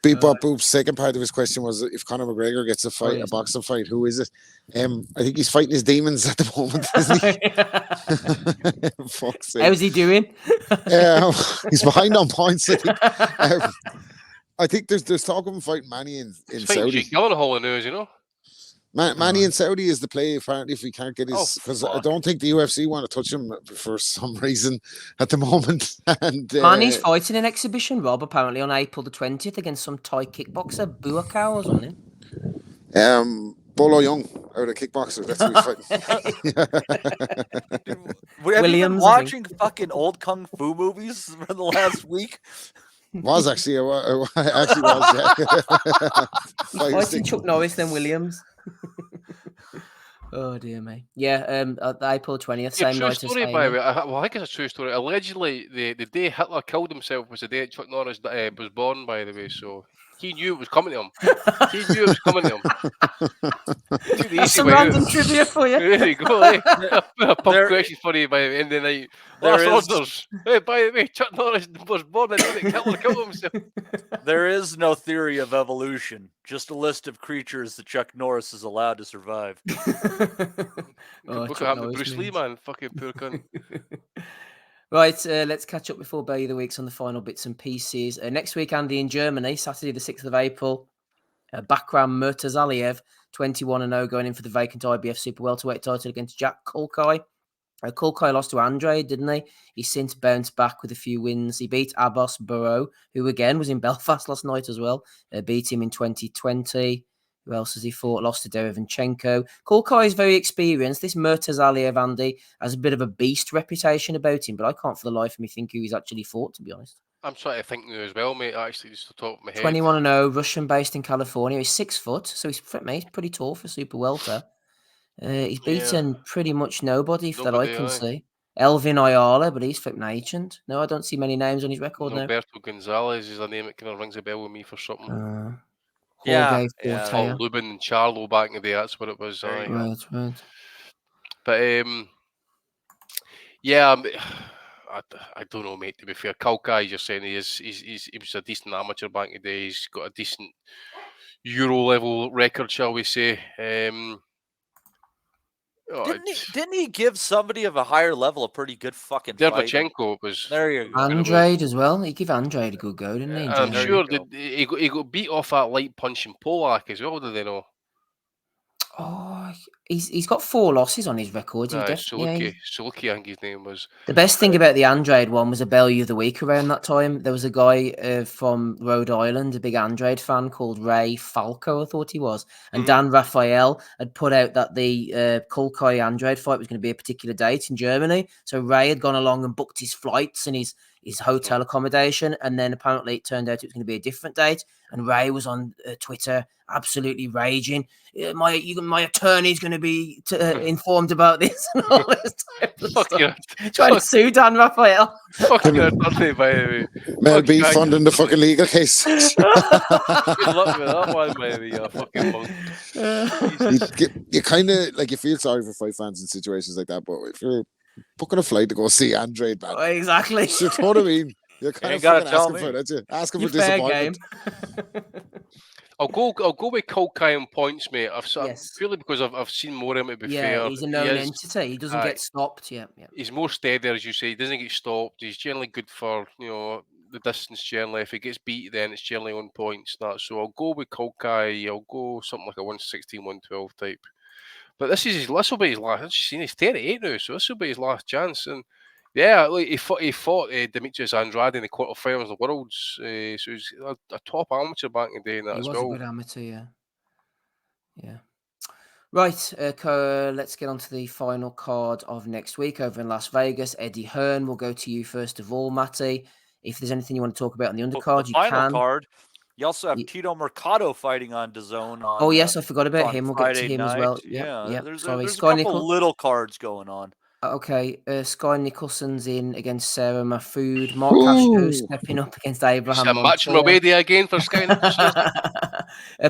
Beep Bop Boop's second part of his question was if Conor McGregor gets a boxing fight, who is it? I think he's fighting his demons at the moment, isn't he? Fuck's sake. How's he doing? He's behind on points. I think there's talk of him fighting Manny in Saudi. Gyllenhaal in news, you know. Manny in Saudi is the play apparently if he can't get his, because I don't think the UFC want to touch him for some reason at the moment. And Manny's fighting an exhibition, Rob, apparently on April the 20th against some Thai kickboxer, Buakaw or something. Bolo Young out of kickboxer. That's who he's fighting. Have you been watching fucking old kung fu movies for the last week? Was actually, actually was. Yeah. Fighting Chuck Norris, then Williams. Oh dear me. Yeah, April 20th, same night as story, by the way. Well, I think it's a true story. Allegedly, the day Hitler killed himself was the day Chuck Norris was born, by the way. So he knew it was coming to him. He knew it was coming to him. That's some random trivia for you. There you go. A pub question for you by the end of the night. Hey, by the way, Chuck Norris was born and Hitler killed himself. There is no theory of evolution, just a list of creatures that Chuck Norris is allowed to survive. Look what happened to Bruce Lee, man. Fucking poor cunt. Right, let's catch up before Bay of the Weeks on the final bits and pieces. Next week, Andy, in Germany, Saturday the 6th of April, Bakram Murtazaliev, 21-0, going in for the vacant IBF Super Welterweight title against Jack Kulkai. Kulkai lost to Andre, didn't he? He's since bounced back with a few wins. He beat Abbas Barrow, who again was in Belfast last night as well. Beat him in 2020. Who else has he fought? Lost to Derevanchenko. Kulkai is very experienced. This Murtazaliev, Andy, has a bit of a beast reputation about him, but I can't for the life of me think who he's actually fought, to be honest. I'm trying to think now as well, mate. Actually, just the top of my head. 21-0, Russian-based in California. He's 6 foot, so he's pretty tall for Super Welter. He's beaten pretty much nobody that I can see. Elvin Ayala, but he's flipping agent. No, I don't see many names on his record now. Roberto Gonzalez is a name that kind of rings a bell with me for something. Yeah. Lubin and Charlo back in the day, that's what it was. Right. But yeah, I don't know, mate. To be fair, Kulkai, you're saying he was a decent amateur back in the day. He's got a decent Euro level record, shall we say? Didn't he give somebody of a higher level a pretty good fucking fight? Derevanchenko was. There you go. Andrade as well. He gave Andrade a good go, didn't he? I'm sure he got beat off that light punching Polak as well. Did they know? Oh, he's got 4 losses on his record. Sulky, I think his name was. The best thing about the Andrade one was a Bellew of the Week around that time. There was a guy from Rhode Island, a big Andrade fan called Ray Falco, I thought he was. And Dan Raphael had put out that the Kulkai Andrade fight was going to be a particular date in Germany. So Ray had gone along and booked his flights and his hotel accommodation. And then apparently it turned out it was going to be a different date. And Ray was on Twitter absolutely raging. My attorney's going to be informed about this and all this type of stuff. Trying to sue Dan Raphael. Fucking attorney, by the way. Mel B funding the fucking legal case. Good luck with that one, baby. You fucking monk. You kind of like you feel sorry for fight fans in situations like that, but if you're booking a flight to go see Andrade, man, exactly. You know what I mean? You're kind of fucking asking for it, aren't you? Asking for disappointment. I'll go with Kulkai on points, mate. Purely because I've seen more of him. To be fair, he's a known entity. He doesn't get stopped. Yeah. He's more steady, as you say. He doesn't get stopped. He's generally good for the distance generally. If he gets beat, then it's generally on points. So I'll go with Kulkai. I'll go something like a 116, 112 type. But this will be his last. I've just seen he's 38 now, so this will be his last chance. And yeah, like he fought Demetrius Andrade in the quarterfinals of the Worlds. So he's a top amateur back in the day in that He as was well. a good amateur, yeah. Yeah. Right, let's get on to the final card of next week over in Las Vegas. Eddie Hearn, we'll go to you first of all, Matty. If there's anything you want to talk about on the undercard, The final can. card. You also have Tito Mercado fighting on DAZN on. Oh yes, I forgot about on him. We'll Friday get to him night. as well. Yeah, There's a couple little cards going on. Okay, Sky Nicholson's in against Sarah Mahfood. Mark Castro stepping up against Abraham I'm matching my Montoya. baby again for Sky Nicholson.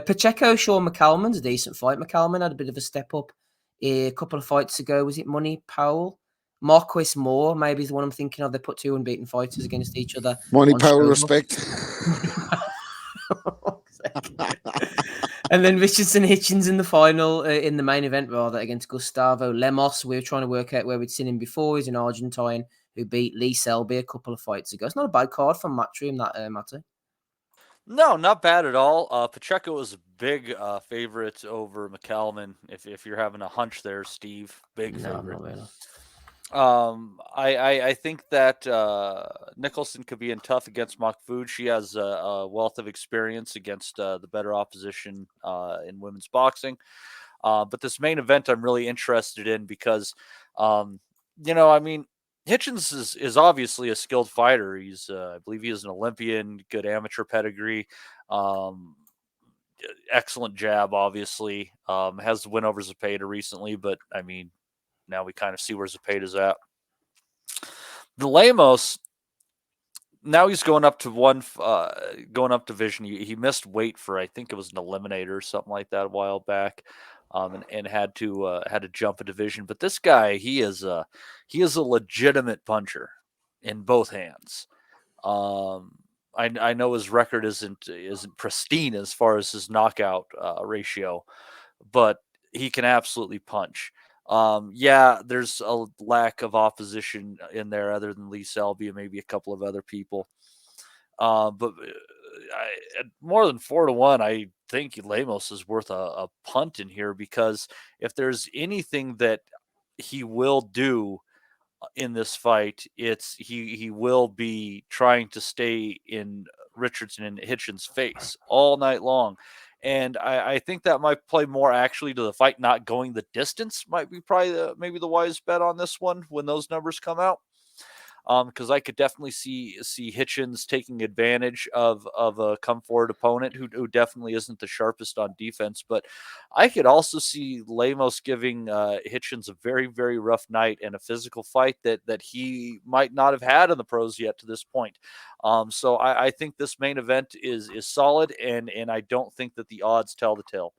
Pacheco, Sean McCalman's a decent fight. McCalman had a bit of a step up a couple of fights ago. Was it Money Powell? Marquis Moore, maybe is the one I'm thinking of. They put two unbeaten fighters against each other. Money Powell, respect. And then Richardson Hitchens in the final, in the main event, rather, against Gustavo Lemos. We were trying to work out where we'd seen him before. He's an Argentine who beat Lee Selby a couple of fights ago. It's not a bad card from Matchroom, that, Matty. No, not bad at all. Pacheco is a big favorite over McCalman. If you're having a hunch there, Steve, big favorite. Not really. I think that Nicholson could be in tough against Mahfood. She has a wealth of experience against the better opposition in women's boxing. But this main event I'm really interested in because, Hitchens is obviously a skilled fighter. He's, I believe he is an Olympian, good amateur pedigree, excellent jab, obviously. Has the win over Zepeda recently, but I mean, now we kind of see where Zepeda's at. The Lemos, now he's going up to going up division. He missed weight for, I think it was an eliminator or something like that a while back, and had to jump a division. But this guy, he is a legitimate puncher in both hands. I know his record isn't pristine as far as his knockout ratio, but he can absolutely punch. There's a lack of opposition in there other than Lee Selby and maybe a couple of other people. But at more than 4-1, I think Lemos is worth a punt in here, because if there's anything that he will do in this fight, it's he will be trying to stay in Richardson and Hitchens' face all night long. And I think that might play more actually to the fight not going the distance. Might be probably maybe the wise bet on this one when those numbers come out. Because I could definitely see Hitchens taking advantage of a come forward opponent who definitely isn't the sharpest on defense. But I could also see Lemos giving Hitchens a very, very rough night and a physical fight that he might not have had in the pros yet to this point. So I think this main event is solid, and I don't think that the odds tell the tale.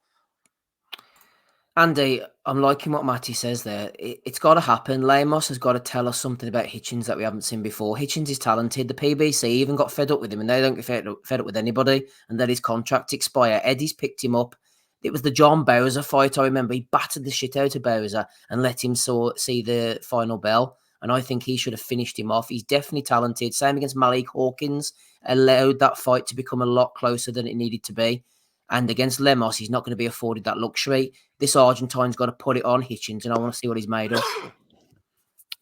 Andy, I'm liking what Matty says there. It's got to happen. Lemos has got to tell us something about Hitchens that we haven't seen before. Hitchens is talented. The PBC even got fed up with him, and they don't get fed up with anybody, and let his contract expire. Eddie's picked him up. It was the John Bowser fight, I remember. He battered the shit out of Bowser and let him see the final bell, and I think he should have finished him off. He's definitely talented. Same against Malik Hawkins. Allowed that fight to become a lot closer than it needed to be. And against Lemos, he's not going to be afforded that luxury. This Argentine's got to put it on Hitchens, and I want to see what he's made of.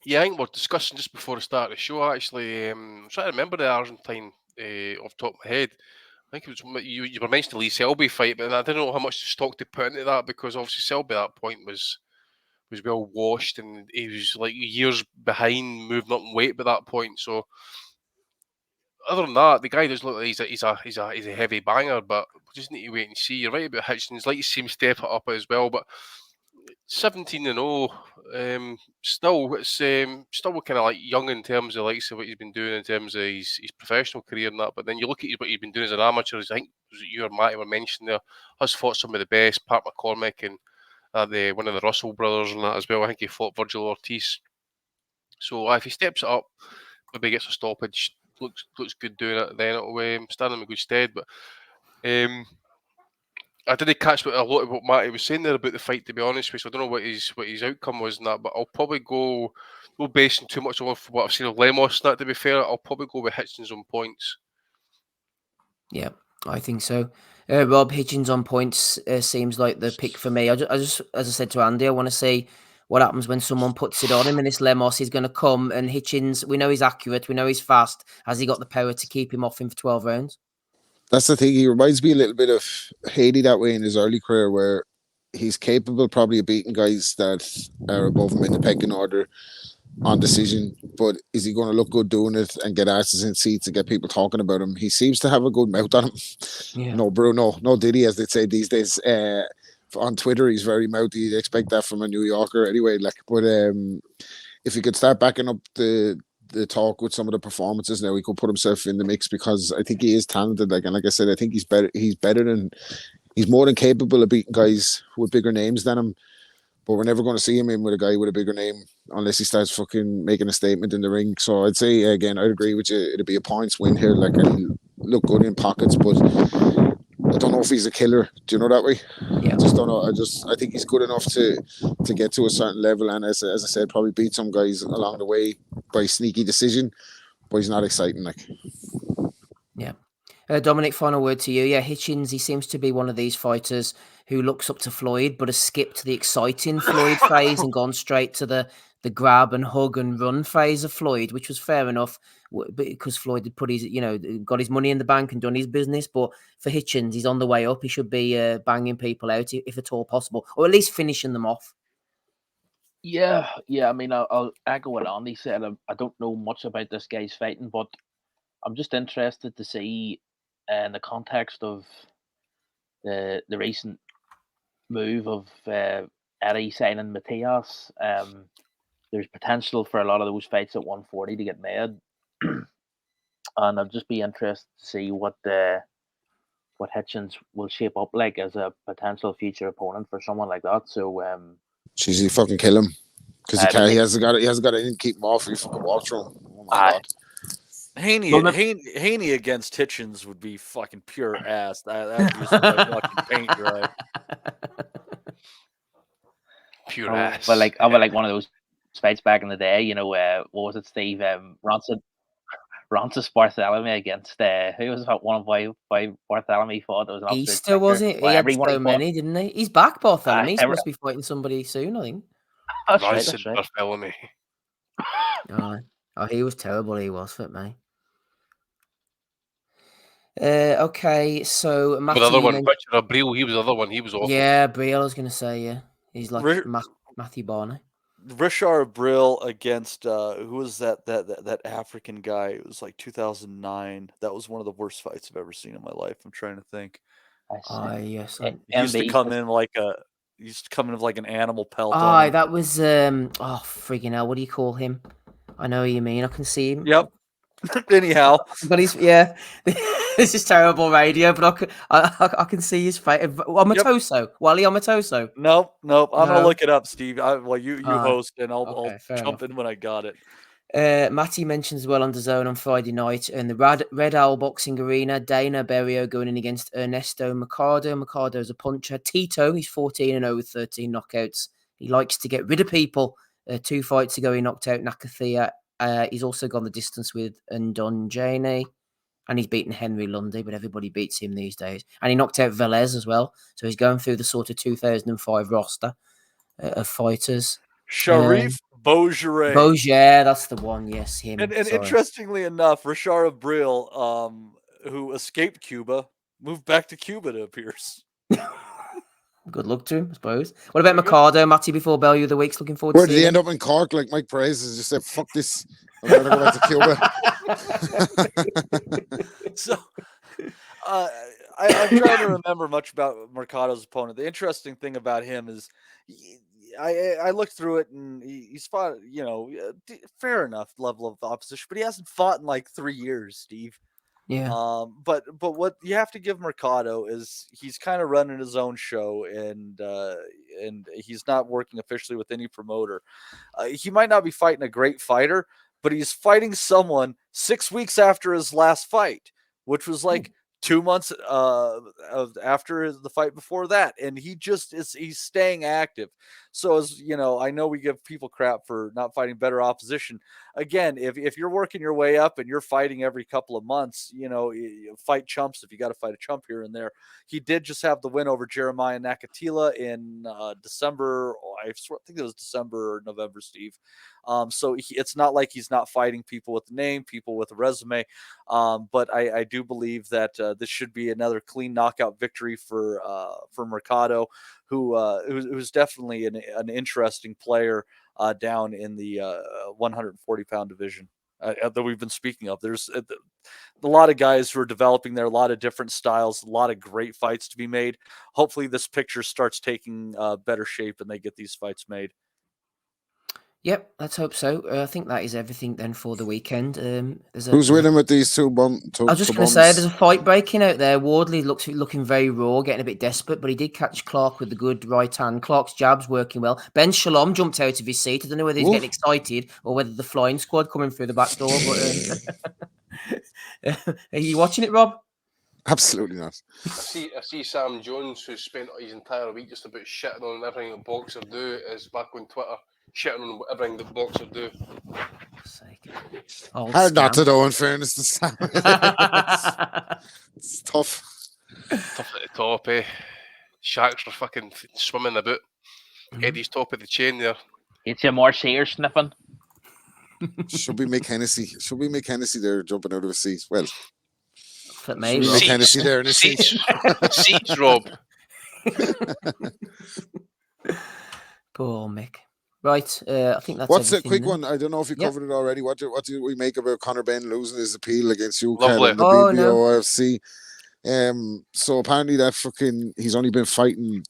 Yeah, I think we're discussing just before the start of the show, actually. I'm trying to remember the Argentine off the top of my head. I think it was you were mentioning the Lee Selby fight, but I don't know how much stock to put into that, because obviously Selby at that point was well washed, and he was like years behind moving up in weight by that point. So other than that, the guy does look like he's a heavy banger, but we just need to wait and see. You're right about Hitchens. Like to see him step it up as well, but 17-0, still it's still kind of like young in terms of likes of what he's been doing in terms of his professional career and that. But then you look at what he's been doing as an amateur. I think you or Matty were mentioning there, has fought some of the best, Pat McCormick and one of the Russell brothers and that as well. I think he fought Virgil Ortiz. So if he steps it up, maybe gets a stoppage, looks good doing it, then it'll stand him in good stead. But I didn't catch a lot of what Matty was saying there about the fight, to be honest with you. So I don't know what his outcome was in that, but I'll probably go basing too much on what I've seen of Lemos. That, to be fair, I'll probably go with Hitchens on points. Yeah, I think so. Rob, Hitchens on points seems like the pick for me. I just, as I said to Andy, I want to see what happens when someone puts it on him, and this Lemos is going to come. And Hitchens, we know he's accurate, we know he's fast. Has he got the power to keep him off him for 12 rounds? That's the thing. He reminds me a little bit of Haiti that way in his early career, where he's capable probably of beating guys that are above him in the pecking order on decision. But is he going to look good doing it and get asses in seats and get people talking about him? He seems to have a good mouth on him. Yeah. No Bruno, no Diddy, as they say these days. On Twitter, he's very mouthy. You'd expect that from a New Yorker anyway. But if he could start backing up the talk with some of the performances now, he could put himself in the mix, because I think he is talented. And like I said, I think he's more than capable of beating guys with bigger names than him. But we're never going to see him in with a guy with a bigger name unless he starts fucking making a statement in the ring. So I'd say, again, I'd agree with you. It'd be a points win here. Like, he'll look good in pockets, but I don't know if he's a killer. Do you know that way? Yeah. I just don't know. I think he's good enough to get to a certain level, and as I said, probably beat some guys along the way by sneaky decision. But he's not exciting, like. Yeah. Dominic, final word to you. Yeah, Hitchens, he seems to be one of these fighters who looks up to Floyd, but has skipped the exciting Floyd phase and gone straight to the grab and hug and run phase of Floyd, which was fair enough because Floyd had put his, got his money in the bank and done his business. But for Hitchens, he's on the way up. He should be banging people out if at all possible, or at least finishing them off. Yeah. I mean, I'll echo what Andy said. I don't know much about this guy's fighting, but I'm just interested to see, in the context of the recent move of Eddie signing Matias, there's potential for a lot of those fights at 140 to get made, and I'll just be interested to see what Hitchens will shape up like as a potential future opponent for someone like that. So, Jeez, he fucking kill him because he hasn't got it. Keep him off. He fucking walk through him. Oh my God. Haney against Hitchens would be fucking pure ass. That'd be some fucking paint dry. Pure ass. But like, I would like one of those fights back in the day. What was it, Steve? Roncis Bartholomew against who was that one of why Bartholomew fought? It was an Easter, was it? He had so many, didn't he? He's back, Bartholomew. He must be fighting somebody soon, I think. That's right. Bartholomew. Oh, he was terrible. He was, fit me. Okay, so Matthew, the other one, Richard Brill, he was the other one. He was awful. Yeah, Brill, I was going to say, yeah. He's like Matthew Barney. Richard Brill against who was that African guy? It was like 2009. That was one of the worst fights I've ever seen in my life. I'm trying to think. Yes. He used to come in like an animal pelt. That was friggin' hell, what do you call him? I know what you mean. I can see him. Yep. Anyhow, but he's this is terrible radio, but I can see his face. Amatoso, Wally Amatoso. Nope. I'm gonna look it up, Steve. You host, and I'll jump in when I got it. Matty mentions as well on DAZN on Friday night in the Red Owl Boxing Arena. Dana Berrio going in against Ernesto Mercado. Mercado's a puncher. Tito, he's 14-0 with 13 knockouts. He likes to get rid of people. 2 fights ago, he knocked out Nakathia. He's also gone the distance with Ndonjane, and he's beaten Henry Lundy, but everybody beats him these days. And he knocked out Velez as well. So he's going through the sort of 2005 roster of fighters. Sharif Beaujare. Beaujare, that's the one. Yes, him. And interestingly enough, Richard Brill, who escaped Cuba, moved back to Cuba, it appears. Good luck to him, I suppose. What about Mercado, Matty, before Bellew of the Week's looking forward to seeing him? Where did he end up in Cork? Like Mike Price has just said, fuck this. I'm going to go back to Cuba. So, I'm trying to remember much about Mercado's opponent. The interesting thing about him is I looked through it, and he's fought, fair enough level of opposition, but he hasn't fought in like 3 years, Steve. Yeah. But what you have to give Mercado is he's kind of running his own show, and he's not working officially with any promoter. He might not be fighting a great fighter, but he's fighting someone 6 weeks after his last fight, which was like 2 months after the fight before that, and he's staying active. So as you know, I know we give people crap for not fighting better opposition. Again, if you're working your way up and you're fighting every couple of months, you fight chumps if you got to fight a chump here and there. He did just have the win over Jeremiah Nakatila in December. I think it was December or November, Steve. So it's not like he's not fighting people with a name, people with a resume. But I do believe that this should be another clean knockout victory for Mercado, who's definitely an interesting player down in the 140-pound division that we've been speaking of. There's a lot of guys who are developing there, a lot of different styles, a lot of great fights to be made. Hopefully this picture starts taking better shape and they get these fights made. Yep, let's hope so. I think that is everything then for the weekend. Who's winning with these two bombs? I was just going to say, there's a fight breaking out there. Wardley looking very raw, getting a bit desperate, but he did catch Clarke with the good right hand. Clarke's jab's working well. Ben Shalom jumped out of his seat. I don't know whether he's getting excited or whether the flying squad coming through the back door. But are you watching it, Rob? Absolutely not. I see Sam Jones, who spent his entire week just about shitting on everything that Boxer do, is back on Twitter. Shitting on everything that Boxer do. Hard not to know, in fairness to Sam. It's tough. Tough at the top, eh? Sharks are fucking swimming about. Eddie's top of the chain there. It's a more seer sniffing. Should we make Hennessy? Should we make Hennessy there jumping out of a seat? Well, maybe make Hennessy there in a seat. Seats, Rob. Poor Mick. Right, I think that's what's a everything quick then. one? I don't know if you covered it already. What do we make about Conor Benn losing his appeal against you, Lovely. in the BBOFC? So apparently that he's only been fighting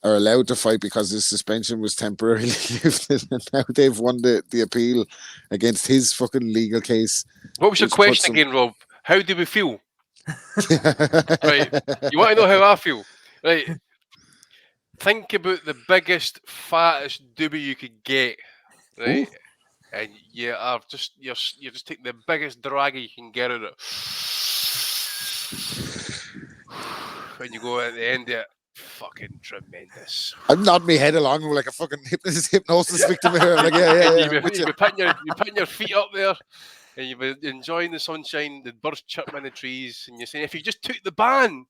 or allowed to fight because his suspension was temporarily lifted, and now they've won the appeal against his fucking legal case. What was your question again, Rob? How do we feel? Right. You want to know how I feel? Right. Think about the biggest, fattest doobie you could get, right? Ooh. And you're just taking the biggest draggy you can get out of it. When you go at the end of it, fucking tremendous. I'm nodding my head along like a fucking hypnosis victim here. Like, You've been putting your feet up there, and you've been enjoying the sunshine, the birds chirping in the trees, and you're saying, if you just took the ban,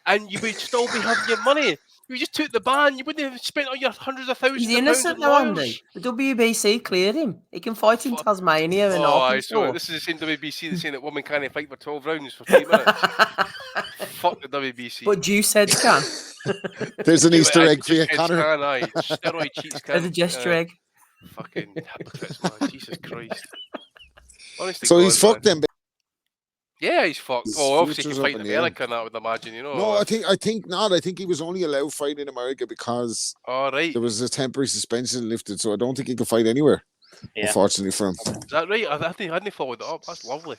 and you would still be having your money. You just took the ban. You wouldn't have spent all your hundreds of thousands. He's innocent now, Andy. The WBC cleared him. He can fight in Tasmania and Arkansas. This is the same WBC that's saying that women can't fight for 12 rounds for 3 minutes. Fuck the WBC. But juice heads can. There's an Easter egg for you, Connor. Steroid cheats can. There's a gesture egg. Fucking hypocrites, man. Jesus Christ. Honestly, so he's fucked them. Yeah, he's fucked. Well, obviously he can fight in America and that, I would imagine, No, I think not. I think he was only allowed fight in America because there was a temporary suspension lifted, so I don't think he could fight anywhere. Yeah. Unfortunately for him. Is that right? I hadn't followed it up. That's lovely.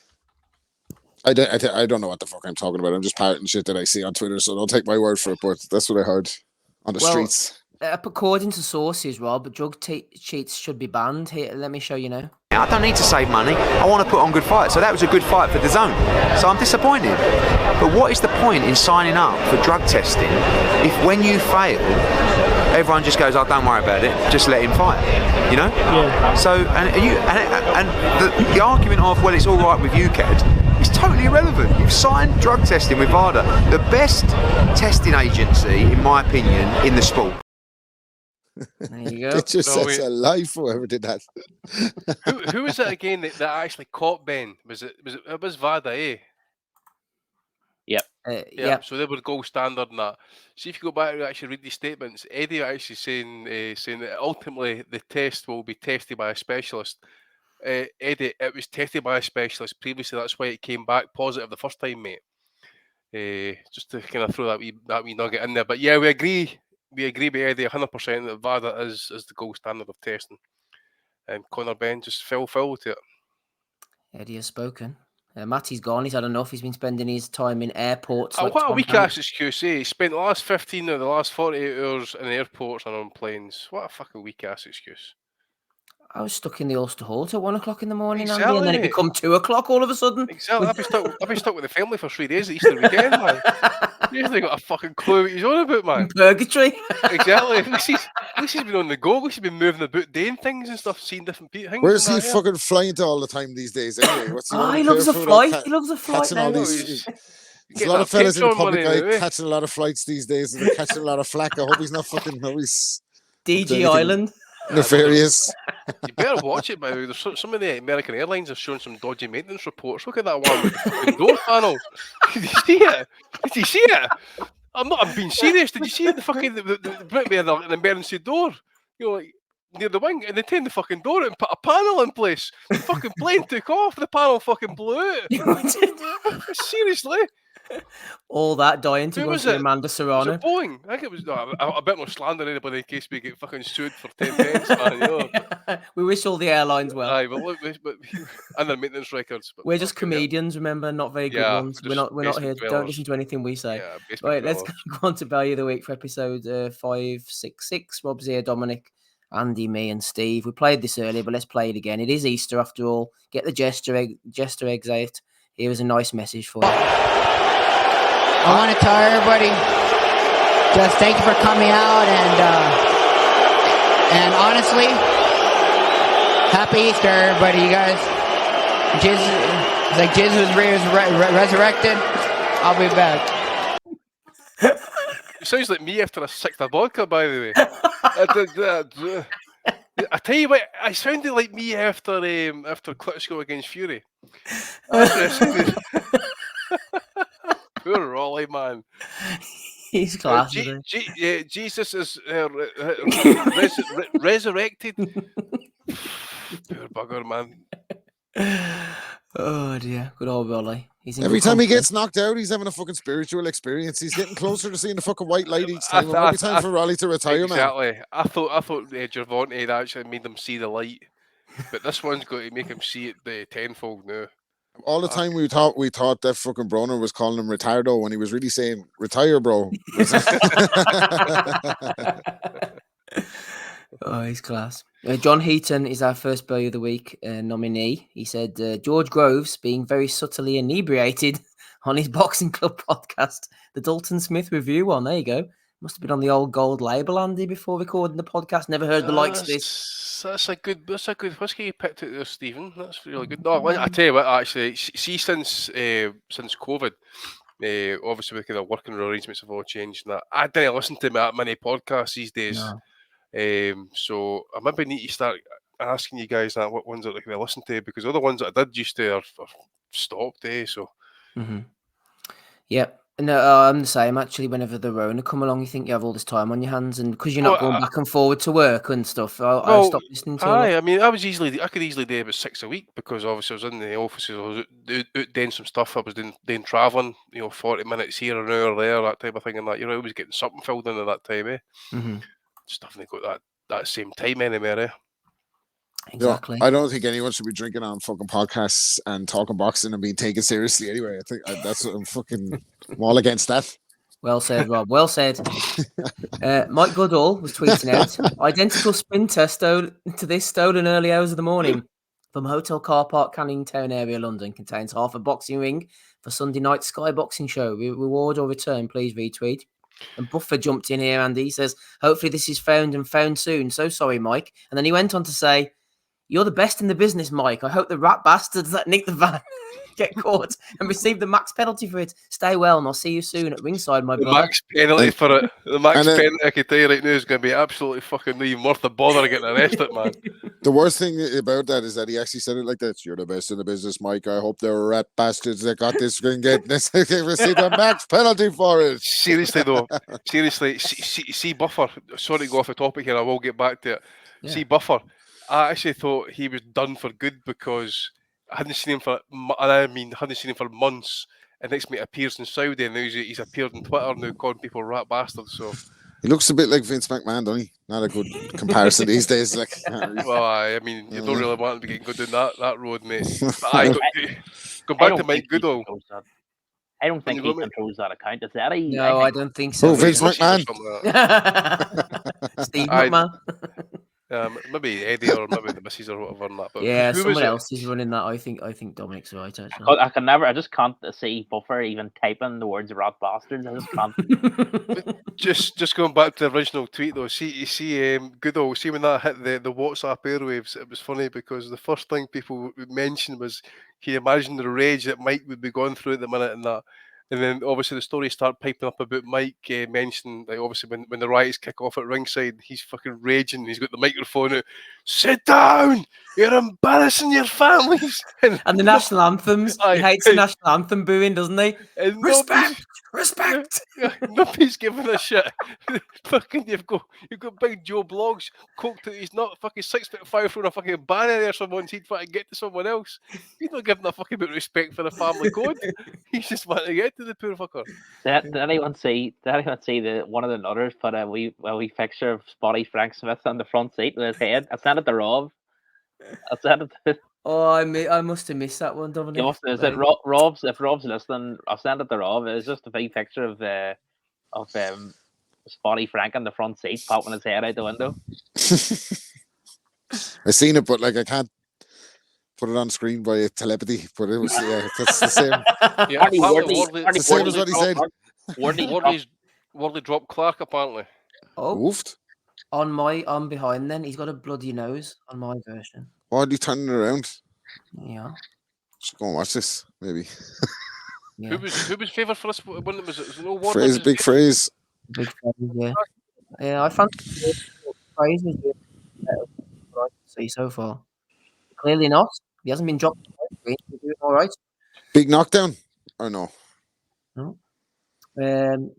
I don't know what the fuck I'm talking about. I'm just parroting shit that I see on Twitter, so don't take my word for it, but that's what I heard on the streets. According to sources, Rob, drug cheats should be banned. Here, let me show you now. I don't need to save money. I want to put on good fights. So that was a good fight for DAZN. So I'm disappointed. But what is the point in signing up for drug testing if when you fail, everyone just goes, "Oh, don't worry about it. Just let him fight." You know? Yeah. So the argument of, well, it's all right with UCAD is totally irrelevant. You've signed drug testing with VADA, the best testing agency, in my opinion, in the sport. There you go. It just sets a life, whoever did that. who was it again that actually caught Ben? It was VADA, eh? Yep. Yeah. So they were gold standard in that. See if you go back and actually read these statements. Eddie actually saying that ultimately the test will be tested by a specialist. Eddie, it was tested by a specialist previously. That's why it came back positive the first time, mate. Just to kind of throw that wee nugget in there. But yeah, we agree. We agree with Eddie 100% that VADA is the gold standard of testing. And Conor Benn just fell foul to it. Eddie has spoken. Matty's gone. He's had enough. He's been spending his time in airports. What a weak ass excuse, eh? He spent the last 15 or the last 48 hours in airports and on planes. What a fucking weak ass excuse. I was stuck in the Ulster Hall till 1 o'clock in the morning, Andy, Exactly, and then it mate. become 2 o'clock all of a sudden. Exactly. I've been stuck with the family for 3 days at Easter weekend, man. You ain't got a fucking clue what he's on about, man. Purgatory. Exactly. At least he's been on the go. At least he's been moving about, doing things and stuff, seeing different things. Where's he and that, fucking flying to all the time these days anyway? What's he He loves a flight. He loves a flight catching all now. these. There's a lot of fellas in the public eye catching a lot of flights these days, and they're catching a lot of flack. I hope he's not fucking. He's DG Island. Nefarious. You better watch it, by the way. There's some of the American airlines are showing some dodgy maintenance reports. Look at that one with the fucking door panel. Did you see it? Did you see it? I'm being serious. Did you see the fucking the emergency door? You know, like near the wing, and they turned the fucking door out and put a panel in place. The fucking plane took off. The panel fucking blew out. Seriously. All that dying to Who go was to it? Amanda Serrano. Was it Boeing? I think it was. No, I bet not slander anybody in case we get fucking sued for 10 pence, man. You know? We wish all the airlines well. Aye, but look, and their maintenance records. But we're just comedians, remember, not very good ones. We're not here. Don't listen to anything we say. Right, let's go on to Value of the Week for episode 566. Rob's here, Dominic, Andy, me, and Steve. We played this earlier, but let's play it again. It is Easter after all. Get the jester eggs out. Here is a nice message for you. I want to tell everybody just thank you for coming out, and honestly, happy Easter, everybody. You guys, Jesus was resurrected. I'll be back. It sounds like me after a sixth of vodka, by the way. I tell you what, I sounded like me after Klitschko against Fury. Poor Rolly, man. He's class. Jesus is resurrected. Poor bugger, man. Oh dear, good old Rolly. Every time he gets knocked out, he's having a fucking spiritual experience. He's getting closer to seeing the fucking white light each time. It might be time for Rolly to retire, exactly. man. I thought Gervonta had actually made him see the light, but this one's got to make him see it tenfold now. All the time we thought that fucking Broner was calling him retardo when he was really saying retire, bro. Oh, he's class. John Heaton is our first Value of the Week nominee. He said George Groves being very subtly inebriated on his Boxing Club podcast, the Dalton Smith review one. There you go. Must have been on the old gold label, Andy, before recording the podcast. Never heard the likes of this. That's a good whiskey you picked out there, Stephen. That's really good. No, I tell you what, actually, see since COVID, obviously with kind of working arrangements have all changed. And that I didn't listen to that many podcasts these days. No. So I maybe need to start asking you guys that what ones that I can listen to, because other ones that I did used to are stopped. So. Mm-hmm. Yep. No, I'm the same actually. Whenever the Rona come along, you think you have all this time on your hands, and because you're not going back and forward to work and stuff, I stopped listening to it. I mean, I could easily do about 6 a week, because obviously I was in the offices, I was out doing some stuff, I was doing travelling, 40 minutes here, an hour there, that type of thing, and that you're always getting something filled in at that time, Mm-hmm. Just haven't got that same time anymore, Exactly. I don't think anyone should be drinking on fucking podcasts and talking boxing and being taken seriously anyway. I think that's what I'm all against that. Well said, Rob. Well said. Mike Goodall was tweeting out, identical sprinter to this stolen early hours of the morning from Hotel Car Park, Canning Town area, London. Contains half a boxing ring for Sunday night Sky Boxing Show. Reward or return, please retweet. And Buffer jumped in here, Andy. He says, hopefully this is found soon. So sorry, Mike. And then he went on to say, you're the best in the business, Mike. I hope the rat bastards that nicked the van get caught and receive the max penalty for it. Stay well, and I'll see you soon at ringside, my brother. Max penalty for it. The max penalty, I can tell you right now, is going to be absolutely fucking not even worth the bother getting arrested, man. The worst thing about that is that he actually said it like that. You're the best in the business, Mike. I hope there are rat bastards that got this and get this. They receive the max penalty for it. Seriously, though. Seriously. See Buffer. Sorry to go off the topic here. I will get back to it. Yeah. See Buffer. I actually thought he was done for good, because I hadn't seen him for months. And next minute appears in Saudi, and now he's appeared on Twitter now calling people rat bastards. So he looks a bit like Vince McMahon, doesn't he? Not a good comparison these days. Like, well, I mean, you don't really want him to go down that road, mate. Go back to Mike Goodall. I don't think he controls that account. Is that No, I don't think so. Oh, Vince McMahon. Steve McMahon. Maybe Eddie or maybe the missus or whatever. And that. But Yeah, who was someone it? else is running that. I think Dominic's right. Actually, I can never. I just can't see Buffer even typing the words "rat bastards." I just can't. Just going back to the original tweet though. See, Goodall. See when that hit the WhatsApp airwaves, it was funny because the first thing people mentioned was, "Can you imagine the rage that Mike would be going through at the minute?" and that. And then obviously the stories start piping up about Mike mentioning, like, obviously when the riots kick off at ringside, he's fucking raging. He's got the microphone out. Sit down! You're embarrassing your families. And the national anthems. He hates the national anthem booing, doesn't he? Respect. Nobody's giving a shit. Fucking you've got Big Joe Blogs coked out. He's not fucking 6'5" throwing a fucking banner there. Someone's he'd try to get to someone else. He's not giving a fucking bit of respect for the family code. He's just wanting to get to the poor fucker. Did anyone see the one of the nutters put a wee picture of Spotty Frank Smith on the front seat with his head? I sent it to Rob. Oh, I must have missed that one, Dominic. Is it Rob's? If Rob's listening, I'll send it to Rob. It's just a big picture of Spotty Frank on the front seat, popping his head out the window. I seen it, but like I can't put it on screen by telepathy. But it was that's the same. Yeah, the same as what he said. Wardley dropped Clarke apparently. Oh, Woofed. On behind then, he's got a bloody nose on my version. Why are you turning it around? Yeah. Should go and watch this, maybe. Yeah. Who was favoured for this? When it was no Wardley. Phrase, big phrase. Big phrase, yeah. Yeah, I found phrase was what I can see so far. Clearly not. He hasn't been dropped. He's doing all right. Big knockdown or no? No.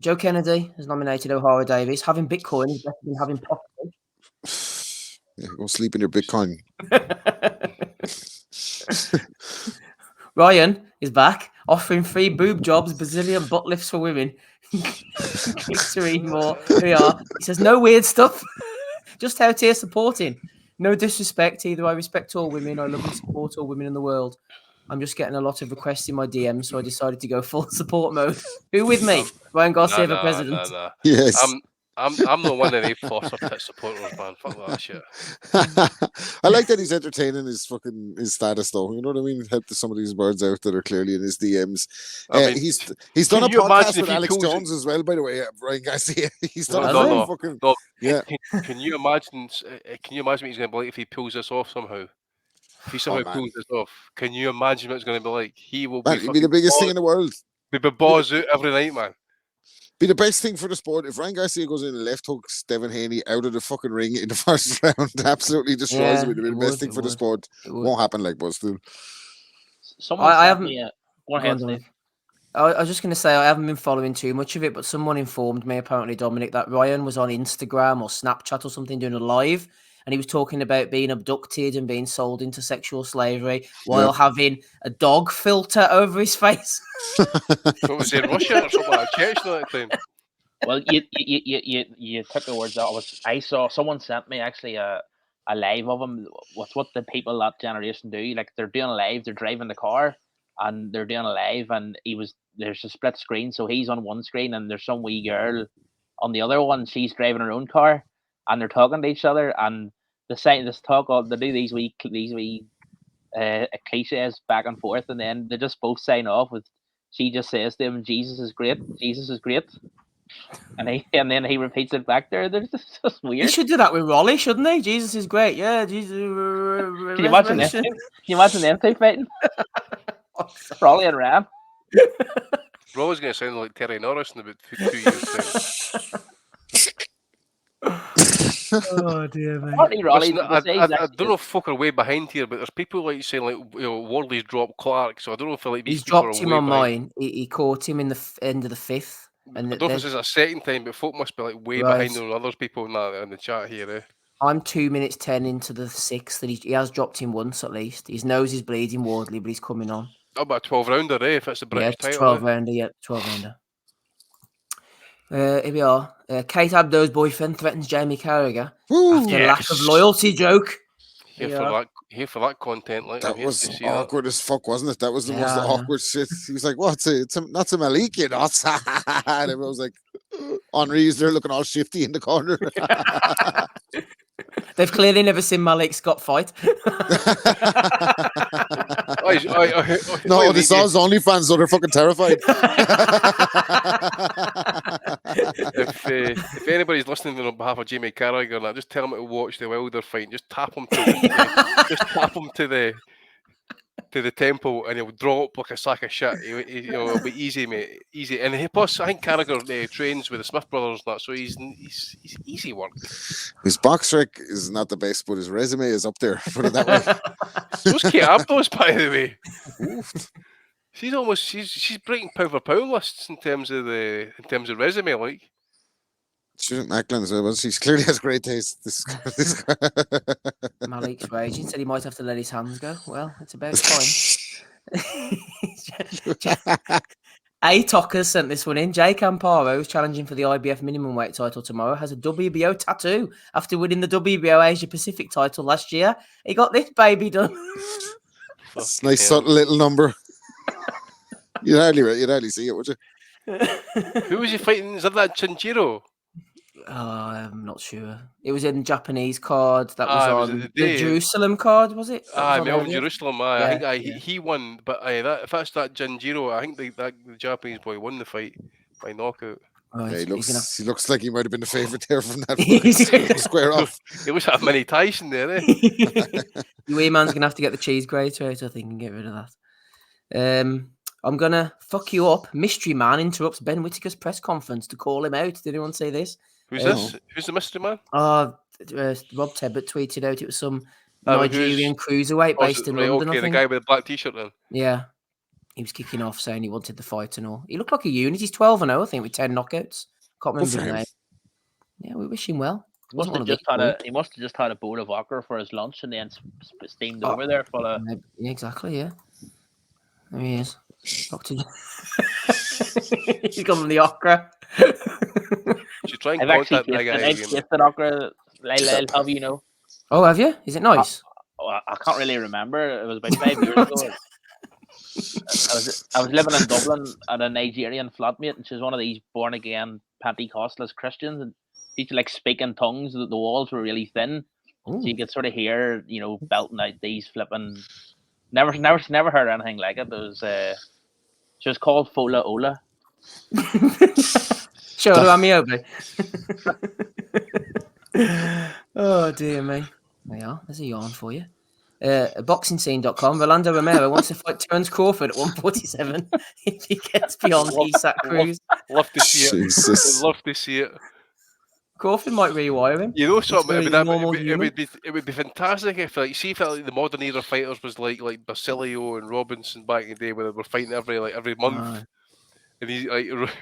Joe Kennedy has nominated O'Hara Davies. Having Bitcoin is better than having property. Yeah, go sleep in your Bitcoin. Ryan is back, offering free boob jobs, Brazilian butt lifts for women. Click to read more. Here we are. He says, no weird stuff. Just out here supporting. No disrespect either. I respect all women. I love and support all women in the world. I'm just getting a lot of requests in my DMs, so I decided to go full support mode. Who with me? Ryan Garcia for president. No. Yes. I'm not one of the foster tit supporters, man. Fuck that shit. I like that he's entertaining his status though. You know what I mean? Help some of these birds out that are clearly in his DMs. I mean, he's done a podcast with Alex Jones as well, by the way. Brian Garcia. He's done no. fucking yeah. Can you imagine? Can you imagine what he's going to be like if he pulls this off somehow? If he somehow pulls this off, can you imagine what it's going to be like? He will be the biggest thing in the world. He'll be balls out every night, man. Be the best thing for the sport. If Ryan Garcia goes in and left hooks Devin Haney out of the fucking ring in the first round, absolutely destroys him. It'll be the best thing for the sport. It won't happen like but still. I haven't. Go ahead, Steve. I was just going to say I haven't been following too much of it, but someone informed me, apparently Dominic, that Ryan was on Instagram or Snapchat or something doing a live, and he was talking about being abducted and being sold into sexual slavery while having a dog filter over his face. What was he in Russia or something like that? That time? Well, you took the words out. I saw someone sent me actually a live of him. What's what the people that generation do? Like they're doing a live, they're driving the car and they're doing a live, and there's a split screen, so he's on one screen and there's some wee girl on the other one. She's driving her own car, and they're talking to each other, and they do these wee cliches back and forth, and then they just both sign off with, she just says to him, "Jesus is great, Jesus is great," and then he repeats it back there. They're just weird. He should do that with Rolly, shouldn't he? Jesus is great, yeah. Jesus. Can you imagine them? Can you imagine them two fighting? Rolly and Ram. Rolly's going to sound like Terry Norris in about 2 years' time. Oh dear, man. Listen, I don't know if folk are way behind here, but there's people like saying like Wardley's dropped Clarke, so I don't know if like he's dropped him on mine. He caught him in the end of the fifth, and I don't know if this is a second time, but folk must be like way behind on others people in the chat here. Eh? I'm 2 minutes 10 into the sixth, and he has dropped him once at least. His nose is bleeding, Wardley, but he's coming on. Oh, about a 12-rounder, eh? If it's a British title. 12-rounder, yeah, 12-rounder. Here we are. Kate Abdo's boyfriend threatens Jamie Carragher after lack of loyalty joke. Here for that content, like that was awkward as fuck, wasn't it? That was the most awkward shit. He was like, "What's it? That's a Malik, you know?" And everyone was like, "Henri's there looking all shifty in the corner." They've clearly never seen Malik Scott fight. No, they saw his OnlyFans, so they're fucking terrified. If anybody's listening on behalf of Jamie Carragher, just tell him to watch the Wilder fight. And just tap him to the temple, and he'll drop like a sack of shit. It'll be easy, mate. Easy. And plus, I think Carragher trains with the Smith brothers and that, so he's easy work. His box trick is not the best, but his resume is up there. Put it that way. Those Kate Abdos, by the way. She's breaking pound for pound lists in terms of resume, like. Shouldn't Macklin as well. She clearly has great taste. This Malik's raging. Said he might have to let his hands go. Well, it's about time. A Tocker sent this one in. Jake Amparo, who's challenging for the IBF minimum weight title tomorrow, has a WBO tattoo after winning the WBO Asia Pacific title last year. He got this baby done. It's a nice subtle little number. You'd hardly see it, would you? Who was he fighting? Is that Chinjiro? I'm not sure. It was in Japanese card. That was on the Jerusalem card, was it? Melvin Jerusalem. Yeah, I think he won, but if that's that Jinjiro, I think the Japanese boy won the fight by knockout. He looks like he might have been the favourite there from that square off. He looks like Mini Tyson there, eh? The wee man's gonna have to get the cheese grater out, I think, and get rid of that. I'm gonna fuck you up. Mystery man interrupts Ben Whittaker's press conference to call him out. Did anyone see this? Who's this? Who's the mystery man? Rob Tebbett tweeted out it was some Nigerian cruiserweight based in London. Okay, the guy with the black t-shirt then. Yeah, he was kicking off saying he wanted the fight and all. He looked like a unit. He's 12-0, I think, with 10 knockouts. Can't remember his name. Yeah, we wish him well. He must have just had a bowl of vodka for his lunch and then steamed over there for a. Yeah, exactly. Yeah, there he is. Doctor. He's gone from the okra. Should try and contact that guy again. The okra. I'll have you know. Oh, have you? Is it nice? I can't really remember. It was about 5 years ago. I was living in Dublin at a Nigerian flatmate, and she's one of these born again Pentecostalist Christians, and she used to like speak in tongues. The walls were really thin, so you could sort of hear, belting out these flipping. Never heard anything like it. It was she was called Fola Ola. Show her Amiobi. Oh dear me. There you are. There's a yarn for you. Boxingscene.com. Rolando Romero wants to fight Terence Crawford at 147 if he gets beyond Isak Cruz. Love to see it. Love to see it. Crawford might rewire him. You know something? It would be fantastic if, the modern era fighters was like Basilio and Robinson back in the day, where they were fighting every month, and he's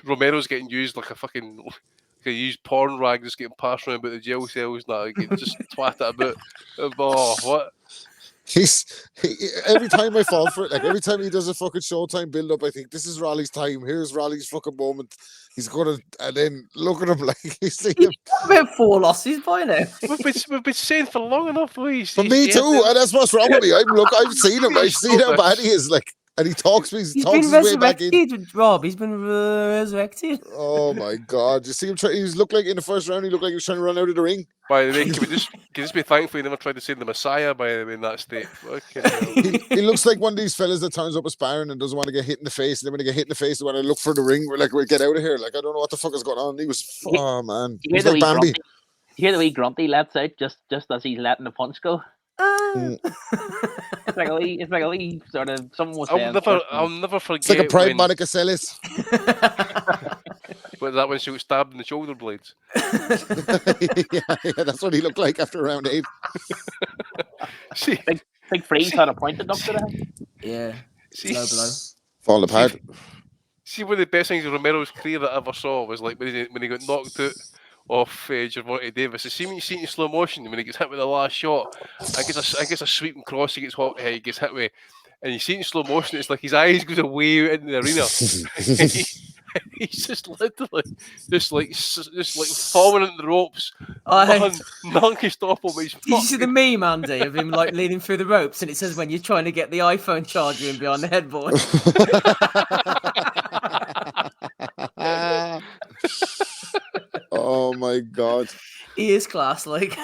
Romero's getting used like a fucking used porn rag, just getting passed around about the jail cells now, just twat it about. Oh, what? Every time I fall for it, like every time he does a fucking Showtime build up, I think this is Raleigh's time. Here's Raleigh's fucking moment. He's gonna, and then look at him like he's about 4 losses by now. We've been saying for long enough, Louise. For me too, and that's what's wrong with me. I've seen him. I've seen how bad he is. Like, and he talks his way back in. Rob, he's been resurrected. Oh my God! You see him? He looked like in the first round. He looked like he was trying to run out of the ring. By the way, can we just be thankful he never tried to say the Messiah in that state? He looks like one of these fellas that turns up a sparring and doesn't want to get hit in the face. And then when they get hit in the face, they want to look for the ring. We're like, we'll get out of here. Like, I don't know what the fuck is going on. He was, man. He was like Bambi. You hear the wee grunt he lets out just as he's letting the punch go? It's like a wee sort of someone was saying. I'll never forget. It's like a pride Monica Seles. But that when she was stabbed in the shoulder blades. yeah, that's what he looked like after round 8. See, Big Freeze had a point deducted at him. Yeah. Low blow. Fall apart. See, one of the best things in Romero's career that I ever saw was like when he got knocked out off Gervonta Davis. You see when you see it in slow motion when he gets hit with the last shot, I guess a sweeping cross he gets hit with, and you see it in slow motion. It's like his eyes goes away into the arena. He's just literally just like falling into the ropes. Nothing can stop him. Did you see the meme, Andy, of him like leaning through the ropes, and it says when you're trying to get the iPhone charger in behind the headboard. Oh my God. He is class, like.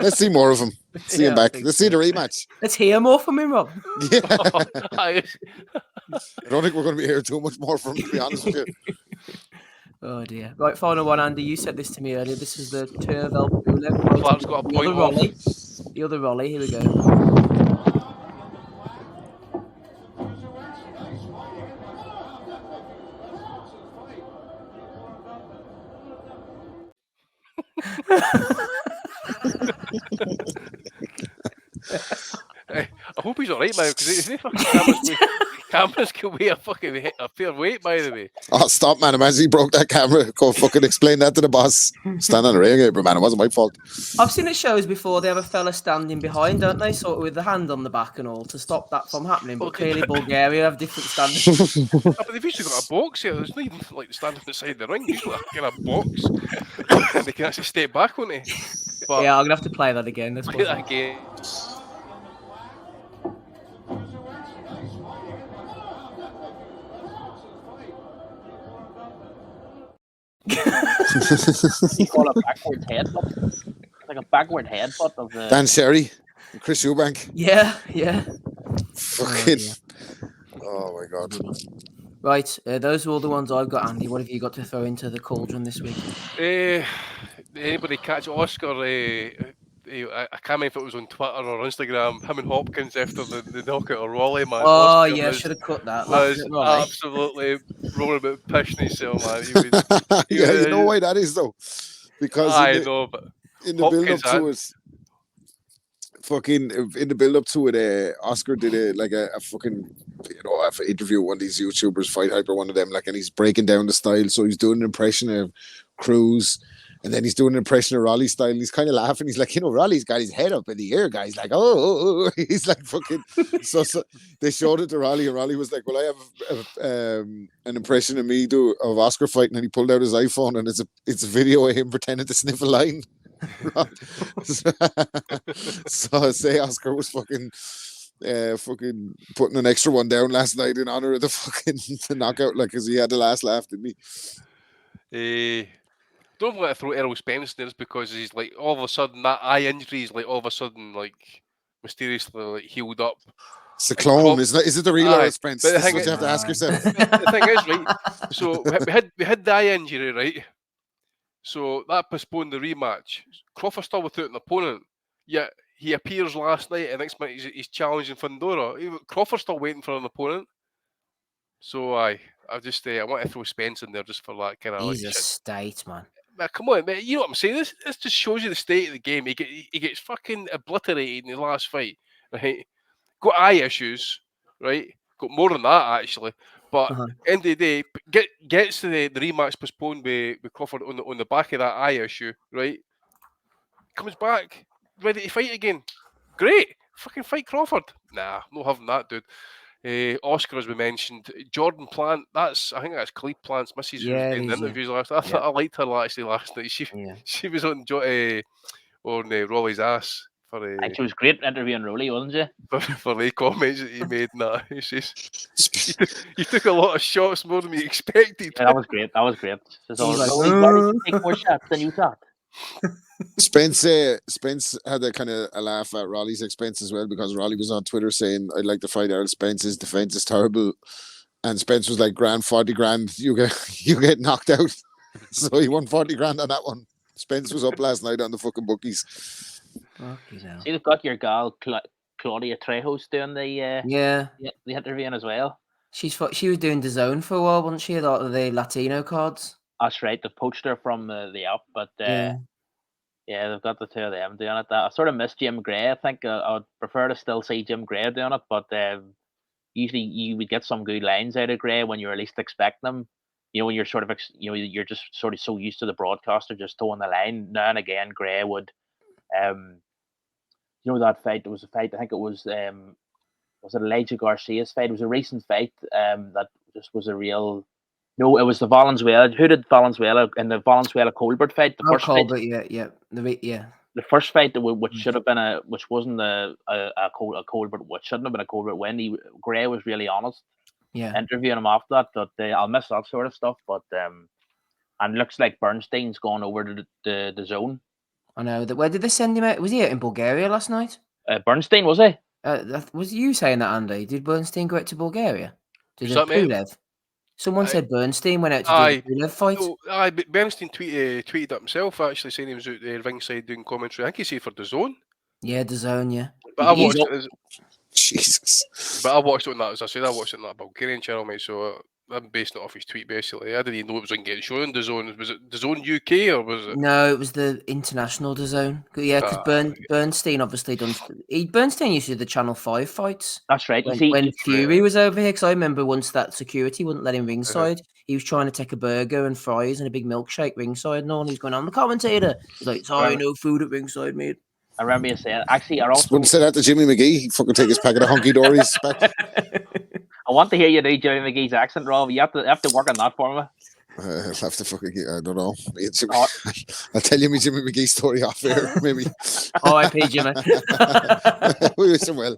Let's see more of him. See him back. Let's see the rematch. Let's hear more from him, Rob. Yeah. I don't think we're going to be hearing too much more from him, to be honest with you. Oh dear. Right, final one, Andy. You said this to me earlier. This is the Turvel Bulev. Clark's got a The point other off. Rolly. The other Rolly. Here we go. I hope he's alright, man, because if they fucking cameras can weigh a fair weight, by the way. Oh, stop, man. Imagine he broke that camera. Go fucking explain that to the boss. Stand on the ring, but man, it wasn't my fault. I've seen at shows before, they have a fella standing behind, don't they? Sort of with the hand on the back and all to stop that from happening. But clearly Bulgaria have different standards. But they've usually got a box here. There's not even like standing beside the ring. They've got a kind of box. And they can actually step back on it. But Yeah, I'm going to have to play that again. Let's play that again. You call it backwards headbutt. It's like a backward headbutt of the Dan Sherry, Chris Eubank. Yeah. Fucking. Oh my god. Right, those are all the ones I've got, Andy. What have you got to throw into the cauldron this week? Anybody catch Oscar? I can't remember if it was on Twitter or Instagram. Him and Hopkins after the knockout of Rolly, man. Oh, Oscar yeah, should have cut that. Was absolutely rolling about pissing himself, man. Yeah, you know why that is though, because I know, but in the build up to it, fucking in the build up to it, Oscar did a fucking interview with one of these YouTubers, Fight Hyper, one of them, like, and he's breaking down the style. So he's doing an impression of Cruz. And then he's doing an impression of Rolly style, and he's kind of laughing. He's like, Rolly's got his head up in the air, guys. Like, oh. He's like, fucking. So they showed it to Rolly, and Rolly was like, well, I have an impression of me of Oscar fighting, and he pulled out his iPhone, and it's a video of him pretending to sniff a line. So I say Oscar was fucking putting an extra one down last night in honor of the knockout, like, because he had the last laugh, didn't he? Don't let it throw Errol Spence there because he's like all of a sudden that eye injury is like all of a sudden like mysteriously like healed up. It's a clone, is it the real Errol Spence? But That's what you have to ask yourself. The thing is, right? So we had the eye injury, right? So that postponed the rematch. Crawford still without an opponent, yet he appears last night, and next minute he's challenging Fundora. Crawford's still waiting for an opponent. So I want to throw Spence in there just for that kind of. He's a state, man. Come on, man. You know what I'm saying? This just shows you the state of the game. He gets fucking obliterated in the last fight, right? Got eye issues, right? Got more than that actually. But end of the day, gets to the rematch postponed with Crawford on the back of that eye issue, right? Comes back, ready to fight again. Great, fucking fight Crawford. Nah, not having that, dude. Oscar, as we mentioned, Jordan Plant. I think that's Khalid Plant's missus who was doing the interviews last night. I liked her actually last night. She was on Rolly's ass. I think she was great interviewing Rolly, wasn't she? For the comments that he made. Nah, he took a lot of shots more than we expected. Yeah, that was great. Take more shots than you thought. Spence had a kind of a laugh at Rolly's expense as well, because Rolly was on Twitter saying, I'd like to fight Errol Spence, his defense is terrible, and Spence was like, grand, 40 grand, you get knocked out. So he won 40 grand on that one. Spence was up last night on the fucking bookies. See, they've got your gal Claudia Trejos doing the interviewing as well. She was doing the zone for a while, wasn't she? The Latino cards. That's right. They poached her from the up, but yeah, they've got the two of them doing it. I sort of miss Jim Gray. I think I would prefer to still see Jim Gray doing it, but usually you would get some good lines out of Gray when you're least expecting them. You know, when you're sort of you're just sort of so used to the broadcaster just towing the line. Now and again, Gray would, that fight. There was a fight. I think it was it Elijah Garcia's fight? It was a recent fight that just was a real. No, it was the Valenzuela. Who did Valenzuela in the Valenzuela Colbert fight? The first Colbert, fight. yeah. The first fight, which should have been which wasn't a Colbert, which shouldn't have been a Colbert win. Gray was really honest. Yeah. Interviewing him after that, but I'll miss that sort of stuff. But and looks like Bernstein's gone over to the zone. I know that. Where did they send him out? Was he out in Bulgaria last night? Bernstein, was he? Was you saying that, Andy? Did Bernstein go out to Bulgaria? Did Was that me? Pulev? Someone Aye. said Bernstein went out to Aye. do the Pulev fight. No, aye, but Bernstein tweeted up himself actually saying he was out there ringside doing commentary. I think he said for DAZN. Yeah, DAZN, yeah. But I watched it. Jesus. But I watched it on that, as I said, I watched it on that Bulgarian channel, mate. So I'm basing it off his tweet basically. I didn't even know it was on getting shown on DAZN. Was it DAZN UK or was it? No, it was the international DAZN. Yeah, because Bernstein obviously done. Bernstein used to do the Channel 5 fights. That's right. When Fury was over here, because I remember once that security wouldn't let him ringside. He was trying to take a burger and fries and a big milkshake ringside, and all. And he was going, "I'm the commentator." He's like, "Sorry, no food at ringside, mate." I remember you saying. Actually, I also wouldn't say that to Jimmy McGee. He'd fucking take his packet of hunky dories back. I want to hear you do Jimmy McGee's accent, Rob. You have to work on that for me. I'll have to fucking I don't know. I'll tell you my Jimmy McGee story off air, maybe. R.I.P. Jimmy. We wish him well.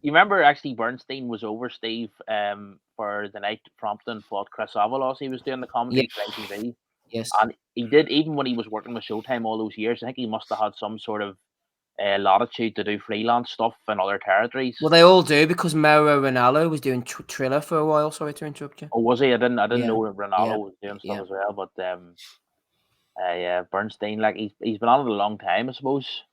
You remember actually Bernstein was over, Steve, for the night Frampton fought Chris Avalos. He was doing the commentary for ITV. Yes. And he did, even when he was working with Showtime all those years, I think he must have had some sort of latitude to do freelance stuff in other territories. Well, they all do, because Mauro Ranallo was doing Triller for a while. Sorry to interrupt you. Oh, was he? I didn't know that Ranallo was doing stuff as well. But Bernstein, like he's been on it a long time, I suppose.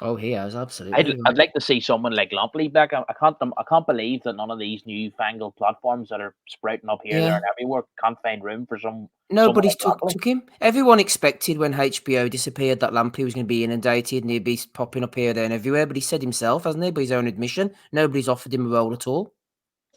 Oh, he has, absolutely. I'd like to see someone like Lampley back. I can't believe that none of these newfangled platforms that are sprouting up here, there, and everywhere can't find room for some. Nobody's took him. Everyone expected when HBO disappeared that Lampley was going to be inundated and he'd be popping up here, there, and everywhere. But he said himself, hasn't he, by his own admission, nobody's offered him a role at all.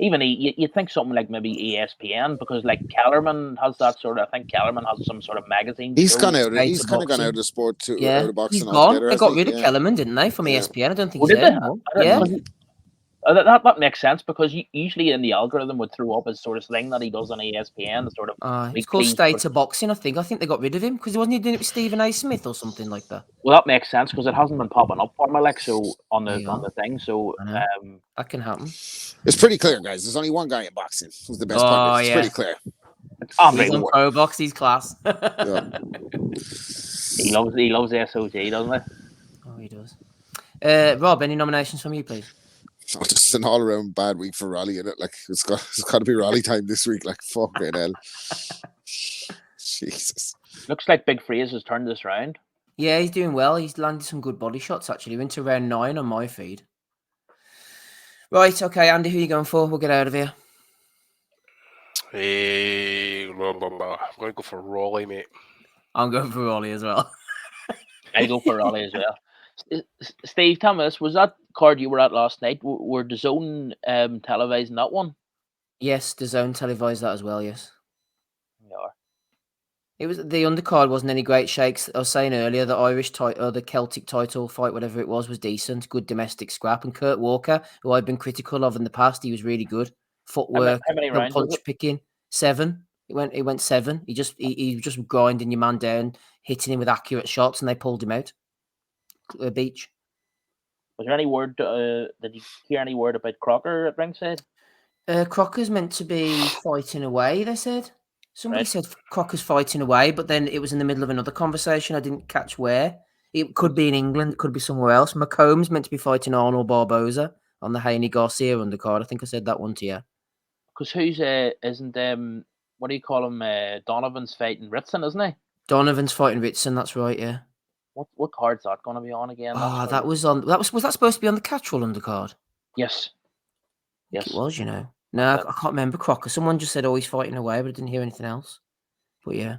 Even you'd think something like maybe ESPN, because like Kellerman has that sort of. I think Kellerman has some sort of magazine. He's gone out. He's kind of gone out of the sport to out of boxing. He's gone. They got rid of Kellerman, didn't they, from ESPN? I don't think he's there anymore. Yeah. That makes sense, because usually in the algorithm would throw up his sort of thing that he does on ESPN, sort of. It's called State of Boxing, I think. I think they got rid of him because he wasn't doing it with Stephen A. Smith or something like that. Well, that makes sense, because it hasn't been popping up for me, like, so on the thing. So that can happen. It's pretty clear, guys. There's only one guy in boxing who's the best part. It's pretty clear. He's on Pro Box. He's class. He loves the SOG, doesn't he? Oh, he does. Rob, any nominations from you, please? Oh, just an all-around bad week for Rolly, in it. Like it's got to be Rolly time this week. Like fucking hell. Jesus. Looks like Big Freeze has turned this round. Yeah, he's doing well. He's landed some good body shots actually. He went to round 9 on my feed. Right, okay, Andy, who are you going for? We'll get out of here. I'm going to go for Rolly, mate. I'm going for Rolly as well. I go for Rolly as well. Steve, tell me this, was that card you were at last night, were DAZN televising that one? Yes, DAZN televised that as well, yes. They are. It was the undercard wasn't any great shakes. I was saying earlier the Irish title, the Celtic title fight, whatever it was decent, good domestic scrap. And Kurt Walker, who I've been critical of in the past, he was really good. Footwork, how many rounds punch picking, 7. He went 7. He was just grinding your man down, hitting him with accurate shots, and they pulled him out. Beach. Was there any word? Did you hear any word about Crocker at ringside? Crocker's meant to be fighting away. They said somebody said Crocker's fighting away, but then it was in the middle of another conversation. I didn't catch where. It could be in England. It could be somewhere else. McComb's meant to be fighting Arnold Barboza on the Haney Garcia undercard. I think I said that one to you. Because who's isn't what do you call him? Donovan's fighting Ritson, isn't he? Donovan's fighting Ritson. That's right. Yeah. What card's that going to be on again? That was on. Was that supposed to be on the Catchwell undercard? Yes. Yes, it was. You know. No, I can't remember Crocker. Someone just said, "Oh, he's fighting away," but I didn't hear anything else. But yeah.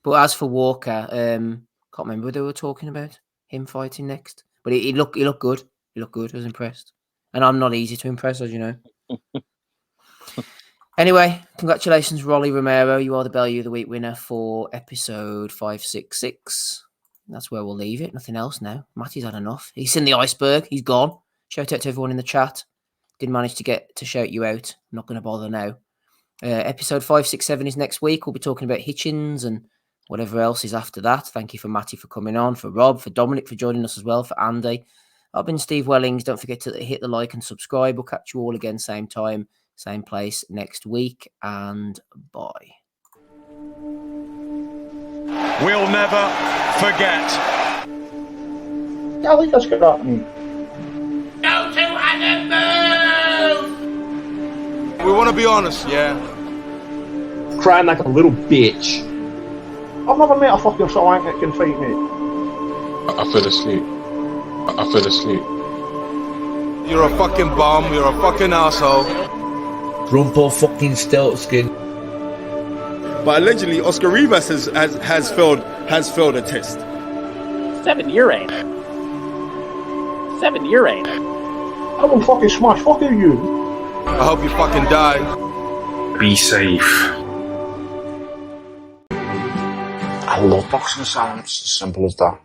But as for Walker, can't remember what they were talking about. Him fighting next, but he looked good. He looked good. I was impressed, and I'm not easy to impress, as you know. Anyway, congratulations, Rolly Romero. You are the Bellew of the Week winner for episode 566. That's where we'll leave it. Nothing else now. Matty's had enough. He's seen the iceberg. He's gone. Shout out to everyone in the chat. Didn't manage to get to shout you out. I'm not going to bother now. Episode 567 is next week. We'll be talking about Hitchens and whatever else is after that. Thank you for Matty for coming on, for Rob, for Dominic for joining us as well, for Andy. I've been Steve Wellings. Don't forget to hit the like and subscribe. We'll catch you all again, same time, same place next week. And bye. we'll never forget. Ja, dat is gedaan niet. We want to be honest, yeah? Crying like a little bitch. I've never met a fucking song that can fight me. I fell asleep. I fell asleep. You're a fucking bum, you're a fucking asshole. Grumpo fucking Steltskin. But allegedly, Oscar Rivas has failed a test. 7-year aim. 7-year aim. I will fucking smash fucking you. I hope you fucking die. Be safe. I love boxing sounds, as simple as that.